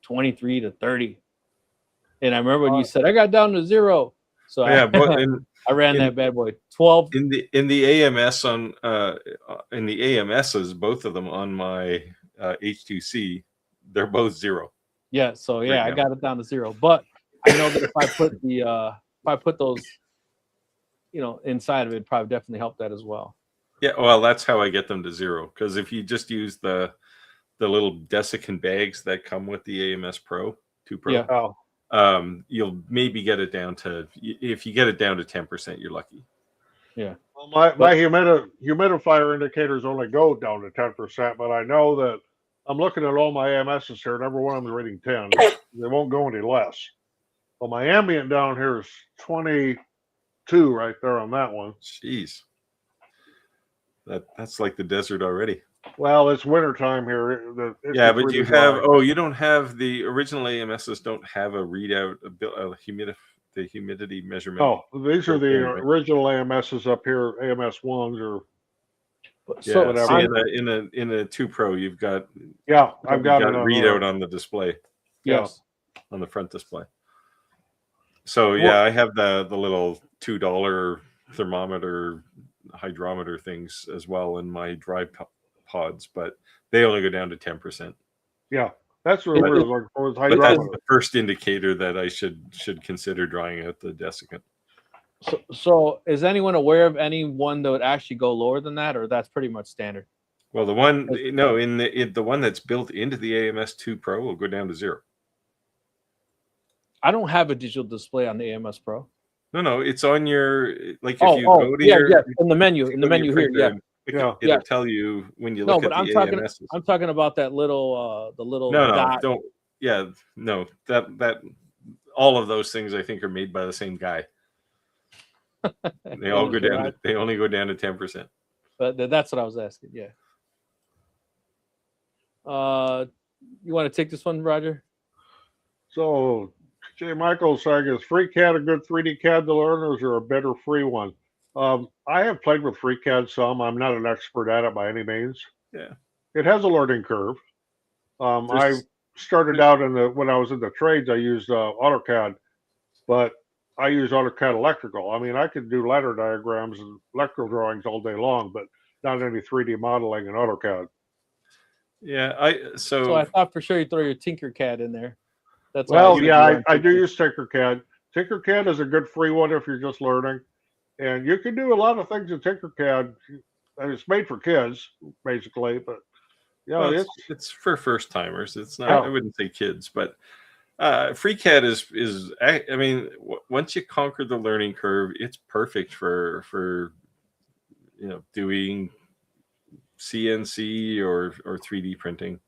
D: 23 to 30. And I remember when you said I got down to 0. So
B: yeah,
D: I ran that bad boy 12
B: in the AMS in the AMSs, both of them on my H2C, they're both 0.
D: Yeah, so yeah,
B: right
D: I got it down to 0. But I know that if I put those, inside of it, probably definitely help that as well.
B: Yeah, well, that's how I get them to 0. Because if you just use the little desiccant bags that come with the AMS Pro 2 Pro,
D: Yeah.
B: you'll maybe get it down to, if you get it down to 10%, you're lucky.
D: Yeah.
A: Well, my humidifier indicators only go down to 10%, but I know that I'm looking at all my AMSs here, and every one of them is reading 10. They won't go any less. Well, my ambient down here is 22 right there on that one.
B: Jeez. That's like the desert already.
A: Well, it's wintertime here. It's
B: Yeah,
A: just
B: but
A: really
B: you
A: dry.
B: have, you don't have the original AMSs don't have a readout, the humidity measurement.
A: Oh, these are
B: built
A: the
B: in, right?
A: original AMSs up here, AMS ones or
B: Yeah,
A: whatever.
B: see, in a 2 Pro, you've got
A: I've got it
B: readout on the display.
D: Yes.
B: On the front display. So yeah, I have the little $2 thermometer hydrometer things as well in my dry pods, but they only go down to 10%.
A: Yeah, that's what we're looking for. Is
B: But that's
A: hydrometer.
B: the first indicator that I should consider drying out the desiccant.
D: So is anyone aware of anyone that would actually go lower than that, or that's pretty much standard?
B: Well, the one the one that's built into the AMS 2 Pro will go down to 0.
D: I don't have a digital display on the AMS Pro.
B: No, it's on your, like, if you go to your
D: in the menu here,
B: it'll tell you when you look at the AMSs.
D: I'm talking about that little
B: No, don't. Yeah, no, that all of those things I think are made by the same guy. They all go down. They only go down to 10%.
D: But that's what I was asking. Yeah. You want to take this one, Roger?
A: So J. Michael saying, is FreeCAD a good 3D CAD to learn, or is there a better free one? I have played with FreeCAD some. I'm not an expert at it by any means.
B: Yeah,
A: it has a learning curve. I started out when I was in the trades, I used AutoCAD, but I use AutoCAD electrical. I mean, I could do ladder diagrams and electrical drawings all day long, but not any 3D modeling in AutoCAD.
B: Yeah,
D: so I thought for sure you'd throw your Tinkercad in there. That's
A: I do use Tinkercad. Tinkercad is a good free one if you're just learning, and you can do a lot of things in Tinkercad. And it's made for kids, basically, but
B: it's for first timers. It's not. I wouldn't say kids, but FreeCAD is. I mean, once you conquer the learning curve, it's perfect for doing CNC or 3D printing.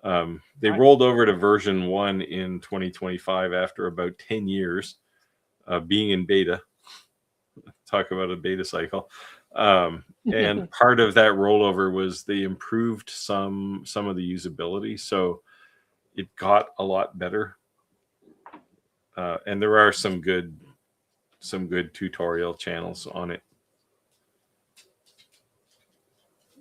B: They rolled over to version 1 in 2025 after about 10 years being in beta. Talk about a beta cycle. And part of that rollover was they improved some of the usability, so it got a lot better. And there are some good tutorial channels on it.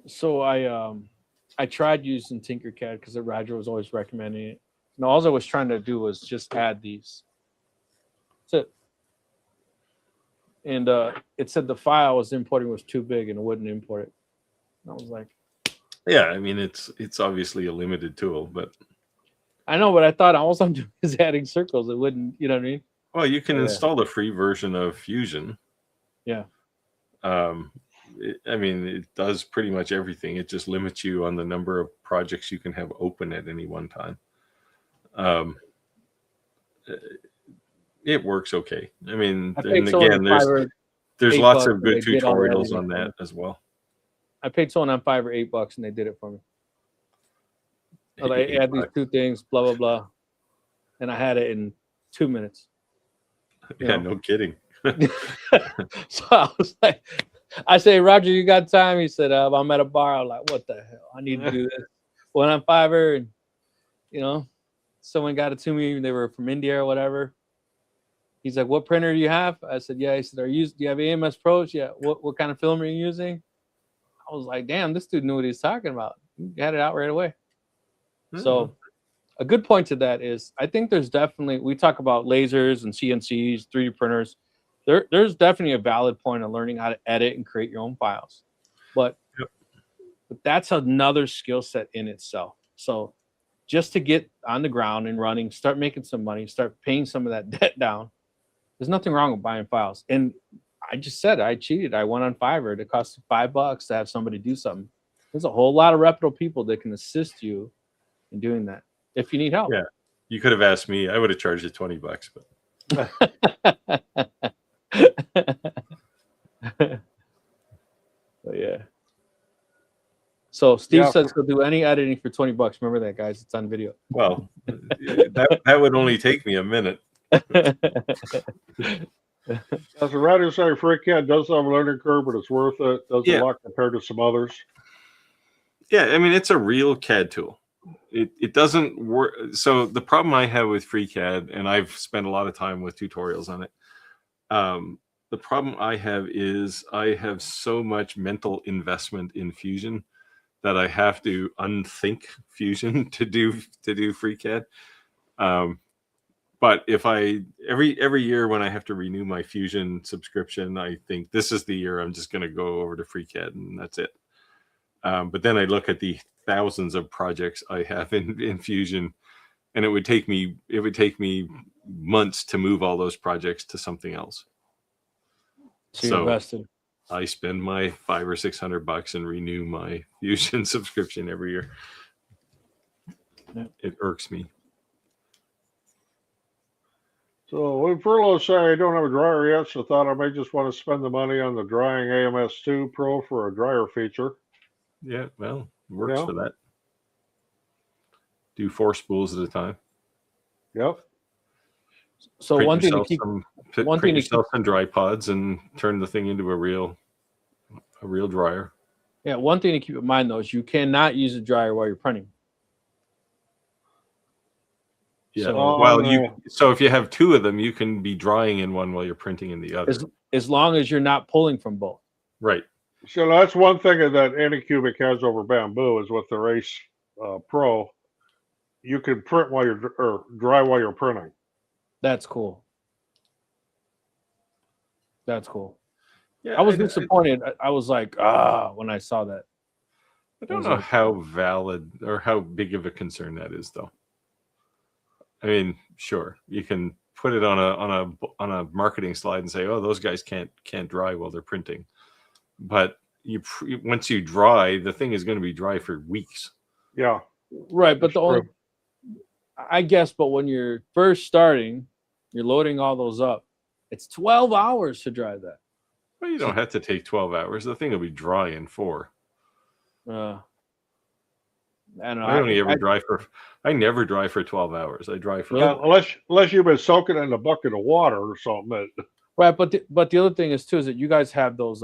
D: So I tried using Tinkercad because Roger was always recommending it. And all I was trying to do was just add these. That's it. And it said the file I was importing was too big and it wouldn't import it. And I was like,
B: yeah, I mean it's obviously a limited tool, but
D: I know, but I thought all I'm doing is adding circles. It wouldn't, you know what I mean?
B: Well, you can install the free version of Fusion.
D: Yeah.
B: I mean, it does pretty much everything. It just limits you on the number of projects you can have open at any one time. It works okay. I mean, and again, there's lots of good tutorials on that as well.
D: I paid someone on $5 or $8 and they did it for me. I add these two things, blah blah blah, and I had it in 2 minutes.
B: Yeah, no kidding.
D: So I was like, I say, Roger, you got time? He said, I'm at a bar. I'm like, what the hell? I need to do this. Went on Fiverr, and someone got it to me. They were from India or whatever. He's like, what printer do you have? I said, yeah. He said, do you have AMS Pros? Yeah. What kind of film are you using? I was like, damn, this dude knew what he was talking about. He had it out right away. Mm-hmm. So a good point to that is I think there's definitely, we talk about lasers and CNCs, 3D printers. There's definitely a valid point of learning how to edit and create your own files. But that's another skill set in itself. So just to get on the ground and running, start making some money, start paying some of that debt down. There's nothing wrong with buying files. And I just said I cheated. I went on Fiverr. It cost $5 to have somebody do something. There's a whole lot of reputable people that can assist you in doing that if you need help.
B: Yeah. You could have asked me. I would have charged you $20, but
D: But yeah. So Steve says he'll do any editing for $20. Remember that, guys? It's on video.
B: well, that would only take me a minute.
A: As the writer say, FreeCAD does have a learning curve, but it's worth it. Does a lot compared to some others.
B: Yeah, I mean, it's a real CAD tool. It doesn't work. So the problem I have with FreeCAD, and I've spent a lot of time with tutorials on it, the problem I have is I have so much mental investment in Fusion that I have to unthink Fusion to do FreeCAD. But if every year when I have to renew my Fusion subscription, I think this is the year I'm just going to go over to FreeCAD and that's it. But then I look at the thousands of projects I have in Fusion, and it would take me months to move all those projects to something else.
D: So invested.
B: I spend my $500 or $600 and renew my Fusion subscription every year.
D: Yeah.
B: It irks me.
A: So when Furlough say I don't have a dryer yet, so thought I may just want to spend the money on the drying AMS2 Pro for a dryer feature.
B: Yeah, well, it works for that. Do 4 spools at a time.
A: Yep.
D: So
B: Print
D: one thing to
B: yourself
D: keep
B: some dry pods and turn the thing into a real dryer.
D: Yeah, one thing to keep in mind though is you cannot use a dryer while you're printing.
B: Yeah.
D: So,
B: so if you have 2 of them, you can be drying in one while you're printing in the other.
D: As long as you're not pulling from both.
B: Right.
A: So that's one thing that Anycubic has over Bamboo is with their Ace Pro. You can print while or dry while you're printing.
D: That's cool. That's cool.
B: Yeah,
D: I was disappointed. I was like, when I saw that.
B: I don't know how valid or how big of a concern that is, though. I mean, sure, you can put it on a marketing slide and say, "Oh, those guys can't dry while they're printing," but once you dry, the thing is going to be dry for weeks.
A: Yeah,
D: right. But I guess, but when you're first starting, you're loading all those up. It's 12 hours to dry that.
B: Well, you don't have to take 12 hours. The thing will be dry in 4.
D: I don't know.
B: I never dry for 12 hours. I dry for
A: unless you've been soaking in a bucket of water or something.
D: Right, but the other thing is too is that you guys have those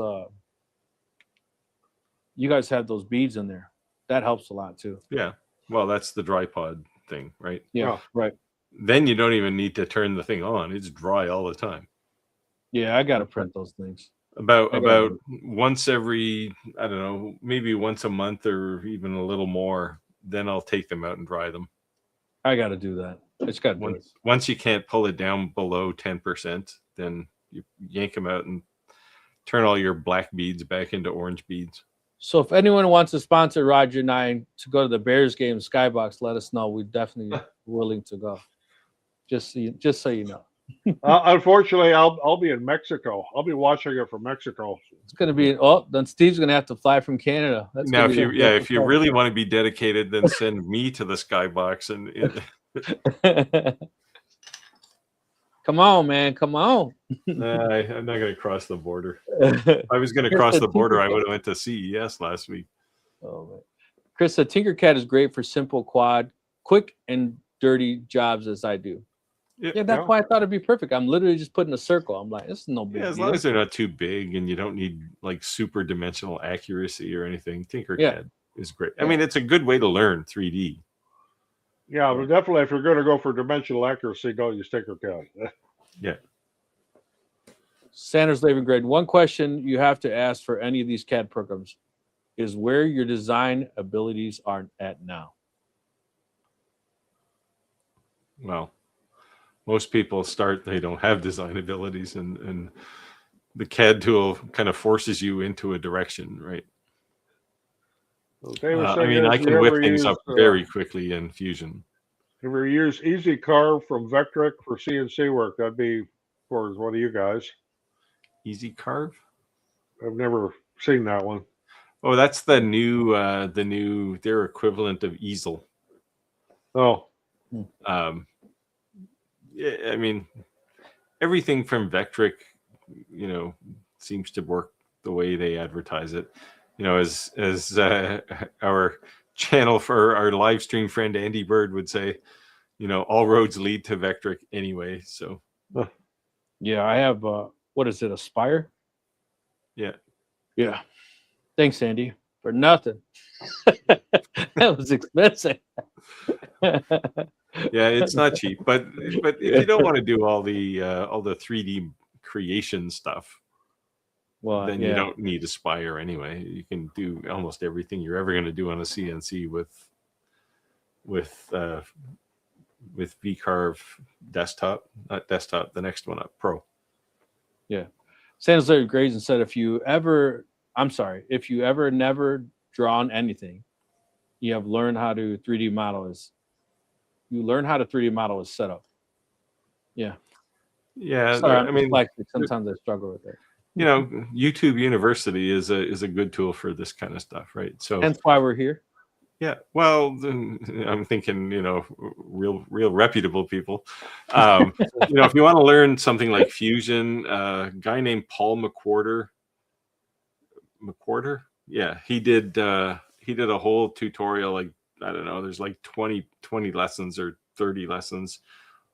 D: beads in there. That helps a lot too.
B: Yeah. Well, that's the dry pod thing, right?
D: Yeah, right.
B: Then you don't even need to turn the thing on. It's dry all the time.
D: Yeah, I got to print those things.
B: About once every, I don't know, maybe once a month or even a little more, then I'll take them out and dry them.
D: I got to do that. It's got
B: once you can't pull it down below 10%, then you yank them out and turn all your black beads back into orange beads.
D: So if anyone wants to sponsor Roger and I to go to the Bears game Skybox, let us know. We're definitely willing to go. Just so you know.
A: Unfortunately, I'll be in Mexico. I'll be watching it from Mexico.
D: It's going to be then Steve's going to have to fly from Canada.
B: That's now, if you really want to be dedicated, then send me to the Skybox and.
D: Come on, man! Come on.
B: I'm not going to cross the border. If I was going to cross the border, I would have went to CES last week.
D: Oh man, Chris said Tinkercad is great for simple quad, quick and dirty jobs as I do. Yeah, that's why I thought it'd be perfect. I'm literally just putting a circle. I'm like, this is no big deal.
B: As long as they're not too big and you don't need like super dimensional accuracy or anything, Tinkercad is great. I mean, it's a good way to learn 3D.
A: Yeah, but definitely if you're going to go for dimensional accuracy, don't use Tinkercad.
B: Yeah.
D: Sanders Living Grade. One question you have to ask for any of these CAD programs is where your design abilities are at now.
B: Well, most people they don't have design abilities, and the CAD tool kind of forces you into a direction, right?
A: So David
B: I mean, I
A: you
B: can whip
A: ever
B: things
A: use,
B: up very quickly in Fusion.
A: you ever use Easy Carve from Vectric for CNC work? That'd be for one of you guys.
B: Easy Carve.
A: I've never seen that one.
B: Oh, that's the new their equivalent of easel.
A: Oh,
B: Yeah, I mean, everything from Vectric, seems to work the way they advertise it. As our channel for our live stream friend Andy Bird would say, all roads lead to Vectric anyway. So
D: Yeah, I have what is it, Aspire?
B: yeah.
D: Yeah. Thanks, Andy. For nothing. That was expensive.
B: Yeah, it's not cheap, but if you don't want to do all the 3D creation stuff,
D: Well,
B: then
D: yeah.
B: you don't need Aspire anyway. You can do almost everything you're ever going to do on a CNC with VCarve desktop, not desktop, the next one up, Pro.
D: Yeah. Sanders Larry Grayson said, if you ever never drawn anything, you have learned how to 3D model you learn how to 3D model is setup. Yeah.
B: Yeah,
D: Sorry,
B: I mean,
D: sometimes I struggle with it.
B: YouTube University is a good tool for this kind of stuff, right? So
D: hence why we're here.
B: yeah, well, I'm thinking, real reputable people. If you want to learn something like Fusion, a guy named Paul McWhorter, yeah, he did a whole tutorial, like, I don't know, there's like 20 lessons or 30 lessons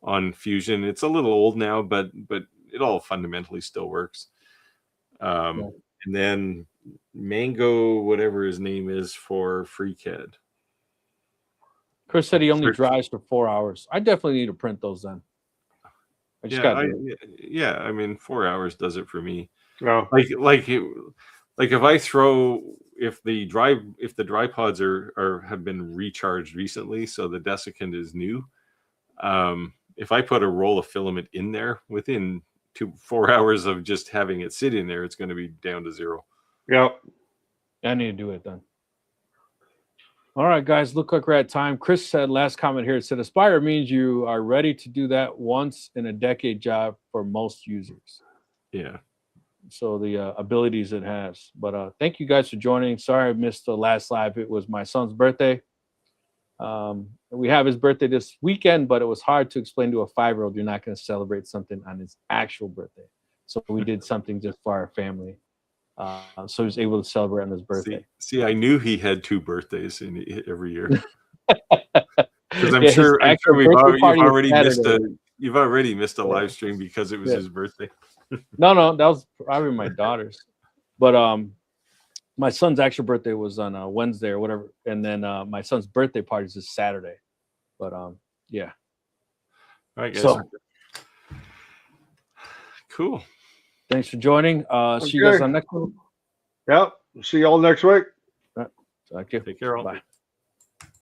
B: on Fusion. It's a little old now, but it all fundamentally still works. And then Mango, whatever his name is, for FreeCAD.
D: Chris said he only drives for 4 hours. I definitely need to print those then. I just got to.
B: Yeah, I mean, 4 hours does it for me.
A: no.
B: Like if the dry pods have been recharged recently, so the desiccant is new. If I put a roll of filament in there, within 4 hours of just having it sit in there, it's going to be down to 0.
A: Yep.
D: I need to do it then. All right, guys, look like we're at time. Chris said, last comment here, it said, Aspire means you are ready to do that once in a decade job for most users.
B: Yeah.
D: So the abilities it has. But thank you guys for joining. Sorry I missed the last live. It was my son's birthday. We have his birthday this weekend, but it was hard to explain to a 5-year-old you're not going to celebrate something on his actual birthday. So we did something just for our family. So he was able to celebrate on his birthday.
B: See, I knew he had 2 birthdays every year. Because I'm sure you've already missed a live stream because it was his birthday.
D: No, that was probably my daughter's. But my son's actual birthday was on Wednesday or whatever, and then my son's birthday party is this Saturday. But yeah.
B: All right, guys.
D: So,
B: cool.
D: Thanks for joining. See you guys on next one.
A: Yep. See y'all next week.
D: Thank you.
B: Take care, all.
D: Bye.